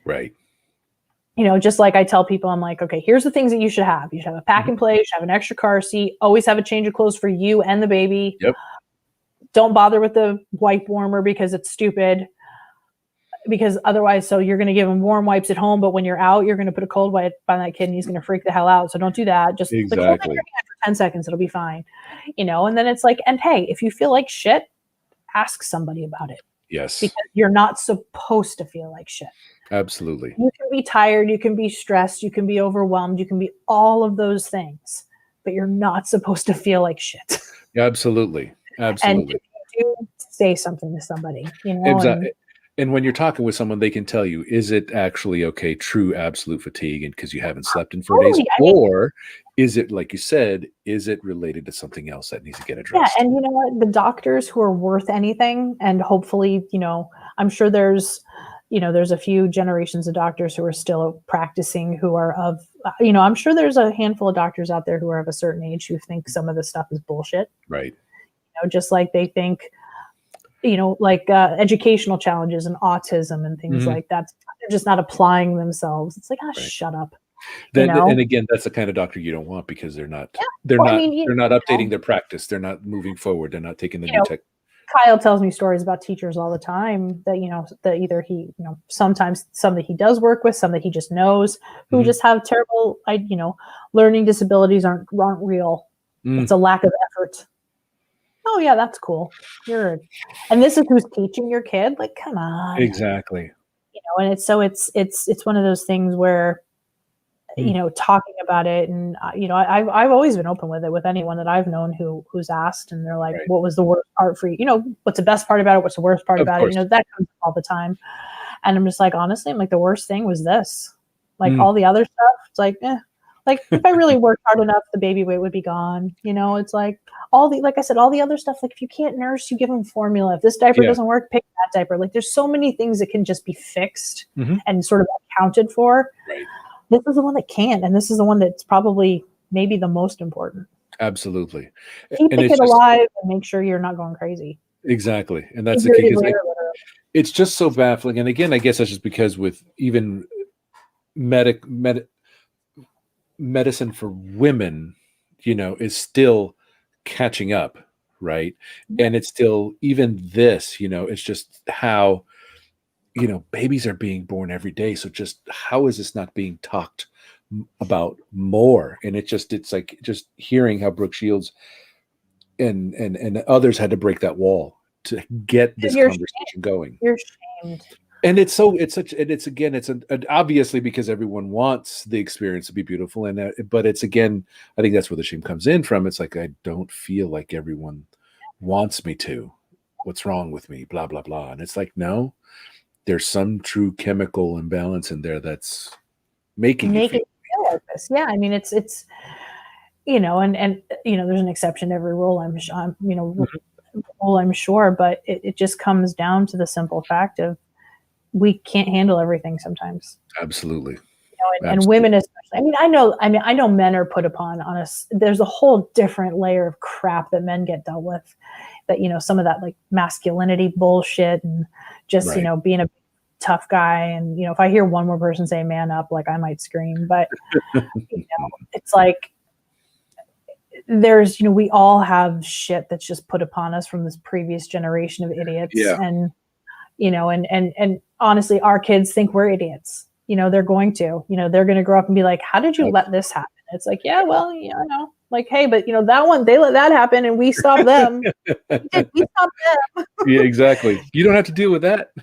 Right. Just like I tell people, I'm like, okay, here's the things that you should have. You should have a pack and play, you should have an extra car seat, always have a change of clothes for you and the baby. Yep. Don't bother with the wipe warmer because it's stupid. Because otherwise, so you're going to give him warm wipes at home, but when you're out, you're going to put a cold wipe on that kid and he's going to freak the hell out. So don't do that. Just hold it for 10 seconds. It'll be fine. And then it's like, and hey, if you feel like shit, ask somebody about it. Yes. Because you're not supposed to feel like shit. Absolutely. You can be tired. You can be stressed. You can be overwhelmed. You can be all of those things, but you're not supposed to feel like shit. Absolutely. And if you do, say something to somebody, Exactly. And when you're talking with someone, they can tell you, is it actually true absolute fatigue and because you haven't slept in 4 days? Or is it, like you said, is it related to something else that needs to get addressed? Yeah, and you know what? The doctors who are worth anything, and hopefully, I'm sure there's a few generations of doctors who are still practicing who are of, I'm sure there's a handful of doctors out there who are of a certain age who think some of this stuff is bullshit. Right. Just like they think, like educational challenges and autism and things like that. They're just not applying themselves. It's like, shut up. And again, that's the kind of doctor you don't want because they're not updating their practice. They're not moving forward. They're not taking the new tech. Kyle tells me stories about teachers all the time that, that either he, sometimes some that he does work with, some that he just knows who just have terrible, learning disabilities aren't real. It's a lack of effort. Oh yeah, that's cool. And this is who's teaching your kid. Like, come on. Exactly. And it's one of those things where, talking about it, and I've always been open with it with anyone that I've known who's asked, and they're like, "What was the worst part for you? What's the best part about it? What's the worst part about it?" That comes up all the time, and I'm just like, honestly, I'm like, the worst thing was this. Like all the other stuff, it's like, like if I really worked hard enough, the baby weight would be gone. It's like like I said, all the other stuff. Like if you can't nurse, you give them formula. If this diaper doesn't work, pick that diaper. Like there's so many things that can just be fixed and sort of accounted for. Right. This is the one that can't, and this is the one that's probably maybe the most important. Absolutely. Keep the kid alive and make sure you're not going crazy. Exactly. And that's the key. It's just so baffling. And again, I guess that's just because with even medicine for women, is still catching up, right? And it's still, even this, it's just how, babies are being born every day. So just how is this not being talked about more? And it's like just hearing how Brooke Shields and others had to break that wall to get this conversation going. You're shamed. And it's obviously because everyone wants the experience to be beautiful. But it's, again, I think that's where the shame comes in from. It's like, I don't feel like everyone wants me to. What's wrong with me? Blah, blah, blah. And it's like, no, there's some true chemical imbalance in there that's making you feel like this. Yeah. I mean, it's and there's an exception to every rule. Rule, I'm sure, but it just comes down to the simple fact of we can't handle everything sometimes. Absolutely. And women especially. I know men are put upon on us. There's a whole different layer of crap that men get dealt with. That some of that like masculinity bullshit and just right. Being a tough guy. And if I hear one more person say "man up," like I might scream. But it's like there's we all have shit that's just put upon us from this previous generation of idiots. Yeah. And and honestly, our kids think we're idiots. They're going to, they're going to grow up and be like, how did you let this happen? It's like, yeah, well, like, hey, but that one, they let that happen and we stopped them. we stopped them. Yeah, exactly. You don't have to deal with that. Yeah,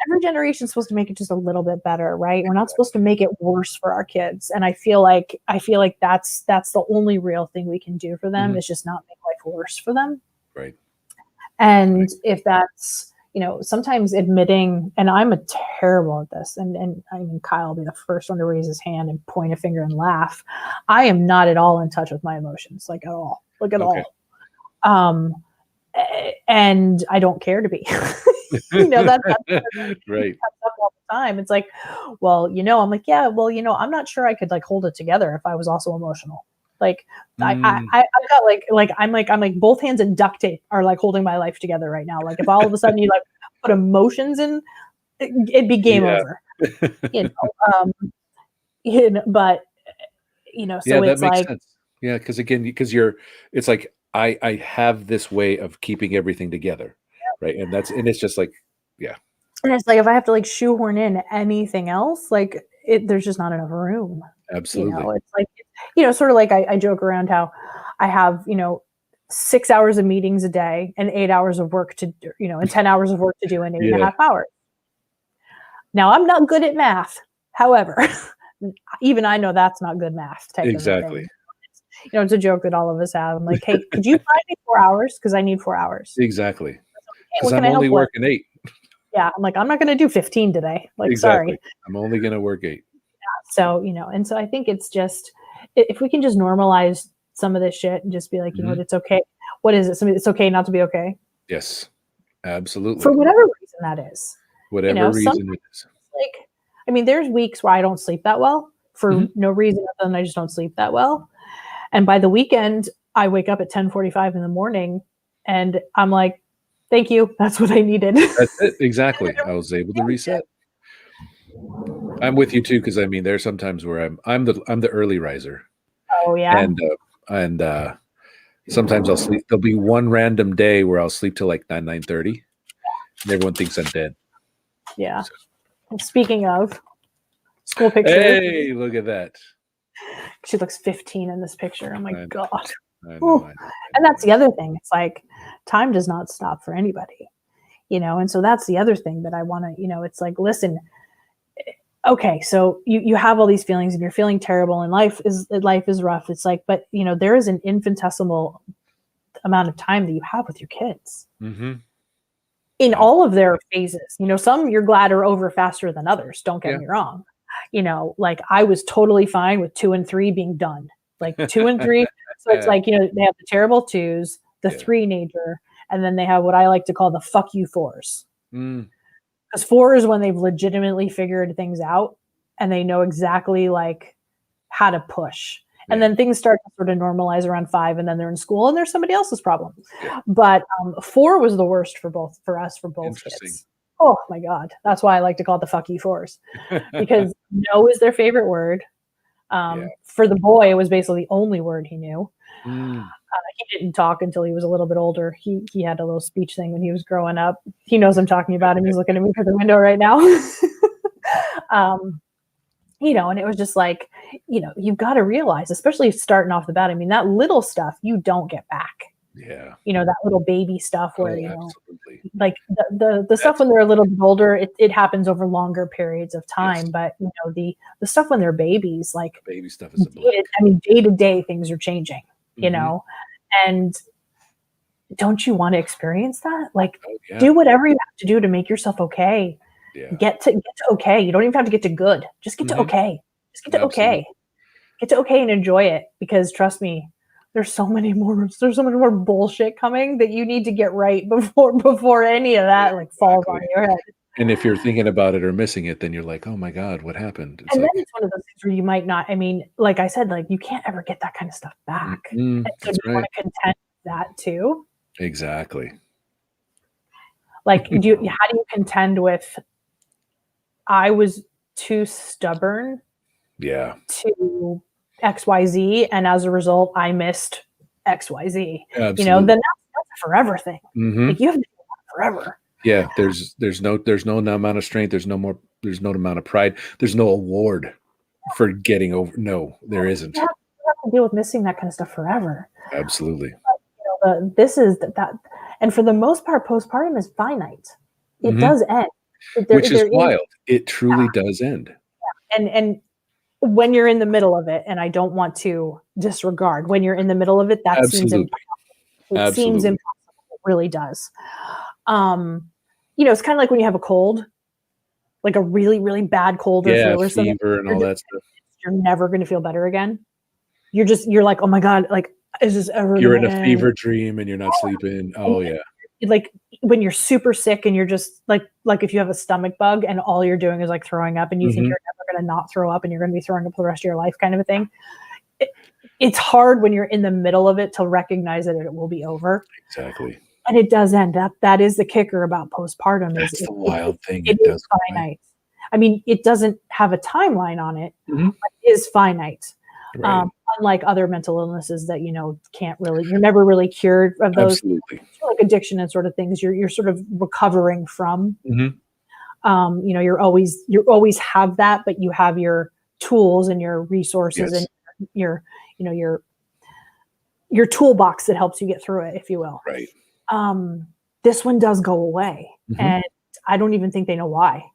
every generation's supposed to make it just a little bit better, right? We're not supposed to make it worse for our kids. And I feel like that's the only real thing we can do for them is just not make life worse for them. Right. And if that's, sometimes admitting, and I'm terrible at this, and I mean, Kyle will be the first one to raise his hand and point a finger and laugh. I am not at all in touch with my emotions, like at all, all. And I don't care to be. That's right. Up all the time. It's like, well, I'm like, yeah, well, I'm not sure I could like hold it together if I was also emotional. Like I've got like I'm like both hands in duct tape are like holding my life together right now. Like if all of a sudden you like put emotions in, it'd be game over. But so that it's makes like sense. Yeah, because it's like I have this way of keeping everything together, right? And it's just like, yeah. And it's like if I have to like shoehorn in anything else, like there's just not enough room. Absolutely. It's like sort of like I joke around how I have 6 hours of meetings a day and 8 hours of work to do, and 10 hours of work to do in 8.5 hours. Now I'm not good at math. However, even I know that's not good math type exactly. of thing. It's a joke that all of us have. I'm like, hey, could you find me 4 hours? Because I need 4 hours. Exactly. Because I'm only working 8. Yeah, I'm like, I'm not going to do 15 today. Like, exactly. Sorry. I'm only going to work 8. Yeah, so, and so I think it's just, if we can just normalize some of this shit and just be like, you know what, it's okay. What is it? It's okay not to be okay. Yes, absolutely. For whatever reason that is. Whatever reason it is. Like, I mean, there's weeks where I don't sleep that well for no reason other than I just don't sleep that well. And by the weekend, I wake up at 10:45 in the morning and I'm like, thank you. That's what I needed. That's it. Exactly. I was able to reset. I'm with you too, because I mean, there's sometimes where I'm the early riser. Oh yeah. And sometimes I'll sleep. There'll be one random day where I'll sleep till like 9:30, and everyone thinks I'm dead. Yeah. So. Speaking of school picture. Hey, look at that. She looks 15 in this picture. Oh my God. I know. And that's the other thing. It's like time does not stop for anybody, and so that's the other thing that I want to, it's like, listen, okay, so you have all these feelings and you're feeling terrible and life is rough. It's like, but there is an infinitesimal amount of time that you have with your kids in all of their phases. Some you're glad are over faster than others. Don't get me wrong. Like I was totally fine with 2 and 3 being done, like 2 and 3. So it's like, they have the terrible 2s, the 3 nature, and then they have what I like to call the fuck you 4s. Because 4 is when they've legitimately figured things out and they know exactly like how to push. And then things start to sort of normalize around 5, and then they're in school and there's somebody else's problem. But 4 was the worst for both kids. Oh my God. That's why I like to call it the fuck you 4s, because no is their favorite word. For the boy, it was basically the only word he knew. He didn't talk until he was a little bit older. He had a little speech thing when he was growing up. He knows I'm talking about him. He's looking at me through the window right now. And it was just like, you've got to realize, especially starting off the bat, I mean, that little stuff you don't get back. Yeah. That little baby stuff where, like the stuff when they're a little bit older, it happens over longer periods of time. But, the stuff when they're babies, like baby stuff is day to day things are changing, and don't you want to experience that? Like do whatever you have to do to make yourself okay. Get to okay. You don't even have to get to good. Just get to okay. Just get to okay. It's okay and enjoy it, because trust me, there's so many more bullshit coming that you need to get right before any of that like falls on your head. And if you're thinking about it or missing it, then you're like, oh my God, what happened? It's And like, then it's one of those things where you might not, I mean, like I said, like you can't ever get that kind of stuff back. And so that's you want to contend with that too. Exactly. Like, how do you contend with, I was too stubborn to XYZ, and as a result, I missed XYZ. Absolutely. You know, then that's a forever thing. Like you have to do that forever. Yeah, there's no amount of strength. There's no amount of pride. There's no award for getting over. No, there isn't. You have to deal with missing that kind of stuff forever. Absolutely. But, you know, this is that, and for the most part, postpartum is finite. It does end, which is wild. It truly does end. And when you're in the middle of it, and I don't want to disregard when you're in the middle of it, that seems impossible. It seems impossible. It really does. You know, it's kind of like when you have a cold, like a really, really bad cold or flu or something, fever and all that stuff. You're never going to feel better again. You're like, oh my God, like, is this ever? You're in a fever dream and you're not sleeping. Oh yeah. Like when you're super sick and you're just like if you have a stomach bug and all you're doing is like throwing up and you think you're never going to not throw up and you're going to be throwing up for the rest of your life, kind of a thing. It's hard when you're in the middle of it to recognize that it will be over. Exactly. And it does end. That is the kicker about postpartum. That's the wild thing. It is finite. I mean, it doesn't have a timeline on it, but it is finite. Right. Unlike other mental illnesses that, you know, you're never really cured of those. Absolutely. Like addiction and sort of things you're sort of recovering from. You know, you always have that, but you have your tools and your resources and your toolbox that helps you get through it, if you will. Right. This one does go away, and I don't even think they know why.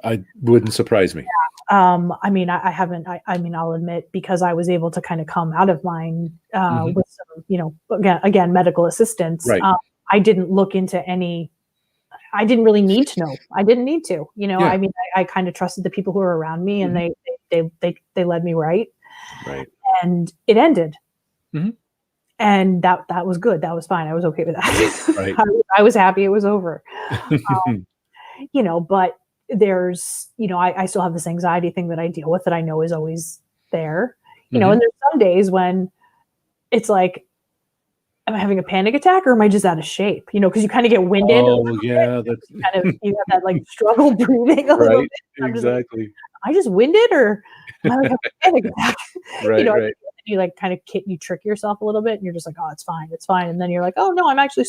I wouldn't surprise me. I mean, I mean, I'll admit, because I was able to kind of come out of mine with some, you know, again, medical assistance. Right. I didn't look into I didn't really need to know. I didn't need to, you know, I mean, I kind of trusted the people who were around me, and they led me right. Right. And it ended. And that was good. That was fine. I was okay with that. Right. I was happy it was over. You know, but there's, you know, I still have this anxiety thing that I deal with that I know is always there, you know, and there's some days when it's like, am I having a panic attack or am I just out of shape? You know, because you kind of get winded. Oh yeah. That's you have that like struggle breathing a little bit. Exactly. Am I just winded or am I like having a panic attack? Right. You know, right. You like kind of you trick yourself a little bit and you're just like, oh, it's fine. And then you're like, oh no, I'm actually,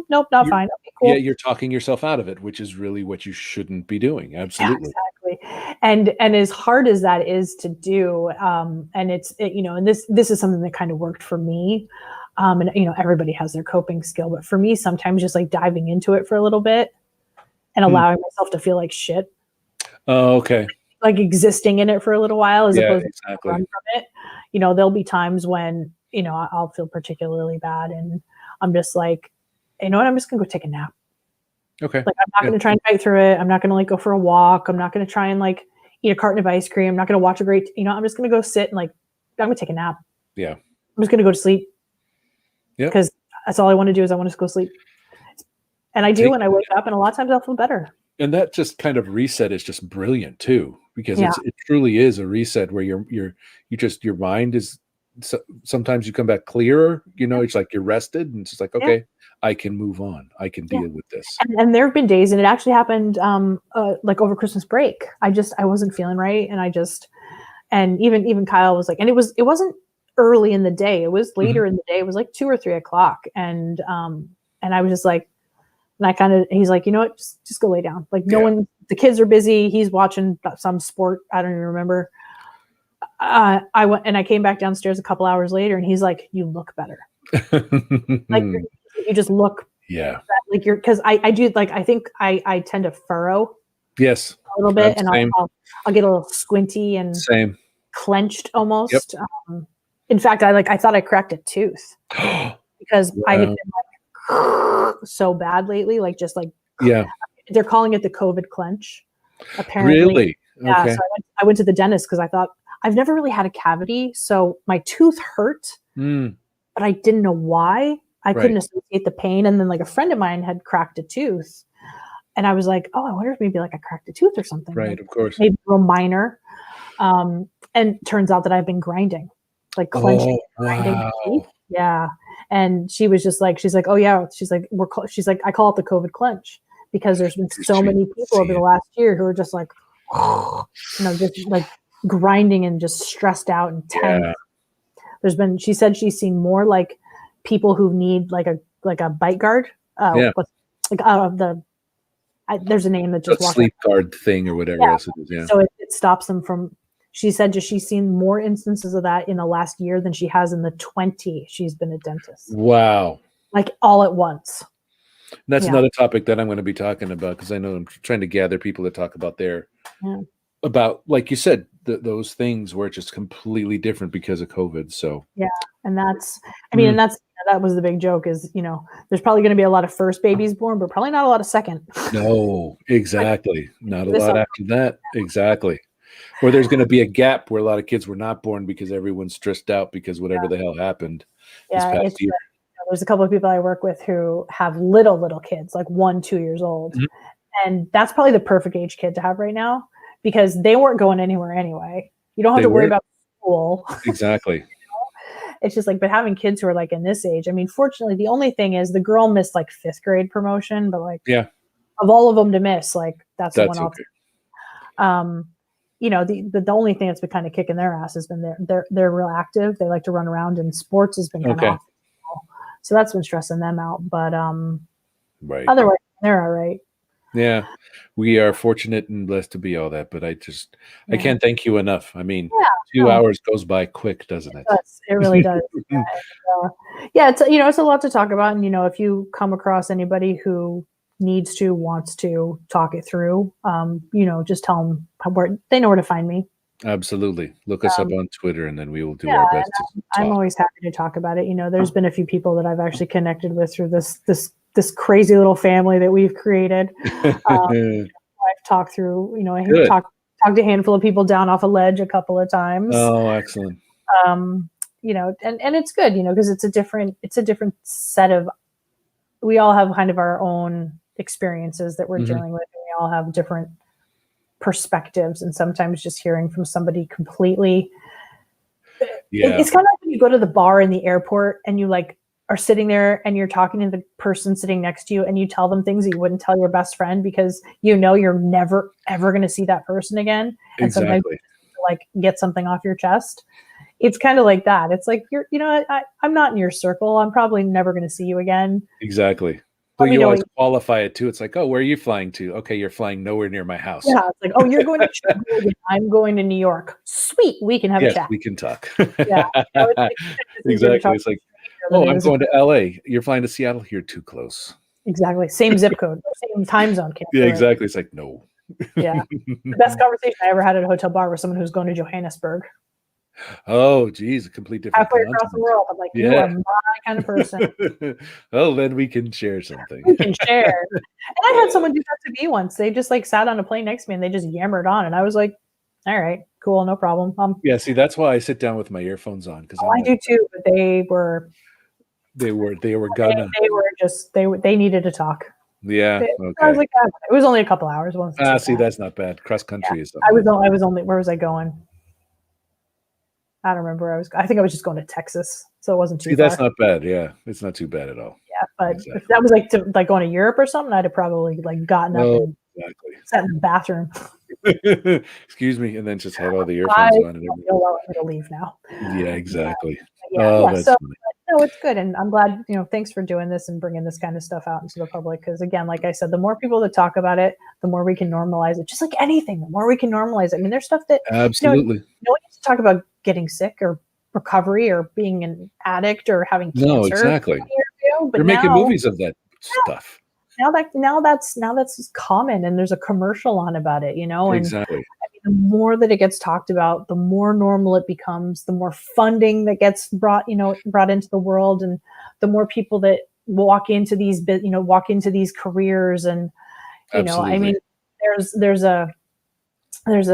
nope, not fine. Okay, cool. Yeah, you're talking yourself out of it, which is really what you shouldn't be doing. Absolutely. Yeah, exactly. And as hard as that is to do, and you know, and this is something that kind of worked for me. And you know, everybody has their coping skill, but for me, sometimes just like diving into it for a little bit and allowing myself to feel like shit. Oh, okay. Like existing in it for a little while as opposed to run from it. You know, there'll be times when, you know, I'll feel particularly bad and I'm just like, you know what, I'm just gonna go take a nap. Okay. Like I'm not gonna try and fight through it. I'm not gonna like go for a walk. I'm not gonna try and like eat a carton of ice cream. I'm not gonna watch a great, you know, I'm just gonna go sit and like, I'm gonna take a nap. Yeah. I'm just gonna go to sleep. Yeah. Because that's all I want to do is I want to go sleep. And I do when I wake up, and a lot of times I'll feel better. And that just kind of reset is just brilliant too, because it truly is a reset where your mind is, sometimes you come back clearer, you know, it's like you're rested and it's just like, okay, I can move on. I can deal with this. And there have been days, and it actually happened like over Christmas break. I wasn't feeling right. And even Kyle was like, and it wasn't early in the day. It was later in the day. It was like 2 or 3 o'clock. And I was just like, and he's like, you know what, just go lay down. Like the kids are busy. He's watching some sport. I don't even remember. I went and I came back downstairs a couple hours later and he's like, you look better. Like you just look. Yeah. Like cause I do like, I think I tend to furrow. Yes. A little bit. And I'll get a little squinty and clenched almost. Yep. In fact, I thought I cracked a tooth because I had been like, so bad lately, like just like they're calling it the COVID clench. Apparently, really? Yeah. Okay. So I went to the dentist because I thought I've never really had a cavity, so my tooth hurt, but I didn't know why. I couldn't associate the pain. And then like a friend of mine had cracked a tooth, and I was like, oh, I wonder if maybe like I cracked a tooth or something. Right, like, of course. maybe real minor. And turns out that I've been grinding, like clenching, grinding my teeth. Yeah. And she was just like, she's like, oh yeah. She's like, she's like, I call it the COVID clench, because there's been so many people over the last year who are just like, just like grinding and just stressed out and tense. Yeah. She said she's seen more like people who need like a bite guard. There's a name that just sleep guard thing or whatever else it is. Yeah. So it stops them from. She said she's seen more instances of that in the last year than she has in the 20 she's been a dentist. Wow. Like all at once. And that's another topic that I'm going to be talking about, because I know I'm trying to gather people to talk about about, like you said, those things were just completely different because of COVID. So yeah, and that's, and that was the big joke is, there's probably going to be a lot of first babies born, but probably not a lot of second. No, exactly. Not a lot after that. Exactly. Or there's going to be a gap where a lot of kids were not born because everyone's stressed out because whatever the hell happened this past year. There's a couple of people I work with who have little kids, like 1-2 years old. And that's probably the perfect age kid to have right now, because they weren't going anywhere anyway. You don't have to worry about school. Exactly. It's just like, but having kids who are like in this age, fortunately, the only thing is the girl missed like 5th grade promotion, but like, of all of them to miss, like that's the one okay. The only thing that's been kind of kicking their ass has been they're real active. They like to run around, and sports has been kind of off. So that's been stressing them out. But otherwise they're all right. Yeah, we are fortunate and blessed to be all that. But I can't thank you enough. 2 hours goes by quick, doesn't it? It really does. It's a lot to talk about. And if you come across anybody who wants to talk it through, just tell them where they know where to find me. Absolutely. Look us up on Twitter, and then we will do our best to talk. I'm always happy to talk about it. There's been a few people that I've actually connected with through this crazy little family that we've created. I've talked through, I talked to a handful of people down off a ledge a couple of times. Oh, excellent. And it's good, because it's a different set of, we all have kind of our own experiences that we're dealing with, and we all have different perspectives, and sometimes just hearing from somebody completely, it's kind of like when you go to the bar in the airport and you like are sitting there and you're talking to the person sitting next to you, and you tell them things that you wouldn't tell your best friend because you're never ever going to see that person again. And sometimes you like get something off your chest. It's kind of like that. It's like, I'm not in your circle. I'm probably never going to see you again. Exactly. But you always qualify it too. It's like, oh, where are you flying to? Okay, you're flying nowhere near my house. Yeah, it's like, oh, you're going to Chicago. I'm going to New York. Sweet, we can have a chat. We can talk. Yeah, exactly. It's like, oh, I'm going to LA. You're flying to Seattle. You're too close. Exactly. Same zip code, same time zone. Yeah, exactly. It's like, no. Yeah. The best conversation I ever had at a hotel bar was someone who's going to Johannesburg. Oh, geez, a complete different. Halfway across the world. I'm like, you are my kind of person. Well, then we can share something. We can share. And I had someone do that to me once. They just like sat on a plane next to me and they just yammered on, and I was like, all right, cool, no problem. Yeah, see, that's why I sit down with my earphones on, because I do too. But they were gonna. They needed to talk. Yeah. Okay. I was like, it was only a couple hours. See, that's not bad. Cross country is. I was only. Where was I going? I don't remember where I was. I think I was just going to Texas, so it wasn't too. That's not bad. Yeah, it's not too bad at all. Yeah, but if that was like going to Europe or something, I'd have probably like gotten up and sat in the bathroom. Excuse me, and then just had all the earphones on. And allow me to leave now. Yeah, exactly. That's no, it's good, and I'm glad. Thanks for doing this and bringing this kind of stuff out into the public. Because again, like I said, the more people that talk about it, the more we can normalize it. Just like anything, the more we can normalize it. There's stuff that absolutely. No one needs to talk about getting sick or recovery or being an addict or having cancer. No, exactly. But they're making movies of that stuff. Now that's common, and there's a commercial on about it, and exactly. The more that it gets talked about, the more normal it becomes, the more funding that gets brought into the world, and the more people that walk into these careers. And there's a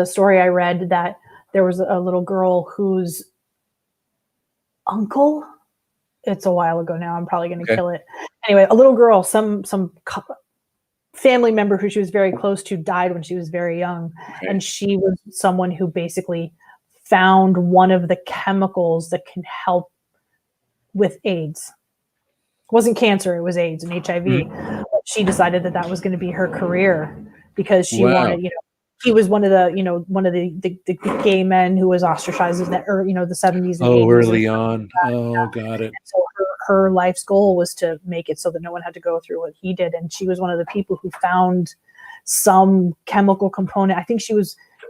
story I read that there was a little girl whose uncle, it's a while ago now, I'm probably going to kill it. Anyway, a little girl, some family member who she was very close to died when she was very young. And she was someone who basically found one of the chemicals that can help with AIDS. It wasn't cancer, it was AIDS and HIV. But she decided that was going to be her career because she wanted, he was one of the gay men who was ostracized in the 70s and 80s. Early on. Got it. So her life's goal was to make it so that no one had to go through what he did. And she was one of the people who found some chemical component. I think she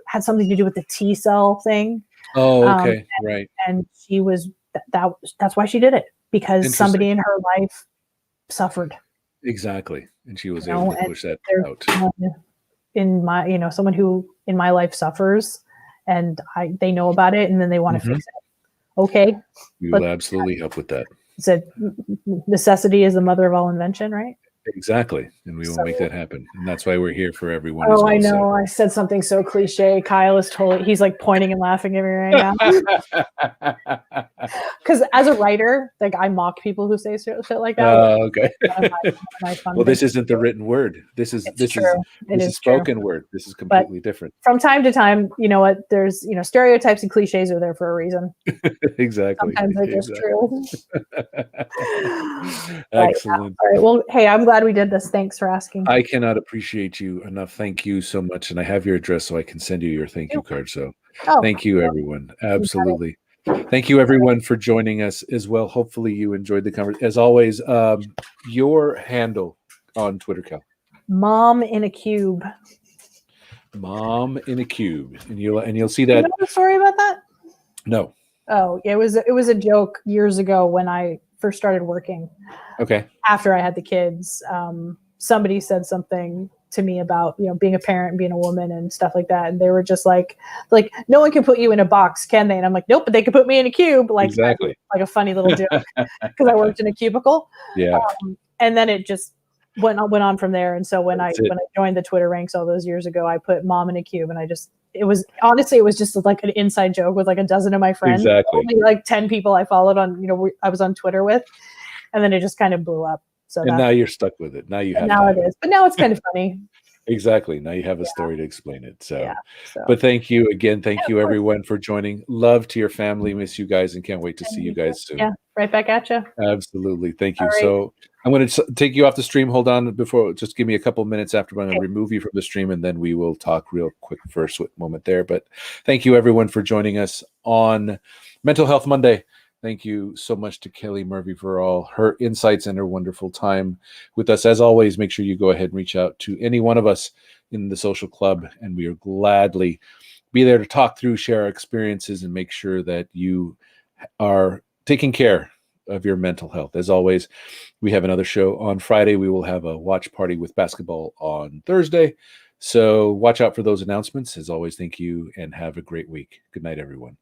had something to do with the T cell thing. Right. And she was that's why she did it, because somebody in her life suffered. Exactly. And she was able to push that out. In my, someone who in my life suffers, and they know about it, and then they want to fix it. Okay. We will absolutely help with that. Said necessity is the mother of all invention, right? Exactly. And we will make that happen. And that's why we're here for everyone. Oh, I know. So. I said something so cliche. Kyle is he's like pointing and laughing at me right now. Because as a writer, like I mock people who say shit like that. Okay. Well, this isn't the written word. This is spoken word. This is completely different. From time to time, you know what? There's stereotypes and cliches are there for a reason. Exactly. Sometimes they're just true. Excellent. All right. Well, hey, I'm glad we did this. Thanks for asking. I cannot appreciate you enough. Thank you so much. And I have your address so I can send you your thank you card. So thank you, everyone. Absolutely. Thank you, everyone, for joining us as well. Hopefully you enjoyed the conversation. As always, your handle on Twitter, Cal. Mom in a cube. Mom in a cube. And you'll see that. You know the story about that? No. Oh, it was a joke years ago when I first started working. Okay. After I had the kids, somebody said something to me about being a parent and being a woman and stuff like that, and they were just like no one can put you in a box, can they? And I'm like, nope, but they could put me in a cube. Like exactly, like a funny little joke because I worked in a cubicle. Yeah. And then it just went on from there. And so when I joined the Twitter ranks all those years ago, I put mom in a cube, and it was just like an inside joke with like a dozen of my friends. Exactly. Only like 10 people I followed on, I was on Twitter with, and then it just kind of blew up. So now you're stuck with it. Now you have. Now it is, but now it's kind of funny. Exactly. Now you have a story to explain it. So, but thank you again. Thank you, everyone, for joining. Love to your family. Miss you guys, and can't wait to see you guys soon. Yeah, right back at you. Absolutely. Thank you. Right. So I'm going to take you off the stream. Hold on just give me a couple minutes after I'm going to remove you from the stream, and then we will talk real quick first moment there. But thank you, everyone, for joining us on Mental Health Monday. Thank you so much to Kelly Murphy for all her insights and her wonderful time with us. As always, make sure you go ahead and reach out to any one of us in the social club, and we will gladly be there to talk through, share our experiences, and make sure that you are taking care of your mental health. As always, we have another show on Friday. We will have a watch party with basketball on Thursday. So watch out for those announcements. As always, thank you and have a great week. Good night, everyone.